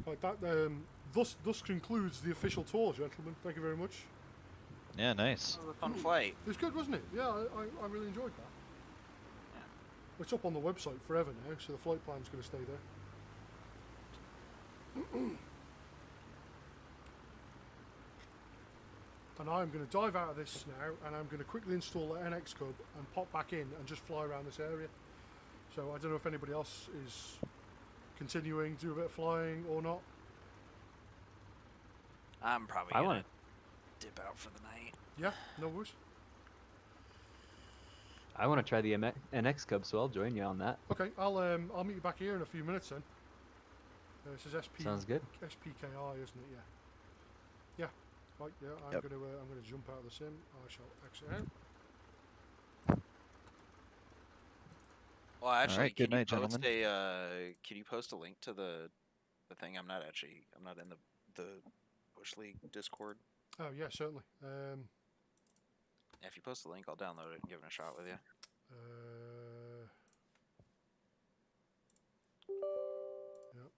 Like that. Thus concludes the official tour, gentlemen. Thank you very much. Yeah, nice. It was a fun flight. It was good, wasn't it? Yeah, I really enjoyed that. Yeah. It's up on the website forever now, so the flight plan's going to stay there. And I'm going to dive out of this now, and I'm going to quickly install the NX Cub and pop back in and just fly around this area. So I don't know if anybody else is continuing to do a bit of flying or not. I'm probably I gonna wanna- dip out for the night. Yeah, no worries. I want to try the NX Cub, so I'll join you on that. Okay, I'll meet you back here in a few minutes then. This is Sounds good. SPKI, isn't it? Yeah. Yeah. Right. Yeah. I'm Yep. gonna jump out of the sim. I shall exit out. Well, actually, right, good can you night, post gentlemen. can you post a link to the thing? I'm not in the Bush League Discord. Oh yeah, certainly. If you post the link, I'll download it and give it a shot with you. Yep.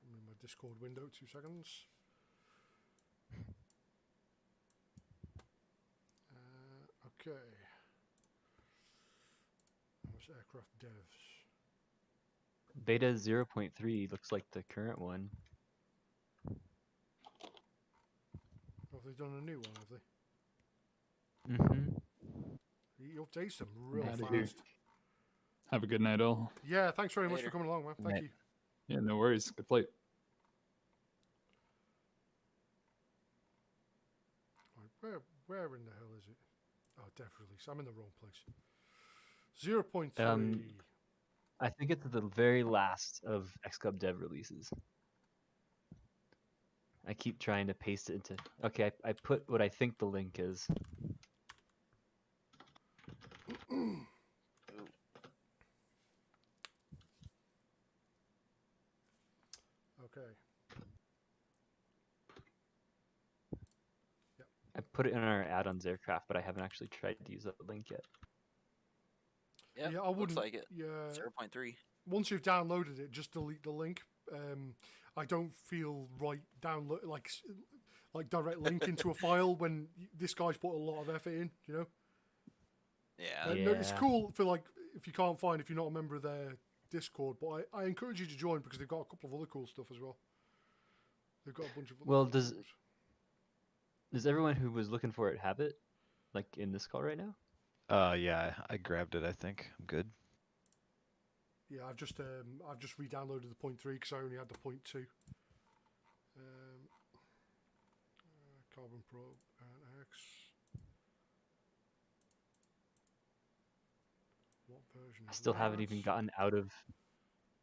I'm in my Discord window. 2 seconds. Okay. What's aircraft devs? Beta 0.3 looks like the current one. Have they done a new one? Have they? Mm-hmm. You update them real Outta here. fast. Have a good night, all. Yeah. Thanks very much Later. for coming along, man. Thank Night. you. Yeah, no worries. Good flight. Right, where in the hell is it? Oh, dev release. I'm in the wrong place. 0.3. I think it's the very last of X-Cub dev releases. I keep trying to paste it into... Okay, I put what I think the link is. Okay. I put it in our add-ons aircraft, but I haven't actually tried to use that link yet. Yeah, Yeah, I looks wouldn't. like it. Yeah. 0.3. Once you've downloaded it, just delete the link. I don't feel right download like direct link into a file when this guy's put a lot of effort in. You know. Yeah. No, it's Yeah. cool for like if you're not a member of their Discord, but I encourage you to join because they've got a couple of other cool stuff as well. They've got a bunch of. Other Well, cool does- stuff. Does everyone who was looking for it have it? Like in this call right now? Yeah, I grabbed it. I think I'm good. Yeah, I've just re-downloaded the 0.3 because I only had the 0.2. Carbon probe and X. I of still haven't even routes. gotten out of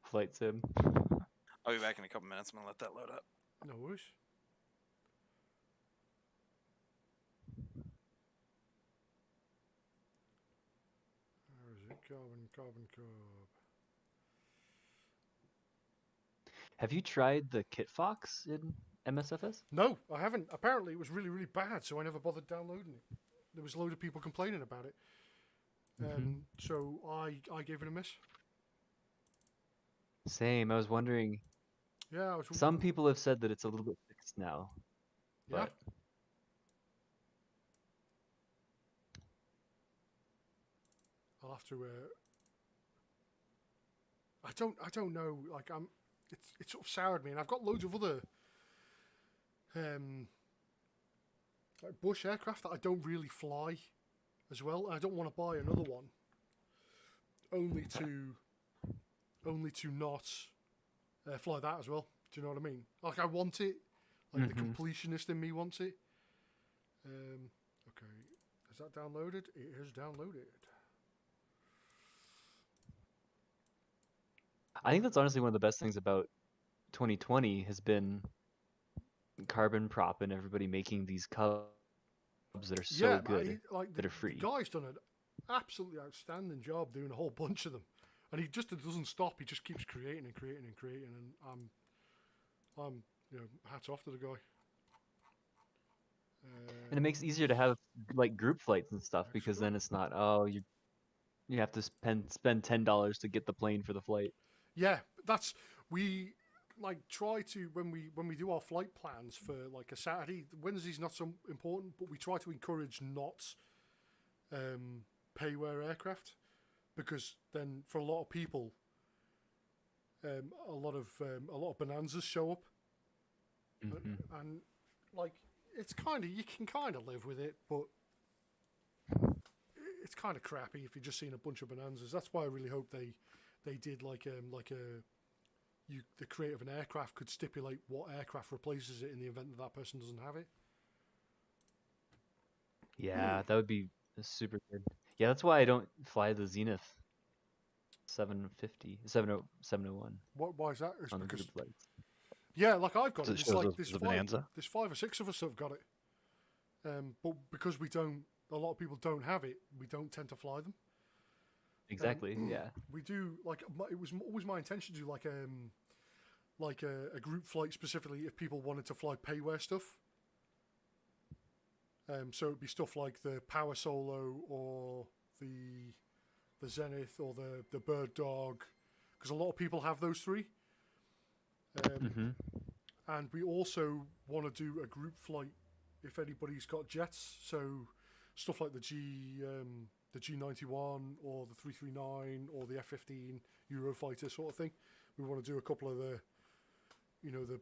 Flight Sim. I'll be back in a couple minutes. I'm gonna let that load up. No worries. Where is it? Carbon. Have you tried the Kit Fox in MSFS? No, I haven't. Apparently, it was really, really bad, so I never bothered downloading it. There was a load of people complaining about it, so I gave it a miss. Same. I was wondering. Yeah, I was. Some people have said that it's a little bit fixed now. Yeah. But I'll have to. I don't know. Like it's sort of soured me, and I've got loads of other like bush aircraft that I don't really fly as well. And I don't want to buy another one only to not fly that as well. Do you know what I mean? Like I want it. Like the completionist in me wants it. Okay, is that downloaded? It is downloaded. I think that's honestly one of the best things about 2020 has been Carbon Prop and everybody making these cubs that are so good, that are free. The guy's done an absolutely outstanding job doing a whole bunch of them, and he just doesn't stop. He just keeps creating, and I'm hats off to the guy. And it makes it easier to have like group flights and stuff because then it's not you have to spend $10 to get the plane for the flight. Yeah, we like try to when we do our flight plans for like a Saturday. Wednesday's not so important, but we try to encourage not payware aircraft, because then for a lot of people, a lot of bonanzas show up, and like it's kind of, you can kind of live with it, but it's kind of crappy if you're just seeing a bunch of bonanzas. That's why I really hope they did the creator of an aircraft could stipulate what aircraft replaces it in the event that person doesn't have it. Yeah, that would be super good. Yeah, that's why I don't fly the Zenith 701. Why is that? It's on the because group flights. yeah, like I've got it. Does it There's show like the bonanza? there's 5 or 6 of us that have got it, but because a lot of people don't have it, we don't tend to fly them. Exactly. Yeah. We do it was always my intention to do like a group flight specifically if people wanted to fly payware stuff. So it'd be stuff like the Power Solo or the Zenith or the Bird Dog, because a lot of people have those 3. And we also want to do a group flight if anybody's got jets. So stuff like the G91 or the 339 or the F-15 Eurofighter sort of thing. We want to do a couple of the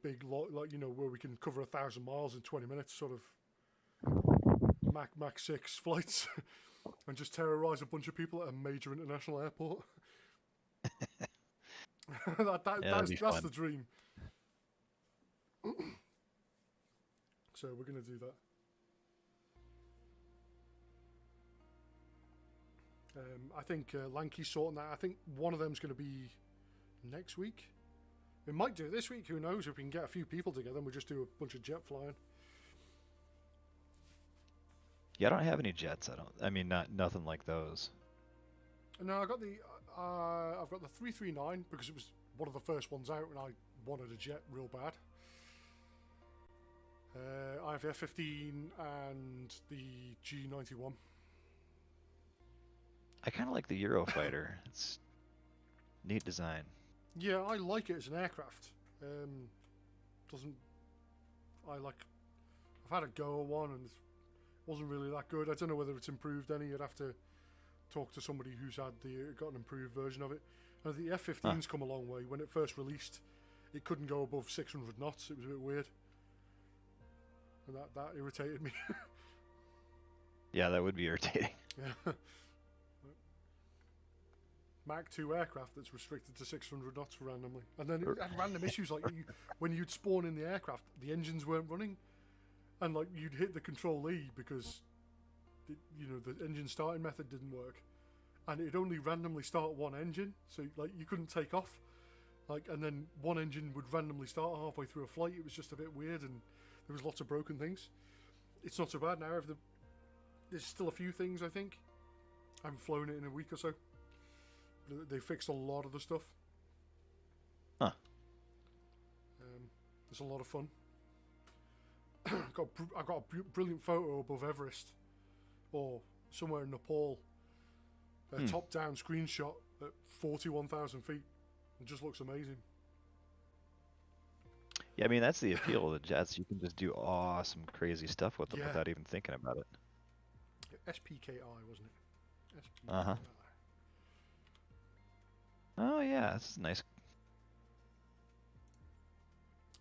big where we can cover 1,000 miles in 20 minutes, sort of Mach 6 flights, and just terrorize a bunch of people at a major international airport. That's the dream. So we're going to do that. I think Lanky's sorting that. I think one of them's going to be next week. We might do it this week. Who knows? If we can get a few people together, and we'll just do a bunch of jet flying. Yeah, I don't have any jets. Nothing like those. No, I've got the 339 because it was one of the first ones out, and I wanted a jet real bad. I have the F-15 and the G91. I kind of like the Eurofighter. It's neat design. Yeah, I like it as an aircraft. I've had a go at one and it wasn't really that good. I don't know whether it's improved any. You'd have to talk to somebody who's got an improved version of it. And the F-15's come a long way. When it first released, it couldn't go above 600 knots. It was a bit weird, and that irritated me. Yeah, that would be irritating. Yeah. Mach 2 aircraft that's restricted to 600 knots randomly, and then it had random issues like when you'd spawn in the aircraft, the engines weren't running, and like you'd hit the Control E because the engine starting method didn't work, and it'd only randomly start one engine, so like you couldn't take off. Like, and then one engine would randomly start halfway through a flight. It was just a bit weird, and there was lots of broken things. It's not so bad now. There's still a few things, I think. I haven't flown it in a week or so. They fixed a lot of the stuff. Huh. It's a lot of fun. I got a brilliant photo above Everest, or somewhere in Nepal. A top-down screenshot at 41,000 feet. It just looks amazing. Yeah, I mean, that's the appeal of the jets. You can just do awesome, crazy stuff with them without even thinking about it. SPKI, wasn't it? SPKI. Uh-huh. Oh, yeah, that's nice.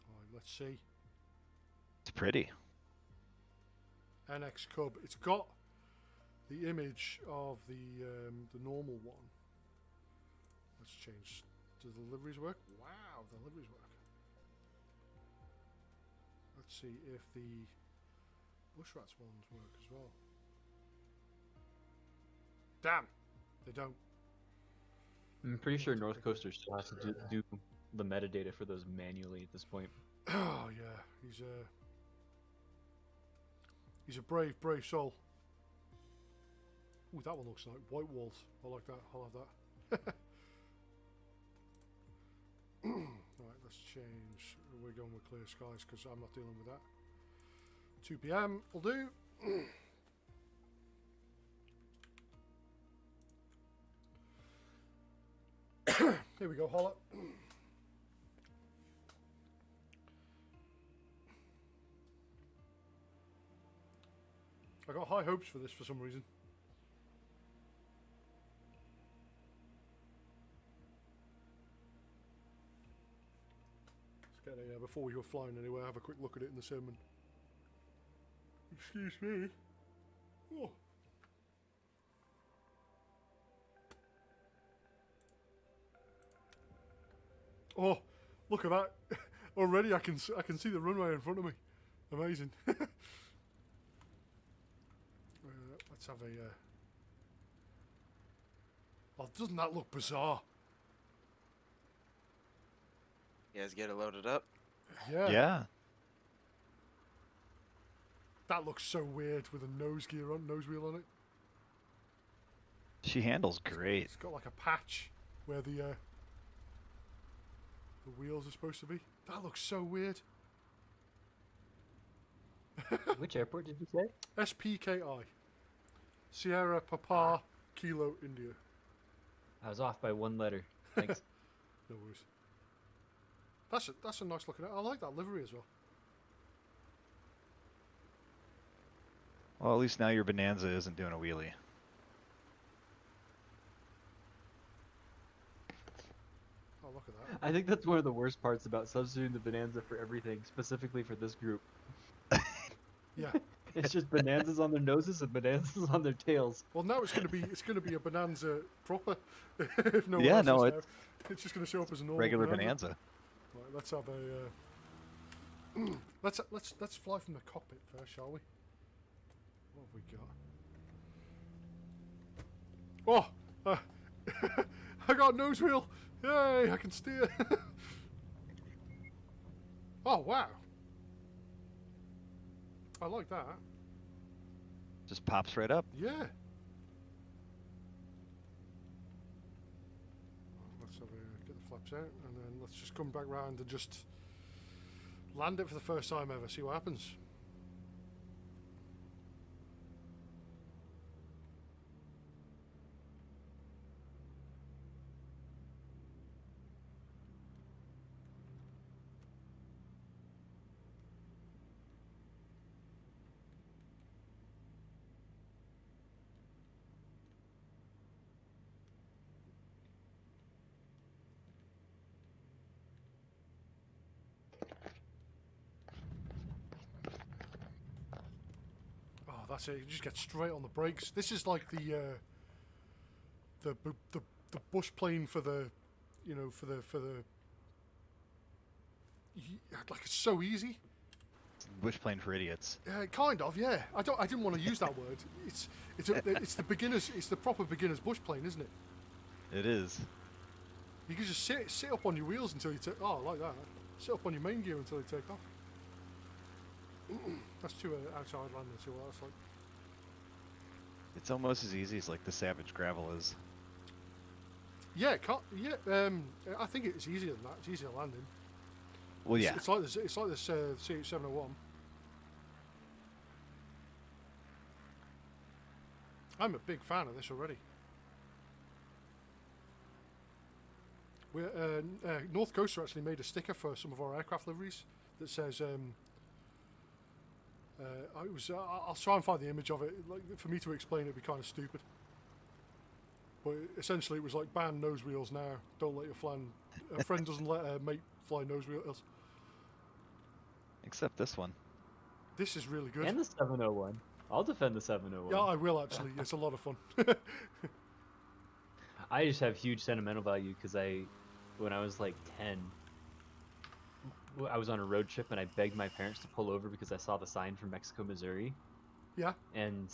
Alright, let's see. It's pretty. NX Cub. It's got the image of the normal one. Let's change. Do the liveries work? Wow, the liveries work. Let's see if the Bushrats ones work as well. Damn, they don't. I'm pretty sure North Coaster still has to do the metadata for those manually at this point. Oh yeah, he's a brave soul. Ooh, that one looks like white walls. I like that. I'll have that. Right, let's change. We're going with clear skies because I'm not dealing with that. 2 p.m. will do. Here we go, holla. I got high hopes for this for some reason. Let's get a, before we go flying anywhere, have a quick look at it in the sim. And excuse me. Oh. Oh, look at that! Already, I can see the runway in front of me. Amazing. Let's have a. Oh, doesn't that look bizarre? You guys get it loaded up? Yeah. Yeah. That looks so weird with a nose wheel on it. She handles great. It's got like a patch where the wheels are supposed to be. That looks so weird. Which airport did you say? SPKI. Sierra Papa Kilo India. I was off by one letter. Thanks. No worries. That's a nice looking. I like that livery as well. Well, at least now your Bonanza isn't doing a wheelie. Oh, look at that. I think that's one of the worst parts about substituting the Bonanza for everything, specifically for this group. Yeah. It's just Bonanzas on their noses and Bonanzas on their tails. Well, now it's going to be a Bonanza proper. If no one Yeah, else no, is there. It's just going to show up as a normal Regular Bonanza. Right, let's have a. Let's fly from the cockpit first, shall we? What have we got? Oh, I got a nose wheel. Yay! I can steer. Oh wow! I like that. Just pops right up. Yeah. Let's have a, get the flaps out, and then let's just come back round and just land it for the first time ever. See what happens. That's it. You just get straight on the brakes. This is like the bush plane for the, you know, for the. Like it's so easy. bush plane for idiots. Kind of, yeah. I didn't want to use that word. It's the beginners. It's the proper beginner's bush plane, isn't it? It is. You can just sit up on your wheels until you take. Oh, like that. Sit up on your main gear until you take off. That's too outside landing. See what that's like. It's almost as easy as like the Savage Gravel is. Yeah, I think it's easier than that. It's easier landing. Well, yeah. It's like this Ch701. I'm a big fan of this already. North Coaster actually made a sticker for some of our aircraft liveries that says, I'll try and find the image of it. Like, for me to explain it'd be kind of stupid. But essentially it was like, ban nose wheels now. Don't let your a friend doesn't let a mate fly nose wheels. Except this one. This is really good. And the 701. I'll defend the 701. Yeah, I will actually. It's a lot of fun. I just have huge sentimental value because when I was like 10, I was on a road trip and I begged my parents to pull over because I saw the sign from Mexico, Missouri. Yeah. And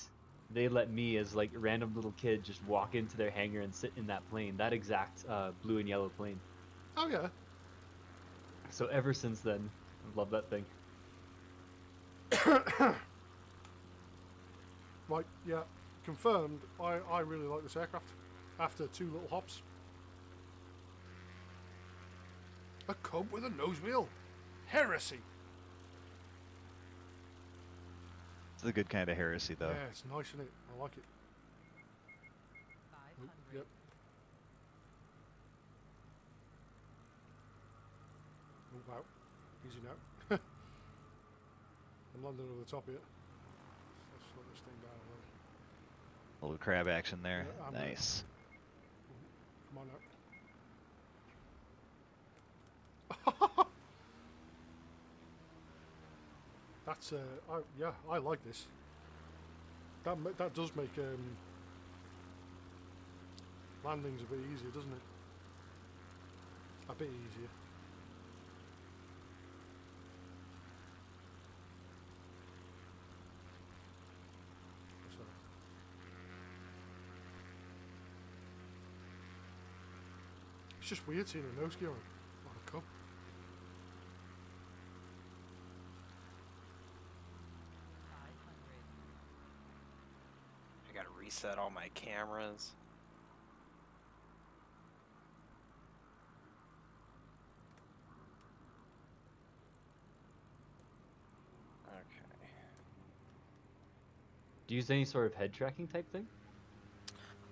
they let me, as like a random little kid, just walk into their hangar and sit in that plane, that exact blue and yellow plane. Oh yeah. So ever since then, I've loved that thing. Right, yeah, confirmed. I really like this aircraft. After 2 little hops. A Cub with a nose wheel. Heresy. It's a good kind of heresy, though. Yeah, it's nice, isn't it? I like it. Oh, yep. Oh, wow. Easy now. I'm landing over the top here. Let's slow this thing down a little. A little crab action there. Yeah, Nice. Come on now. That's I like this. That does make landings a bit easier, doesn't it? A bit easier. So. It's just weird seeing a nose gear on a Cub. I gotta reset all my cameras. Okay. Do you use any sort of head tracking type thing?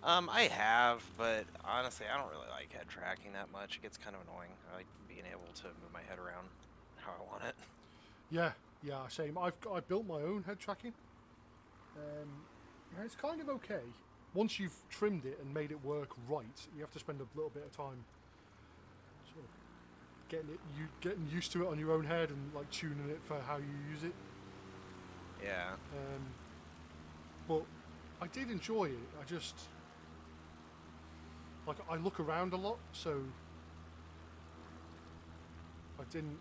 I have, but honestly, I don't really like head tracking that much. It gets kind of annoying. I like being able to move my head around how I want it. Yeah, same. I built my own head tracking. And it's kind of okay. Once you've trimmed it and made it work right, you have to spend a little bit of time sort of getting used to it on your own head and like tuning it for how you use it. Yeah. But I did enjoy it. I just like I look around a lot, so I didn't.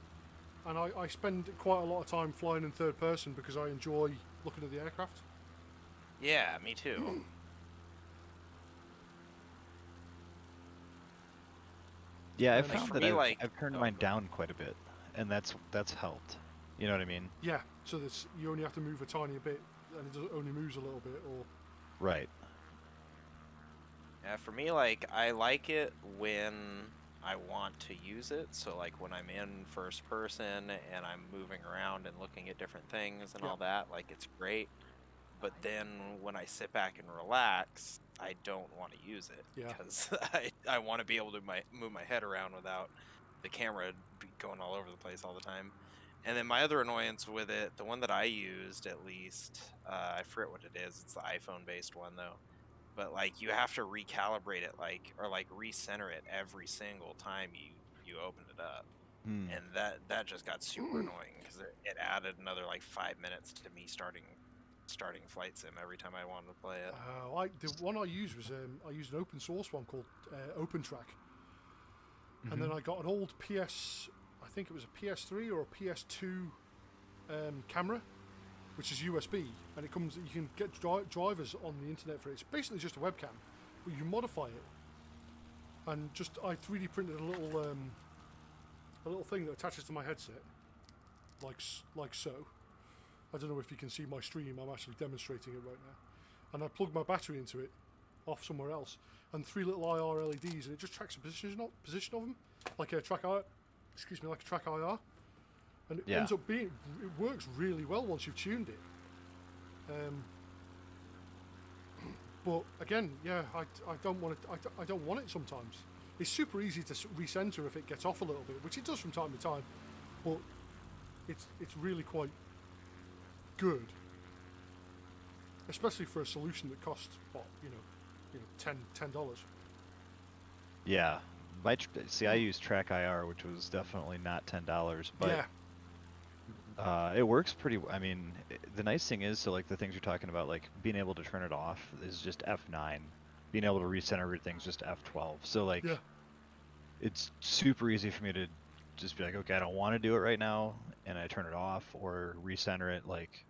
And I spend quite a lot of time flying in third person because I enjoy looking at the aircraft. Yeah, me too. Yeah, I've Like, found for that me, like- I've turned oh, mine go down quite a bit, and that's helped. You know what I mean? Yeah, so you only have to move a tiny bit, and it only moves a little bit, or Right. Yeah, for me, like, I like it when I want to use it. So, like, when I'm in first person and I'm moving around and looking at different things and all that, like, it's great. But then when I sit back and relax, I don't want to use it Yeah. because I want to be able to move my head around without the camera going all over the place all the time. And then my other annoyance with it, the one that I used at least, I forget what it is. It's the iPhone-based one though. But like you have to recalibrate it, or recenter it every single time you open it up. And that just got super annoying because it added another like 5 minutes to me starting flight sim every time I wanted to play it. the one I used was I used an open source one called OpenTrack, and then I got an old I think it was a PS3 or a PS2 camera, which is USB, and it comes. You can get drivers on the internet for it. It's basically just a webcam, but you modify it. And I 3D printed a little thing that attaches to my headset, like so. I don't know if you can see my stream. I'm actually demonstrating it right now. And I plugged my battery into it, off somewhere else, and 3 little IR LEDs, and it just tracks the position of them, like a track IR. Excuse me, like a track IR. And it ends up being. It works really well once you've tuned it. But again, yeah, I don't want it. I don't want it sometimes. It's super easy to recenter if it gets off a little bit, which it does from time to time. But it's really quite good, especially for a solution that costs what $10. Yeah. See, I use Track IR, which was definitely not $10, but yeah. It works pretty. I mean, the nice thing is, so like the things you're talking about, like being able to turn it off is just F9. Being able to recenter everything is just F12. So like, it's super easy for me to just be like, okay, I don't want to do it right now, and I turn it off or recenter it. Like,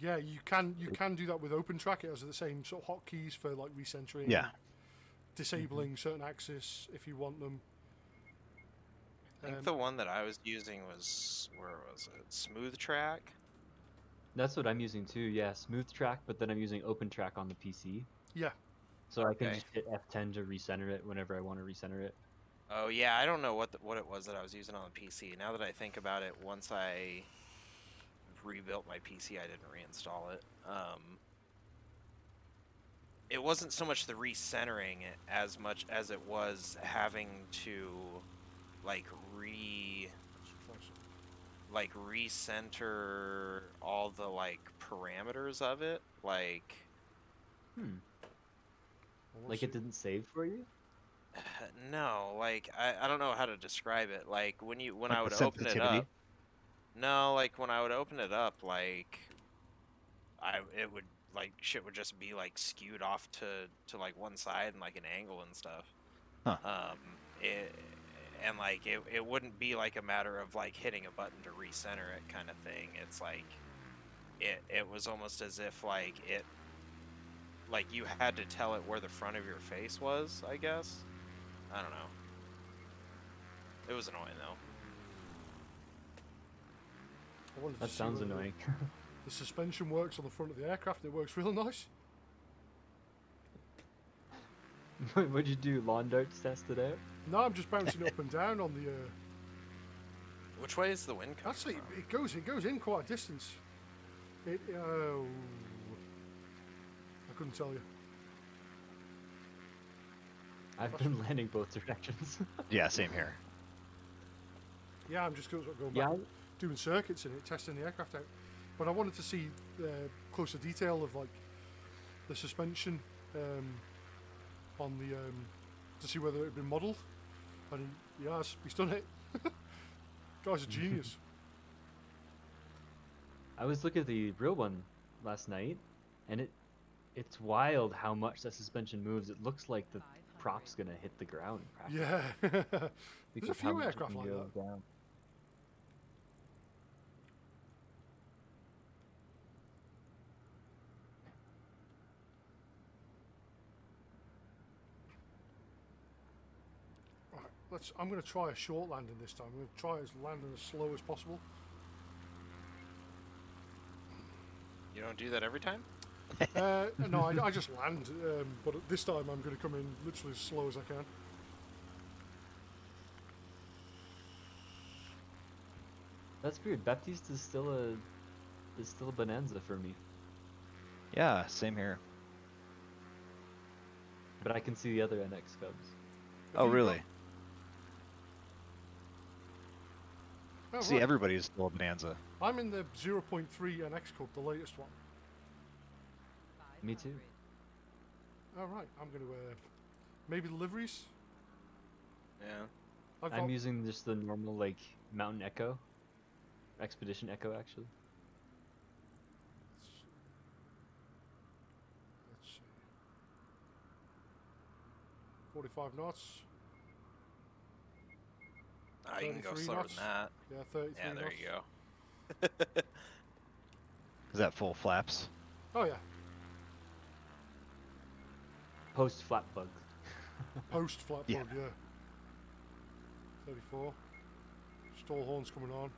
yeah, you can do that with OpenTrack. It has the same sort of hotkeys for like recentering. Yeah. Disabling certain axes if you want them. I think the one that I was using was, where was it? Smooth Track? That's what I'm using too, yeah, Smooth Track, but then I'm using OpenTrack on the PC. Yeah. So I can just hit F10 to recenter it whenever I want to recenter it. Oh yeah, I don't know what it was that I was using on the PC. Now that I think about it, once I rebuilt my PC, I didn't reinstall it. It wasn't so much the recentering as much as it was having to recenter all the parameters of it, like Like it didn't save for you? No, like I don't know how to describe it. Like when I would the open it up. No, like when I would open it up, shit would just be like skewed off to like one side and like an angle and stuff. Huh. It wouldn't be like a matter of like hitting a button to recenter it kind of thing. It's like it was almost as if you had to tell it where the front of your face was, I guess. I don't know. It was annoying though. That sounds annoying. The suspension works on the front of the aircraft and it works real nice. What'd you do, lawn darts test it out? No, I'm just bouncing up and down on the... Which way is the wind coming Actually, from? it goes in quite a distance. I couldn't tell you. I've been landing both directions. yeah, same here. Yeah, I'm just going back, doing circuits in it, testing the aircraft out. But I wanted to see closer detail of like the suspension on the to see whether it had been modelled. And he's done it. Guy's a genius. I was looking at the real one last night, and it's wild how much that suspension moves. It looks like the prop's gonna hit the ground. Yeah. There's a How few much it aircraft can like go that. down. Right, I'm going to try a short landing this time. I'm going to try landing as slow as possible. You don't do that every time? No, I just land, but this time I'm going to come in literally as slow as I can. That's weird. Baptiste is still a bonanza for me. Yeah, same here. But I can see the other NX Cubs. Oh, really? Oh, See, right. everybody's still a bonanza. I'm in the 0.3 NX Cub, the latest one. Me too. All right, I'm going to maybe the liveries. Yeah. I'm using just the normal like Mountain Echo, Expedition Echo actually. Let's see. 45 knots. You can go 33 slower knots. than that. Yeah, 33 Yeah, there knots. you go. Is that full flaps? Oh yeah, Post flap bugs. post flat Yeah. plug, yeah. 34. Stall horns coming on.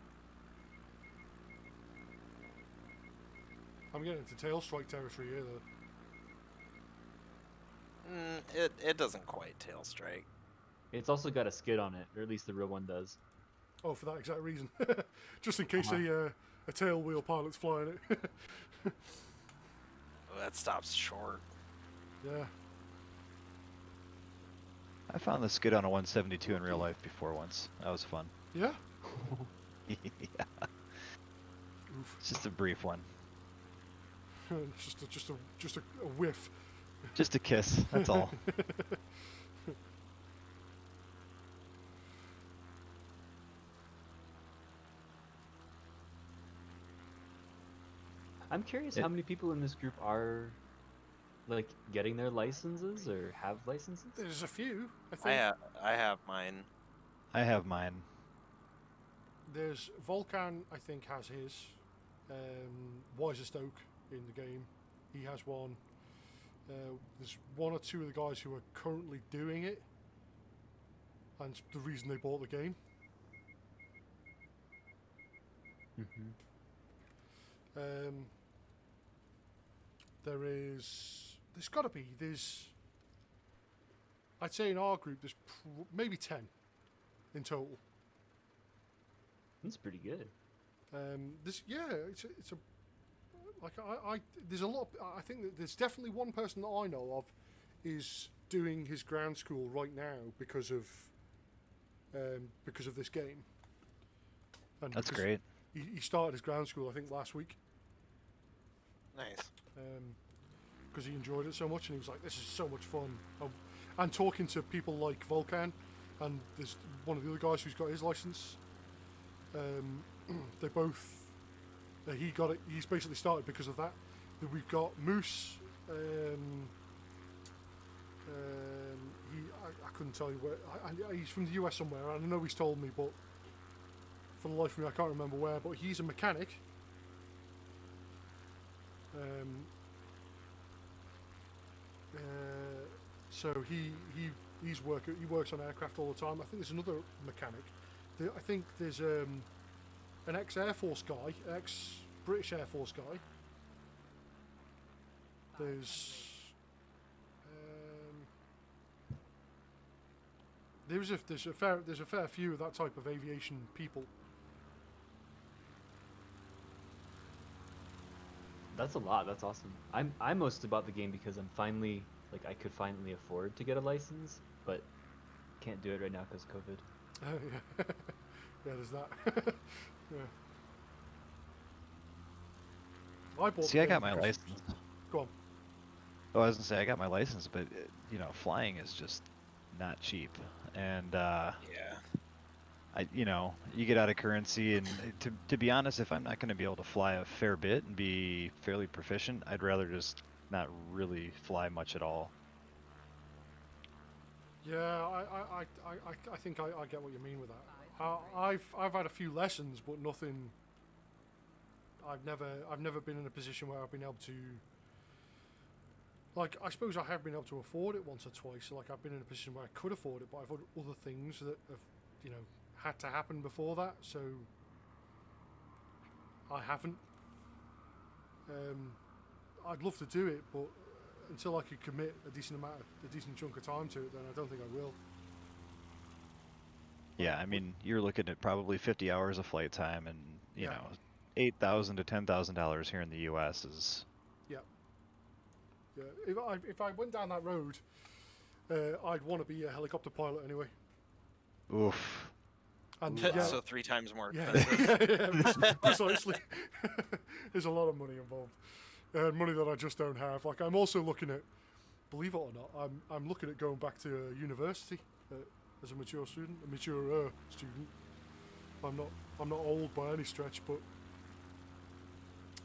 I'm getting into tail strike territory here though. It doesn't quite tail strike. It's also got a skid on it, or at least the real one does. Oh, for that exact reason. Just in case a tail wheel pilot's flying it. Oh, that stops short. Yeah. I found the skid on a 172 in real life before once. That was fun. Yeah? Yeah. Oof. It's just a brief one. just a whiff. Just a kiss, that's all. I'm curious how many people in this group are like getting their licenses or have licenses. There's a few, I think. I have mine. I have mine. There's Volcan, I think, has his. Wisest Oak in the game, he has one. There's one or two of the guys who are currently doing it, and it's the reason they bought the game. There's got to be, I'd say in our group there's maybe 10 in total. That's pretty good. It's a like there's a lot. I think that there's definitely one person that I know of is doing his ground school right now because of this game. And That's because great. He started his ground school, I think, last week. Nice. Because he enjoyed it so much, and he was like, "This is so much fun." And talking to people like Volcan, and there's one of the other guys who's got his license. They both. He got it. He's basically started because of that. Then we've got Moose. I couldn't tell you where. He's from the US somewhere. I know he's told me, but for the life of me, I can't remember where. But he's a mechanic. So he works on aircraft all the time. I think there's another mechanic. I think there's an ex-Air Force guy, ex-British Air Force guy. There's a fair few of that type of aviation people. That's a lot. That's awesome. I'm most about the game because I'm finally I could finally afford to get a license, but can't do it right now because of COVID. Yeah. Yeah, there's that. Yeah. See, I got my license. Go on. Oh, I was gonna say I got my license, but flying is just not cheap, and Yeah. you get out of currency, and to be honest, if I'm not going to be able to fly a fair bit and be fairly proficient, I'd rather just not really fly much at all. Yeah, I think I get what you mean with that. I've had a few lessons, but nothing. I've never been in a position where I've been able to. Like, I suppose I have been able to afford it once or twice. So, like, I've been in a position where I could afford it, but I've had other things that have, had to happen before that. So I haven't. I'd love to do it, but until I could commit a decent chunk of time to it, then I don't think I will. Yeah, I mean, you're looking at probably 50 hours of flight time, and Yeah. $8,000 to $10,000 here in the U.S. is. Yeah, if I went down that road, I'd want to be a helicopter pilot anyway. Oof. And So 3 times more yeah, expensive. precisely. There's a lot of money involved, money that I just don't have. Like, I'm also looking at, believe it or not, I'm looking at going back to university as a mature student. I'm not old by any stretch, but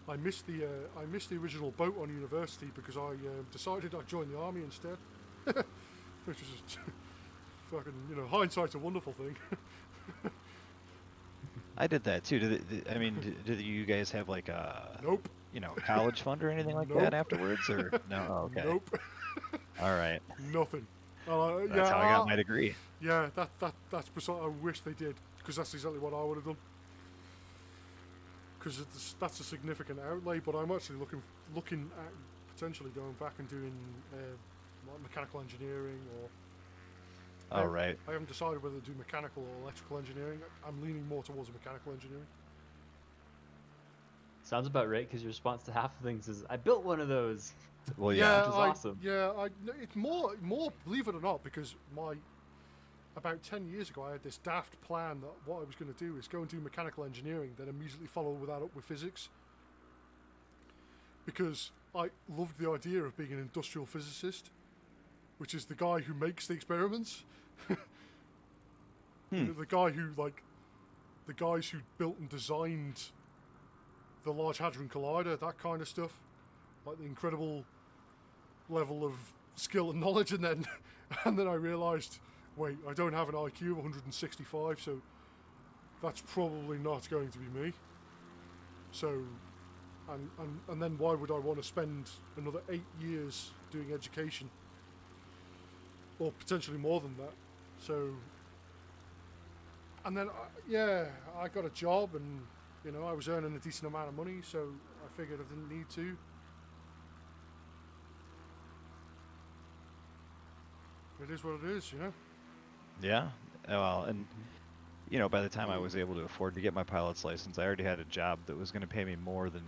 I missed the original boat on university because I decided I'd join the army instead, which was just fucking hindsight's a wonderful thing. I did that too. I mean, did you guys have like a, Nope. college fund or anything like Nope. that afterwards, or no? Oh, okay. Nope. All right. Nothing. That's how I got my degree. Yeah, that's precisely. I wish they did, because that's exactly what I would have done. Because that's a significant outlay, but I'm actually looking at potentially going back and doing like mechanical engineering or. All right. I haven't decided whether to do mechanical or electrical engineering. I'm leaning more towards mechanical engineering. Sounds about right, because your response to half of things is, "I built one of those." Well, yeah. Which is awesome. Yeah, it's more. Believe it or not, because about 10 years ago, I had this daft plan that what I was going to do is go and do mechanical engineering, then immediately follow that up with physics. Because I loved the idea of being an industrial physicist, which is the guy who makes the experiments. The guy who, the guys who built and designed the Large Hadron Collider, that kind of stuff. Like the incredible level of skill and knowledge, and then I realised, wait, I don't have an IQ of 165, so that's probably not going to be me. So, and then why would I want to spend another 8 years doing education? Or potentially more than that. So, and then, I got a job, and, I was earning a decent amount of money, so I figured I didn't need to. It is what it is, Yeah. Well, and by the time I was able to afford to get my pilot's license, I already had a job that was going to pay me more than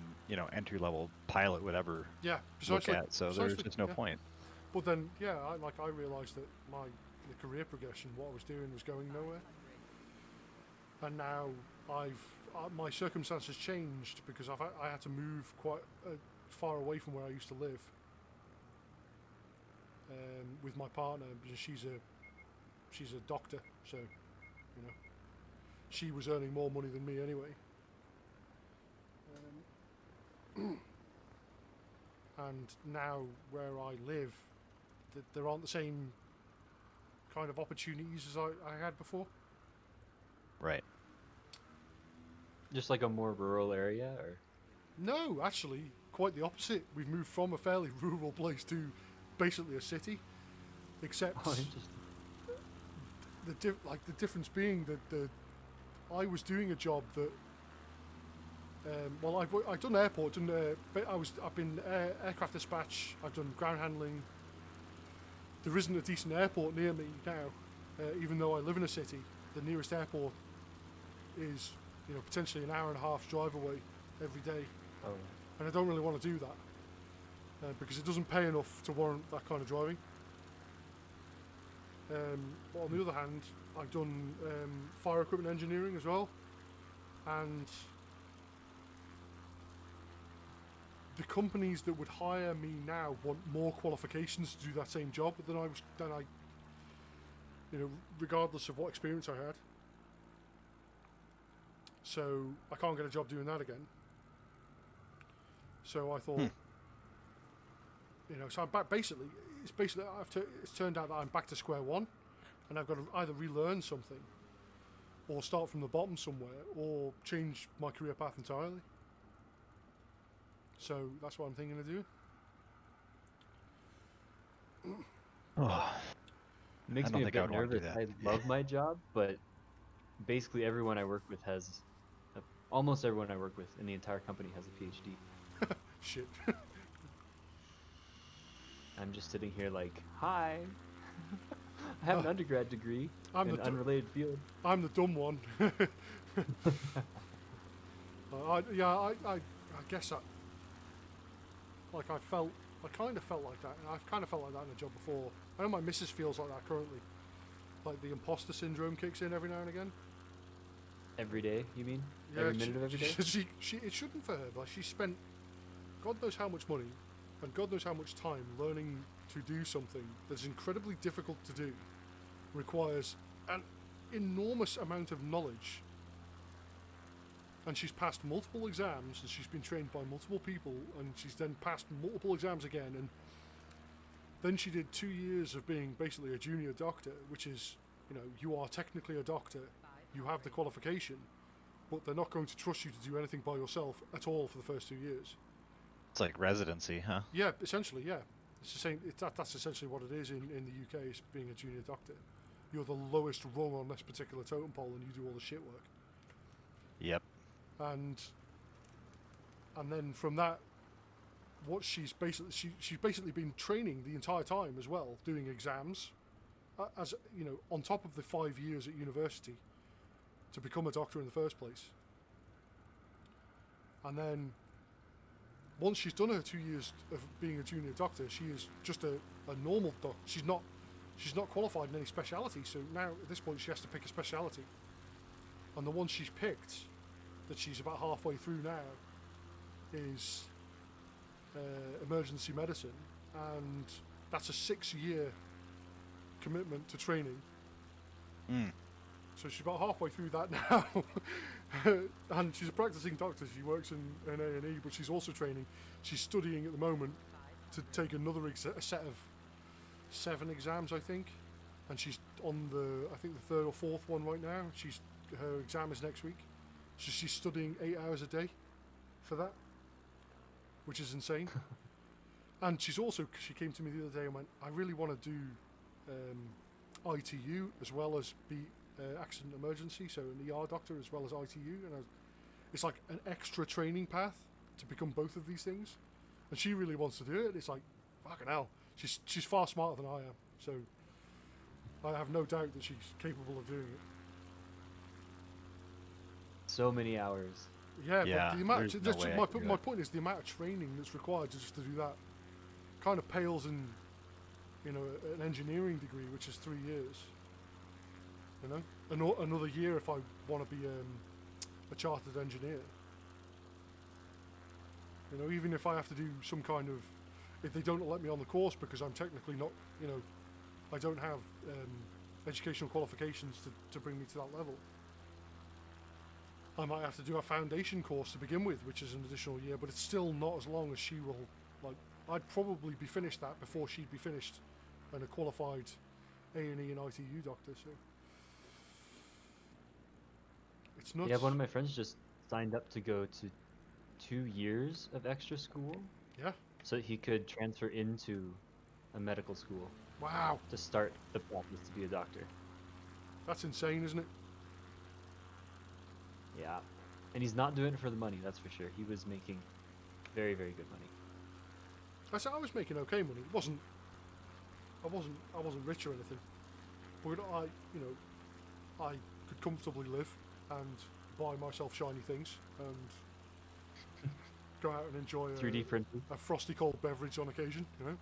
entry-level pilot would ever look at. So there's just no point. But then, I realised that the career progression, what I was doing, was going nowhere. And now my circumstances changed because I had to move quite far away from where I used to live. With my partner, because she's a doctor, so she was earning more money than me anyway. And now where I live, there aren't the same kind of opportunities as I had before. Right. Just like a more rural area, or? No, actually, quite the opposite. We've moved from a fairly rural place to basically a city, except the difference being that I was doing a job that I've done airport, I've been aircraft dispatch, I've done ground handling. There isn't a decent airport near me now, even though I live in a city. The nearest airport is potentially an hour and a half drive away every day. Oh. And I don't really want to do that. Because it doesn't pay enough to warrant that kind of driving. But on the other hand, I've done fire equipment engineering as well, and the companies that would hire me now want more qualifications to do that same job than I regardless of what experience I had. So I can't get a job doing that again. So I thought. So I'm back. It's turned out that I'm back to square one, and I've got to either relearn something, or start from the bottom somewhere, or change my career path entirely. So that's what I'm thinking of doing. Oh, It makes me a bit nervous. I love my job, but basically everyone I work with almost everyone I work with in the entire company has a PhD. Shit. I'm just sitting here like, hi, I have an undergrad degree in an unrelated field. I'm the dumb one. I guess that. I kind of felt like that, and I've kind of felt like that in a job before. I know my missus feels like that currently. Like the imposter syndrome kicks in every now and again. Every day, you mean? Yeah, every minute of every day? It shouldn't for her. Like, she spent God knows how much money and God knows how much time learning to do something that's incredibly difficult to do, requires an enormous amount of knowledge. And she's passed multiple exams, and she's been trained by multiple people, and she's then passed multiple exams again, and then she did 2 years of being basically a junior doctor, which is, you are technically a doctor, you have the qualification, but they're not going to trust you to do anything by yourself at all for the first 2 years. It's like residency, huh? Yeah, essentially, yeah. It's the same. That's essentially what it is in the UK. Is being a junior doctor. You're the lowest rung on this particular totem pole, and you do all the shit work. Yep. And then from that, what she's basically been training the entire time as well, doing exams, as you know, on top of the 5 years at university to become a doctor in the first place. And then once she's done her 2 years of being a junior doctor, she is just a normal doctor. She's not qualified in any speciality. So now at this point she has to pick a speciality. And the one she's picked, that she's about halfway through now, is emergency medicine, and that's a 6-year commitment to training. So she's about halfway through that now. And she's a practicing doctor. She works in A&E, but she's also training. She's studying at the moment to take another a set of 7 exams, I think, and she's on the 3rd or 4th one right now. Her exam is next week, so she's studying 8 hours a day for that, which is insane. And she came to me the other day and went, I really want to do ITU as well as be accident emergency, so an ER doctor as well as ITU, and it's like an extra training path to become both of these things, and she really wants to do it. It's like, fucking hell, she's far smarter than I am, so I have no doubt that she's capable of doing it. So many hours. Yeah, Yeah, but the amount, there's no way I could do my that. point is the amount of training that's required just to do that kind of pales in, you know, an engineering degree, which is 3 years. You know, another year if I want to be a chartered engineer. You know, even if I have to do some kind of, if they don't let me on the course because I'm technically not, you know, I don't have educational qualifications to bring me to that level. I might have to do a foundation course to begin with, which is an additional year, but it's still not as long as she will. Like, I'd probably be finished that before she'd be finished and a qualified A&E and ITU doctor, so. It's nuts. Yeah, one of my friends just signed up to go to 2 years of extra school. Yeah. So he could transfer into a medical school Wow. to start the process to be a doctor. That's insane, isn't it? Yeah. And he's not doing it for the money, that's for sure. He was making very, very good money. I said I was making okay money. I wasn't rich or anything. But I could comfortably live and buy myself shiny things and go out and enjoy 3D printed. a frosty cold beverage on occasion, you know.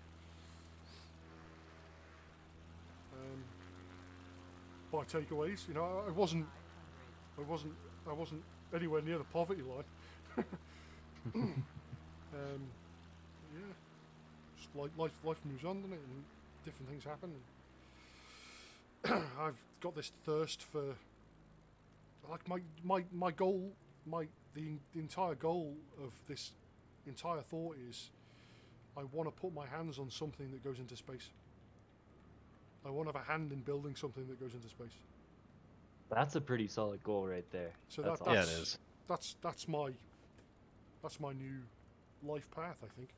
Buy takeaways, you know. I wasn't anywhere near the poverty line. Yeah, just like life moves on, doesn't it? And different things happen. And I've got this thirst for, like, my goal, the entire goal of this entire thought is, I want to put my hands on something that goes into space. I want to have a hand in building something that goes into space. That's a pretty solid goal right there. So that's that's Yeah, it is. That's my new life path, I think.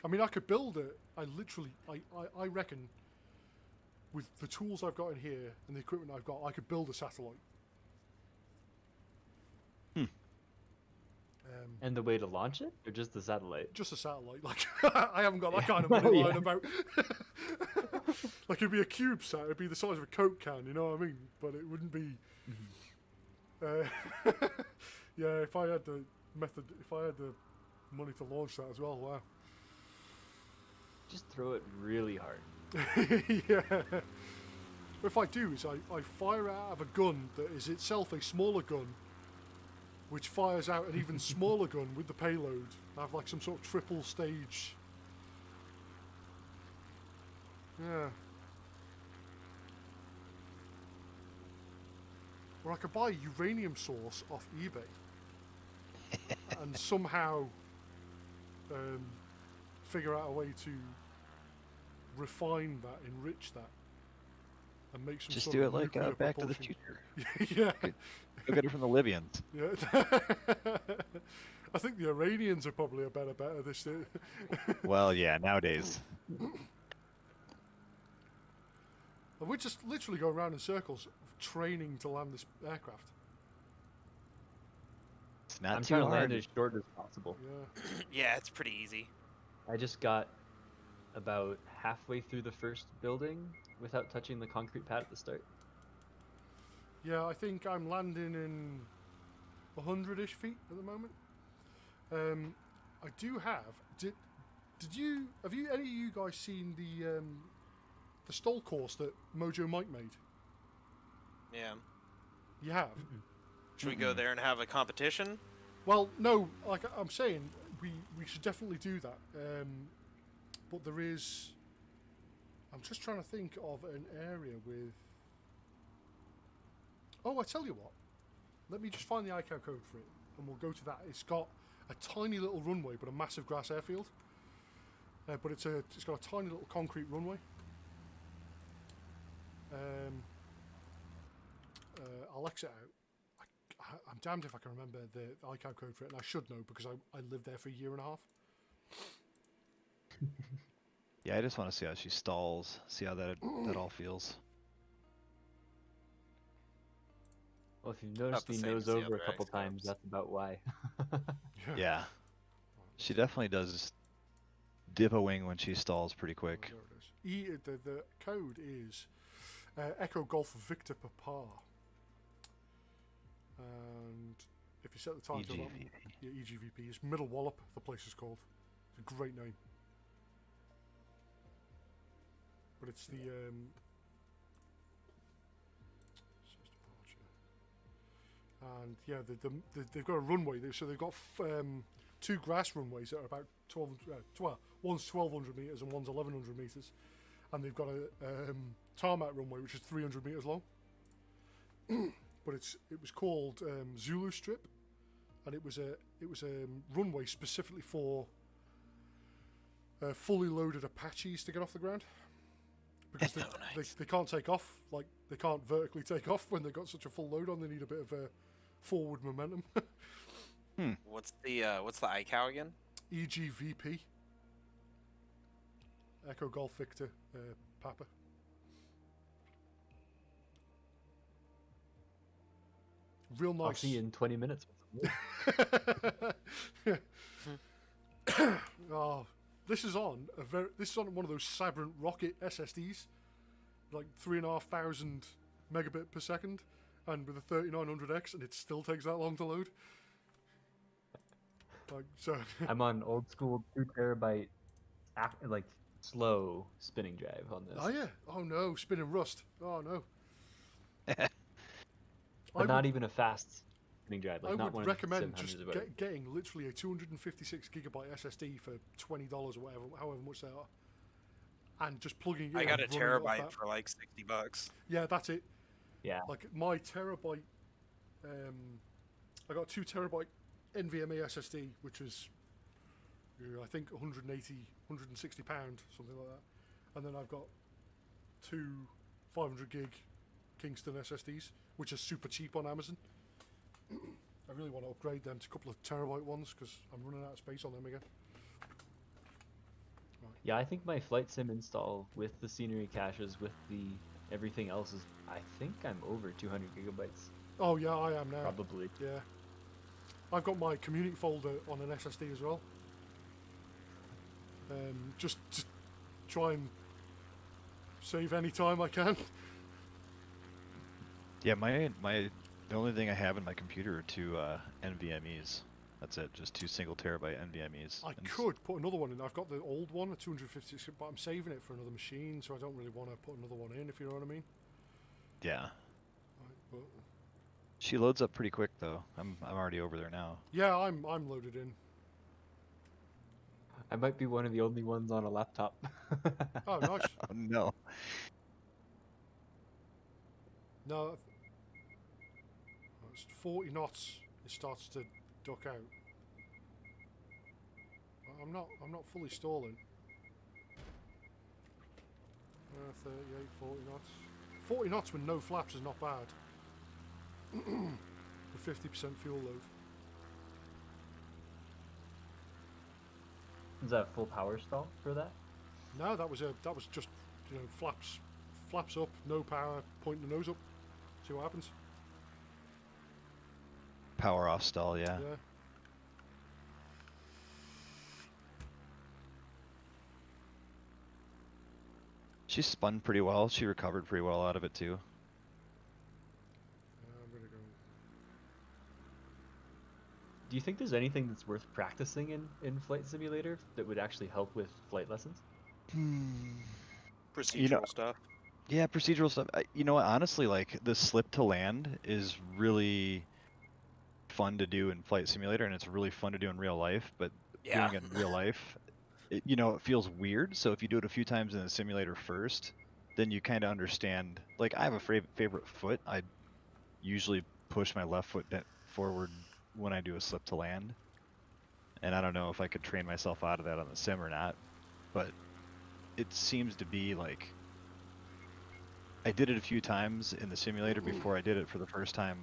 I mean, I could build it. I reckon, with the tools I've got in here and the equipment I've got, I could build a satellite. And the way to launch it, or just the satellite? Just a satellite. Like, I haven't got that kind of money lying about. Like, it'd be a cube sat. It'd be the size of a Coke can. You know what I mean? But it wouldn't be. Yeah, if I had the money to launch that as well, wow. Just throw it really hard. Yeah. If I do, is I fire out of a gun that is itself a smaller gun, which fires out an even smaller gun with the payload. I have like some sort of triple stage. Yeah. Or I could buy a uranium source off eBay and somehow figure out a way to refine that, enrich that, and make some Just sort do of it like nuclear Back to the propulsion. Future. Yeah. Go get it from the Libyans. Yeah. I think the Iranians are probably a better bet at this. Well, yeah, nowadays. And we just literally go around in circles training to land this aircraft. It's not I'm too trying to hard. land as short as possible. Yeah. Yeah, it's pretty easy. I just got about halfway through the first building without touching the concrete pad at the start. Yeah, I think I'm landing in 100-ish feet at the moment. I do have. Did you have any of you guys seen the stall course that Mojo Mike made? Yeah. You have. Should we go there and have a competition? Well, no. Like I'm saying, we should definitely do that. But there is. I'm just trying to think of an area with. Oh, I tell you what. Let me just find the ICAO code for it, and we'll go to that. It's got a tiny little runway, but a massive grass airfield. But it's got a tiny little concrete runway. I'll exit out. I'm damned if I can remember the ICAO code for it, and I should know because I lived there for a year and a half. Yeah, I just want to see how she stalls, see how that all feels. Well, if you've noticed the me same nose as the over a other couple Xbox. times, that's about why. Yeah. She definitely does dip a wing when she stalls pretty quick. There it is. The code is Echo Golf Victor Papa. And if you set the time to that, yeah, EGVP is Middle Wallop, the place is called. It's a great name. But it's the says departure. And yeah, they've got a runway there, so they've got two grass runways that are about 12, one's 1,200 meters and one's 1,100 meters, and they've got a tarmac runway which is 300 meters long. But it was called Zulu Strip, and it was a runway specifically for fully loaded Apaches to get off the ground, because they can't take off, like they can't vertically take off when they've got such a full load on. They need a bit of forward momentum. What's the ICAO again? EGVP. Echo Golf Victor Papa. Real nice. I'll see you in 20 minutes. Oh, this is on one of those Sabrent rocket SSDs, like 3,500 megabit per second, and with a 3900X, and it still takes that long to load. Like so. I'm on old school 2 terabyte, like slow spinning drive on this. Oh yeah. Oh no, spinning rust. Oh no. But not even a fast spinning drive. Like I not would one recommend of the just 700s or whatever. getting literally a 256 gigabyte SSD for $20 or whatever, however much they are, and just plugging it in. I got a and running it off terabyte that. for like $60. Yeah, that's it. Yeah. Like my terabyte, I got a 2 terabyte NVMe SSD, which was I think 160 pound, something like that, and then I've got 2 500 gig Kingston SSDs, which are super cheap on Amazon. I really want to upgrade them to a couple of terabyte ones because I'm running out of space on them again. Right. Yeah, I think my flight sim install with the scenery caches, with the everything else is, I think I'm over 200 gigabytes. Oh yeah, I am now. Probably. Yeah. I've got my community folder on an SSD as well. Just to try and save any time I can. Yeah, the only thing I have in my computer are 2 NVMEs. That's it, just 2 single terabyte NVMEs. I could put another one in. I've got the old one, a 256, but I'm saving it for another machine, so I don't really want to put another one in, if you know what I mean. Yeah. Right, but She loads up pretty quick though. I'm already over there now. yeah, I'm loaded in. I might be one of the only ones on a laptop. Oh, nice. Oh no. No, it's 40 knots. It starts to duck out. I'm not fully stalling. 38, 40 knots. 40 knots with no flaps is not bad. With 50% fuel load. Is that full power stall for that? No, that was just, you know, flaps up, no power, point the nose up. See what happens. Power off stall, yeah. Yeah. She spun pretty well. She recovered pretty well out of it too. I'm gonna go. Do you think there's anything that's worth practicing in Flight Simulator that would actually help with flight lessons? Procedural stuff. Yeah, procedural stuff. You know what? Honestly, like the slip to land is really fun to do in Flight Simulator, and it's really fun to do in real life. But Yeah. doing it in real life, it feels weird. So if you do it a few times in the simulator first, then you kind of understand. Like I have a favorite foot. I usually push my left foot forward when I do a slip to land, and I don't know if I could train myself out of that on the sim or not, but it seems to be like I did it a few times in the simulator before I did it for the first time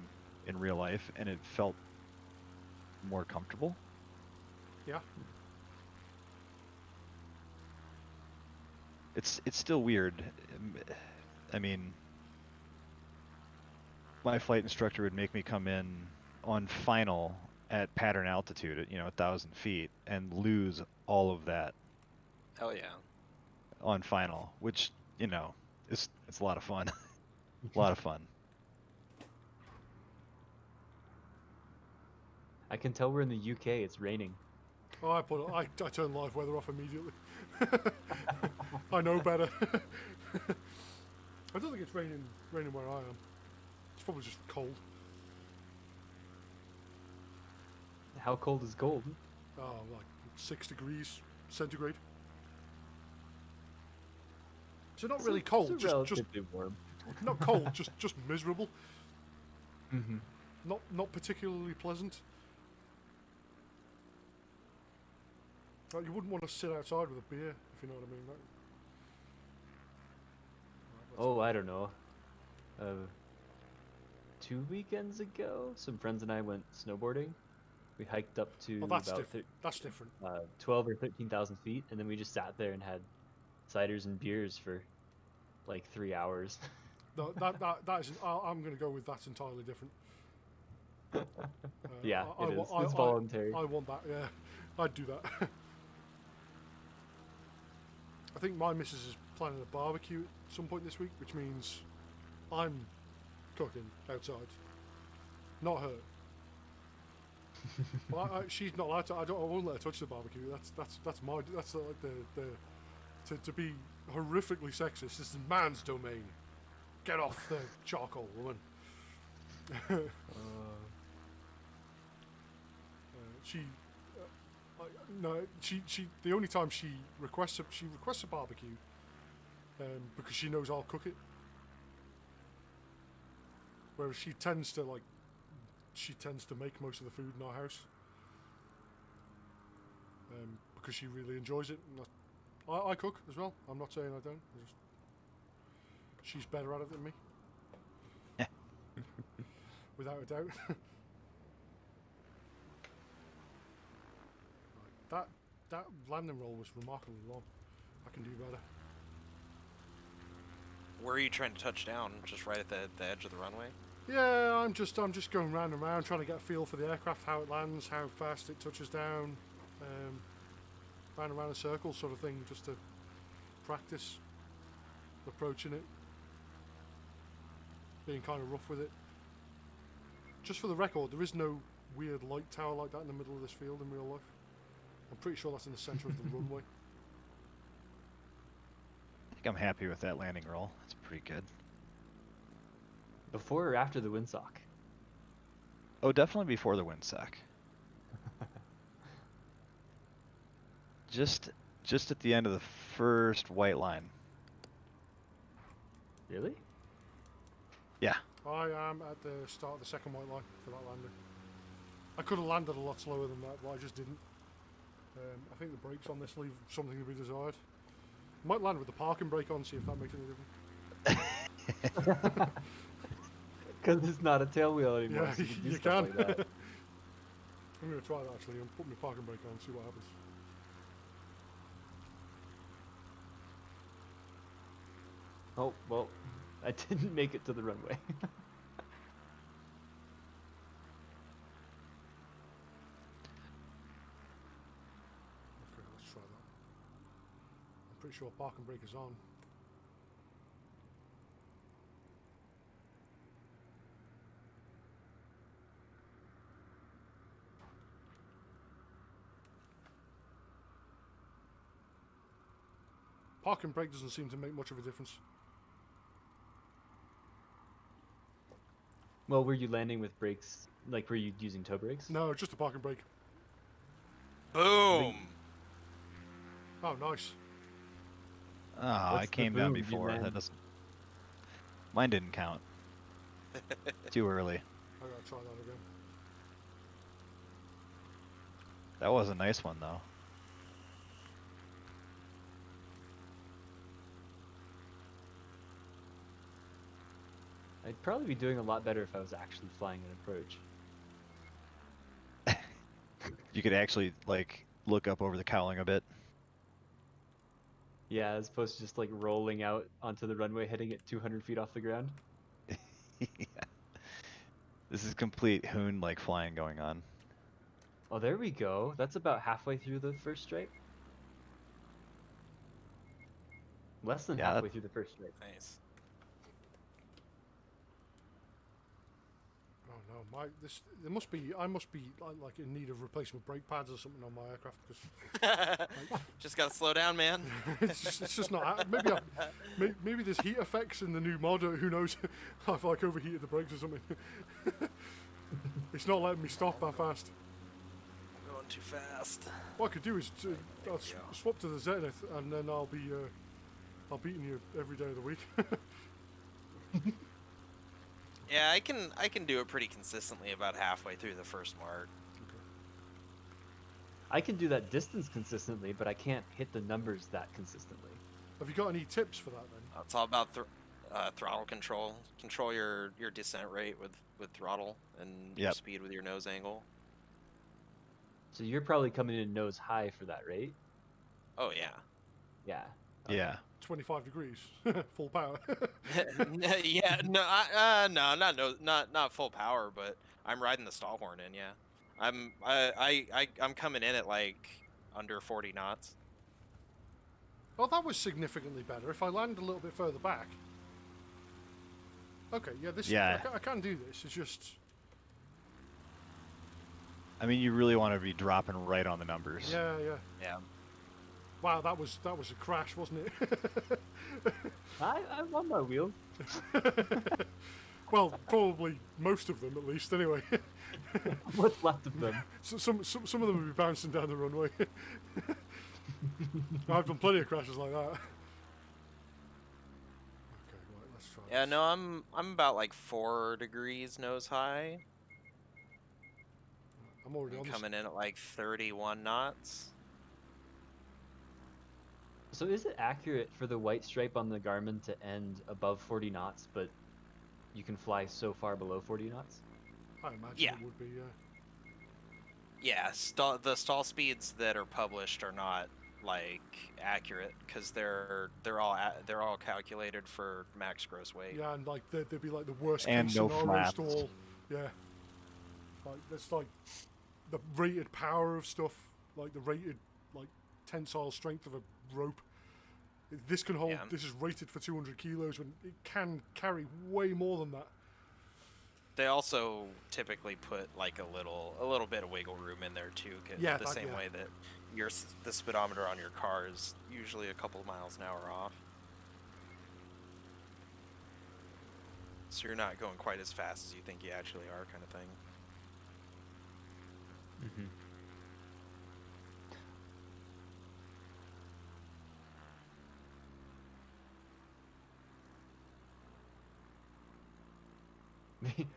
in real life, and it felt more comfortable. Yeah. It's still weird. I mean, my flight instructor would make me come in on final at pattern altitude at 1,000 feet and lose all of that Hell yeah. on final, which it's a lot of fun. A lot of fun. I can tell we're in the UK. It's raining. Oh, I turn live weather off immediately. I know better. I don't think it's raining where I am. It's probably just cold. How cold is cold? Oh, like 6 degrees centigrade. So not really cold, It's just relatively warm. not cold, just miserable. Mm-hmm. Not particularly pleasant. Like, you wouldn't want to sit outside with a beer, if you know what I mean. Right? Oh, I don't know. 2 weekends ago, some friends and I went snowboarding. We hiked up to Oh, that's about different. That's different. 12 or 13,000 feet, and then we just sat there and had ciders and beers for like 3 hours. No, that is. I'm going to go with that's entirely different. Yeah, I it is. wa- It's voluntary. I want that. Yeah, I'd do that. I think my missus is planning a barbecue at some point this week, which means I'm cooking outside. Not her. Well, she's not allowed to. I won't let her touch the barbecue. That's my. That's like to be horrifically sexist. This is man's domain. Get off the charcoal, woman. She. The only time she requests a barbecue, because she knows I'll cook it. Whereas she tends to make most of the food in our house, because she really enjoys it. And I cook as well. I'm not saying I don't. She's better at it than me. Without a doubt. That landing roll was remarkably long. I can do better. Where are you trying to touch down? Just right at the edge of the runway? Yeah, I'm just going round and round trying to get a feel for the aircraft, how it lands, how fast it touches down, round and round a circle sort of thing, just to practice approaching it, being kind of rough with it. Just for the record, there is no weird light tower like that in the middle of this field in real life. I'm pretty sure that's in the centre of the runway. I think I'm happy with that landing roll. That's pretty good. Before or after the windsock? Oh, definitely before the windsock. Just at the end of the first white line. Really? Yeah. I am at the start of the second white line for that landing. I could have landed a lot slower than that, but I just didn't. I think the brakes on this leave something to be desired. Might land with the parking brake on, see if that makes any difference. Because it's not a tail wheel anymore, Yeah, so you can do you stuff can. like that. I'm going to try that actually and put my parking brake on and see what happens. Oh, well, I didn't make it to the runway. Okay, let's try that. I'm pretty sure parking brake is on. Parking brake doesn't seem to make much of a difference. Well, were you landing with brakes? Like, were you using toe brakes? No, just a parking brake. Boom. Oh, nice. Oh, I What's the came down boom? You before. That land- doesn't. Mine didn't count. Too early. I gotta try that again. That was a nice one though. I'd probably be doing a lot better if I was actually flying an approach. You could actually like look up over the cowling a bit. Yeah, as opposed to just like rolling out onto the runway, hitting it 200 feet off the ground. Yeah. This is complete hoon-like flying going on. Oh, there we go. That's about halfway through the first stripe. Less than Yeah, halfway through the first stripe. Nice. Oh no, I must be like in need of replacement brake pads or something on my aircraft because Just gotta slow down, man. it's just not. Maybe there's heat effects in the new mod. Who knows? I've like overheated the brakes or something. It's not letting me stop that fast. I'm going too fast. What I could do is I'll swap to the Zenith and then I'll be beating you every day of the week. Yeah, I can do it pretty consistently about halfway through the first mark. I can do that distance consistently, but I can't hit the numbers that consistently. Have you got any tips for that then? It's all about throttle control. Control your descent rate with throttle and your Yep. speed with your nose angle. So you're probably coming in nose high for that, right? Oh yeah. Yeah. Yeah. 25 degrees, full power. Yeah, not full power, but I'm riding the stall horn in. Yeah, I'm coming in at like under 40 knots. Oh, that was significantly better. If I land a little bit further back. Okay, yeah, this. Yeah. I can do this. It's just. I mean, you really want to be dropping right on the numbers. Yeah. Yeah. Wow, that was a crash, wasn't it? I'm on my wheel. Well, probably most of them at least. Anyway, What's left of them? so some of them will be bouncing down the runway. I've done plenty of crashes like that. Okay, right, let's try. Yeah, this. no, I'm about like 4 degrees nose high. I'm already I'm on this. coming in at like 31 knots. So is it accurate for the white stripe on the Garmin to end above 40 knots, but you can fly so far below 40 knots? I imagine Yeah. it would be. Yeah, the stall speeds that are published are not like accurate because they're all calculated for max gross weight. Yeah, and like they'd be like the worst And case no scenario flaps. stall. Yeah. Like that's like the rated power of stuff, like the rated like tensile strength of a rope. This can hold. Yeah. This is rated for 200 kilos, when it can carry way more than that. They also typically put like a little bit of wiggle room in there too, Yeah, the that- same yeah. way that the speedometer on your car is usually a couple of miles an hour off. So you're not going quite as fast as you think you actually are, kind of thing. Mm-hmm.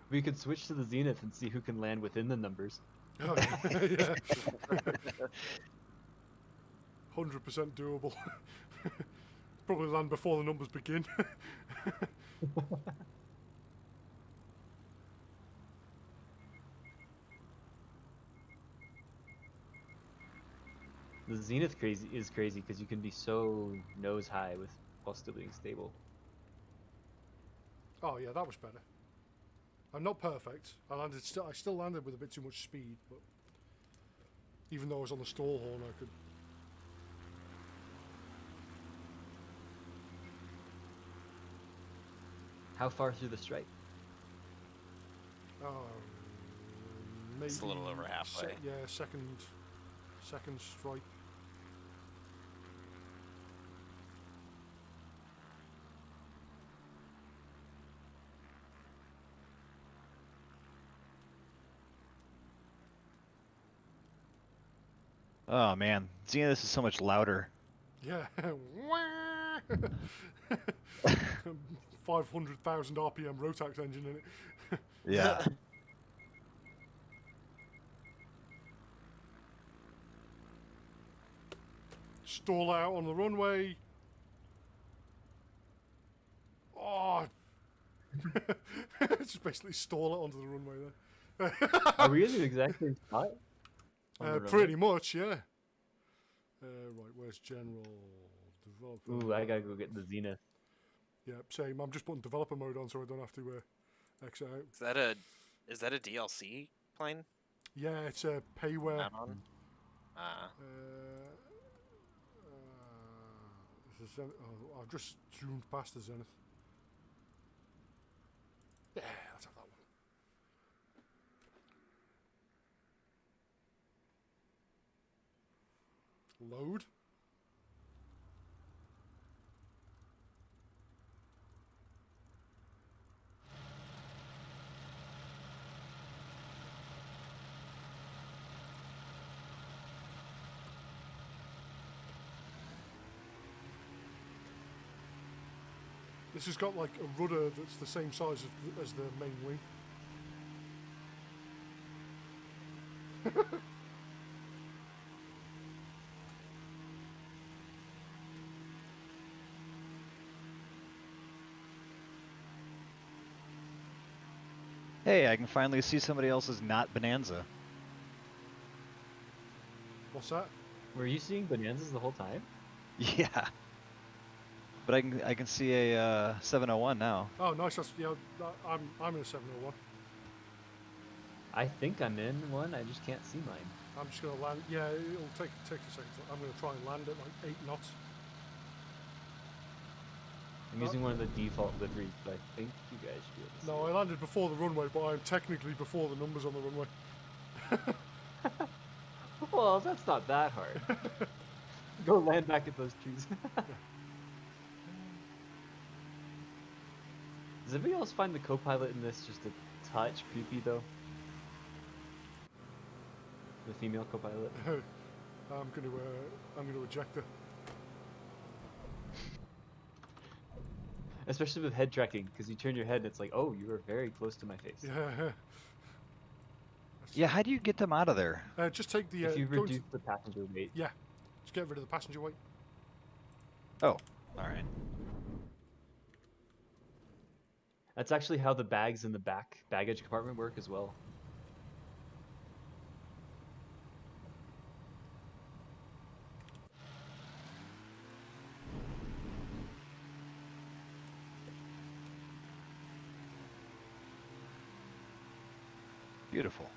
We could switch to the Zenith and see who can land within the numbers. Oh, yeah. 100% doable. Probably land before the numbers begin. The Zenith is crazy because you can be so nose high with while still being stable. Oh yeah, that was better. I'm not perfect. I still landed with a bit too much speed, but even though I was on the stall horn, I could. How far through the strike? Maybe It's a little over halfway. yeah, second stripe. Oh man, Zenith is so much louder. Yeah. 500,000 RPM Rotax engine in it. Yeah. Stall out on the runway. Oh. Just basically stall it onto the runway there. Are we in the exact same spot? On the runway? Pretty much, yeah. Right, where's General? Developer. Ooh, I gotta go get the Zenith. Yeah, same. I'm just putting developer mode on so I don't have to exit out. Is that a DLC plane? Yeah, it's a payware. Add-on? This is oh, I've just zoomed past the Zenith. Yeah, let's have that one. Load. This has got like a rudder that's the same size as the main wing. Hey, I can finally see somebody else's not Bonanza. What's that? Were you seeing Bonanzas the whole time? Yeah. But I can see a 701 now. Oh, nice. That's, yeah, I'm in a 701. I think I'm in one, I just can't see mine. I'm just gonna land. Yeah, it'll take a second. I'm gonna try and land at like 8 knots. I'm using one of the default liveries, but I think you guys should be able to see No, I landed before the runway, but I'm technically before the numbers on the runway. it. Well, that's not that hard. Go land back at those trees. Does anybody else find the co-pilot in this just a touch creepy though? The female co-pilot. I'm gonna eject her. Especially with head tracking, because you turn your head and it's like, oh, you were very close to my face. Yeah. Yeah, how do you get them out of there? Just take the. If you go reduce into- the passenger weight. Yeah. Just get rid of the passenger weight. Oh, all right. That's actually how the bags in the back baggage compartment work as well. Beautiful.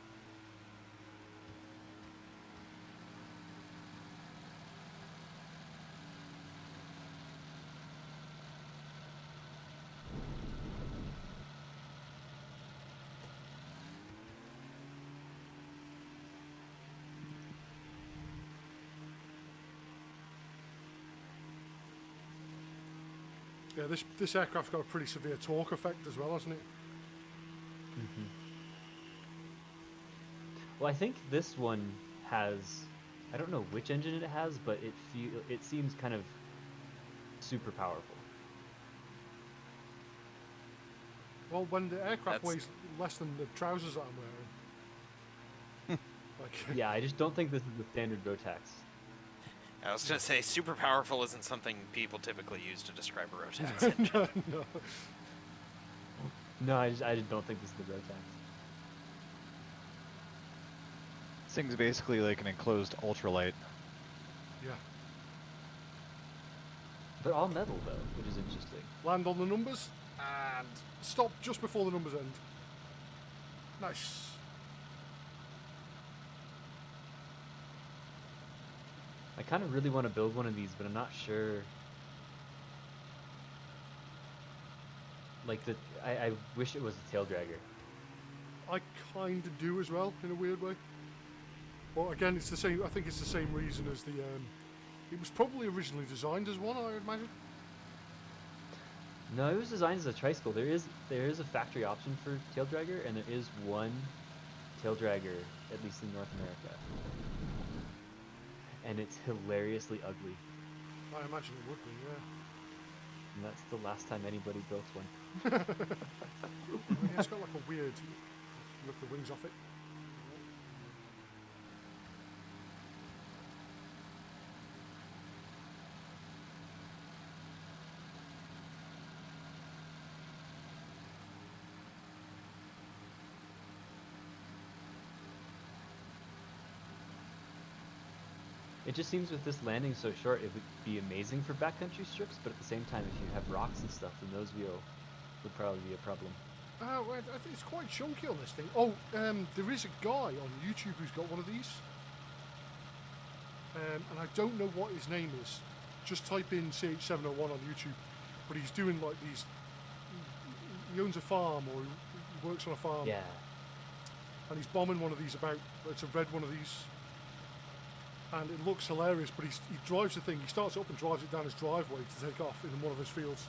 Yeah, this aircraft's got a pretty severe torque effect as well, hasn't it? Mm-hmm. Well, I think this one has, I don't know which engine it has, but it seems kind of super powerful. Well, when the aircraft That's- weighs less than the trousers that I'm wearing. Like, Yeah, I just don't think this is the standard Rotax. I was gonna say super powerful isn't something people typically use to describe a Rotax engine. no. No, I don't think this is the Rotax. This thing's basically like an enclosed ultralight. Yeah. They're all metal though, which is interesting. Land on the numbers and stop just before the numbers end. Nice. I kind of really want to build one of these, but I'm not sure. Like I wish it was a tail dragger. I kind of do as well, in a weird way. Well, again, it's the same. I think it's the same reason as the. It was probably originally designed as one, I imagine. No, it was designed as a tricycle. There is a factory option for tail dragger, and there is one tail dragger, at least in North America. And it's hilariously ugly. I imagine it would be, And that's the last time anybody built one. yeah. Yeah, it's got like a weird. Look the wings off it. It just seems with this landing so short, it would be amazing for backcountry strips, but at the same time, if you have rocks and stuff, then those would probably be a problem. Well, I think it's quite chunky on this thing. Oh, there is a guy on YouTube who's got one of these. And I don't know what his name is. Just type in Ch701 on YouTube. But he's doing like these. He owns a farm or he works on a farm. Yeah. And he's bombing one of these about. It's a red one of these. And it looks hilarious, but he drives the thing. He starts it up and drives it down his driveway to take off in one of his fields.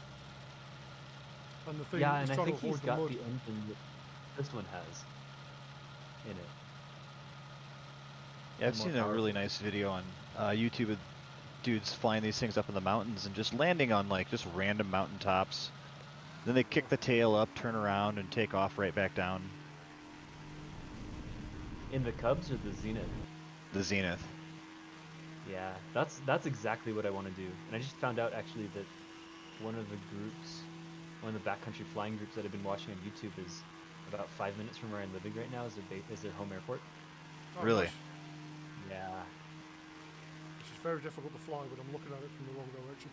And the thing Yeah, is and I trying think to avoid he's the got mud. the engine that this one has in it. Yeah, I've More seen a really powerful. nice video on YouTube of dudes flying these things up in the mountains and just landing on like just random mountaintops. Then they kick the tail up, turn around, and take off right back down. In the Cubs or the Zenith? The Zenith. Yeah, that's exactly what I want to do. And I just found out actually that one of the backcountry flying groups that I've been watching on YouTube is about 5 minutes from where I'm living right now is their home airport. Oh, Really? nice. Yeah. This is very difficult to fly, but I'm looking at it from the wrong direction.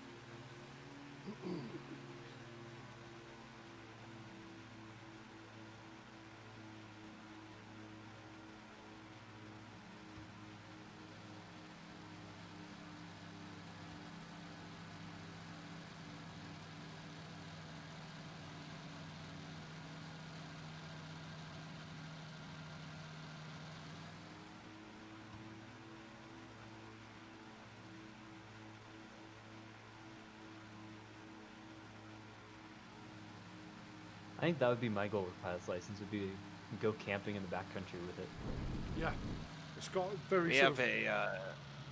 I think that would be my goal with pilot's license, would be to go camping in the backcountry with it. Yeah, it's got a very We sort have of a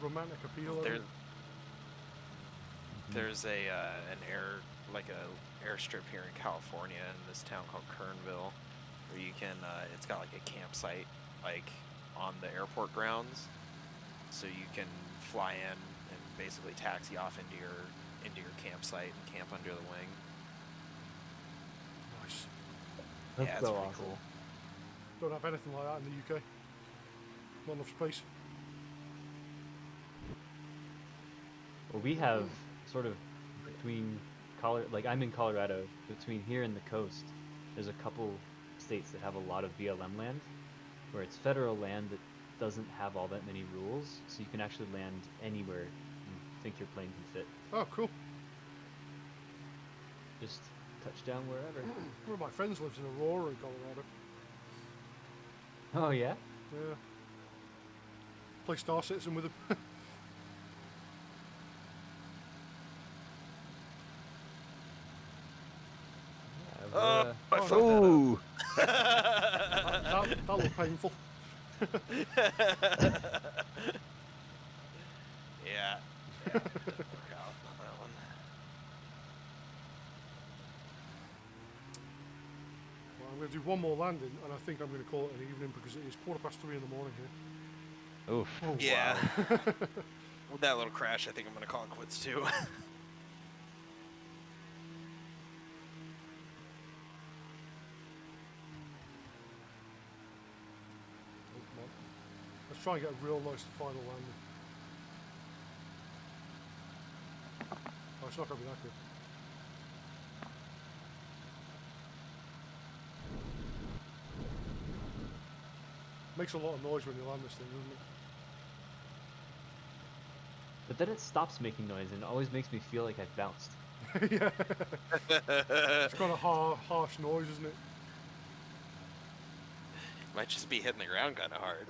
romantic appeal. there, It? there's an airstrip here in California in this town called Kernville, where you can it's got like a campsite like on the airport grounds, so you can fly in and basically taxi off into your campsite and camp under the wing. Nice. That's Yeah, it's so pretty awesome. cool. Don't have anything like that in the UK. Not enough space. Well, we have sort of between like I'm in Colorado, between here and the coast, there's a couple states that have a lot of BLM land, where it's federal land that doesn't have all that many rules, so you can actually land anywhere you think your plane can fit. Oh, cool. Just touch down wherever. One of my friends lives in Aurora in Colorado. Oh yeah? Yeah. Play Star Citizen with him. Yeah, I Oh, fucked that up. Ooh! that looked painful. Yeah. Work out on that one. Well, I'm going to do one more landing, and I think I'm going to call it an evening because it is 3:15 in the morning here. Oof. Yeah. With that little crash, I think I'm gonna call it quits too. Let's try and get a real nice final landing. Oh, it's not going to be that good. Makes a lot of noise when you land this thing, doesn't it? But then it stops making noise and it always makes me feel like I've bounced. Yeah. It's got a harsh noise, isn't it? Might just be hitting the ground kind of hard.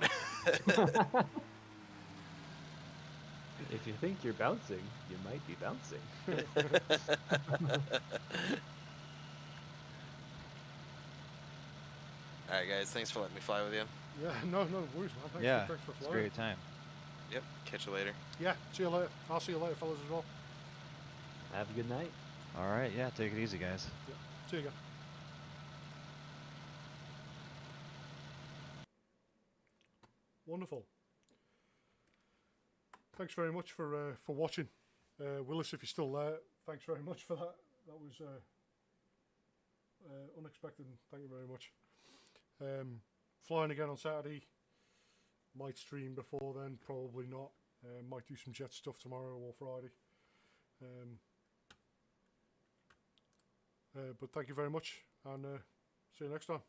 If you think you're bouncing, you might be bouncing. Alright guys, thanks for letting me fly with you. Yeah, no worries, man. Thanks, Yeah, thanks for it's a flying. great time. Yep, catch you later. Yeah, see you later. I'll see you later, fellas, as well. Have a good night. All right, yeah, take it easy, guys. Yeah. See you again. Wonderful. Thanks very much for watching. Willis, if you're still there, thanks very much for that. That was unexpected. Thank you very much. Flying again on Saturday. Might stream before then, probably not. Might do some jet stuff tomorrow or Friday. But thank you very much, and see you next time.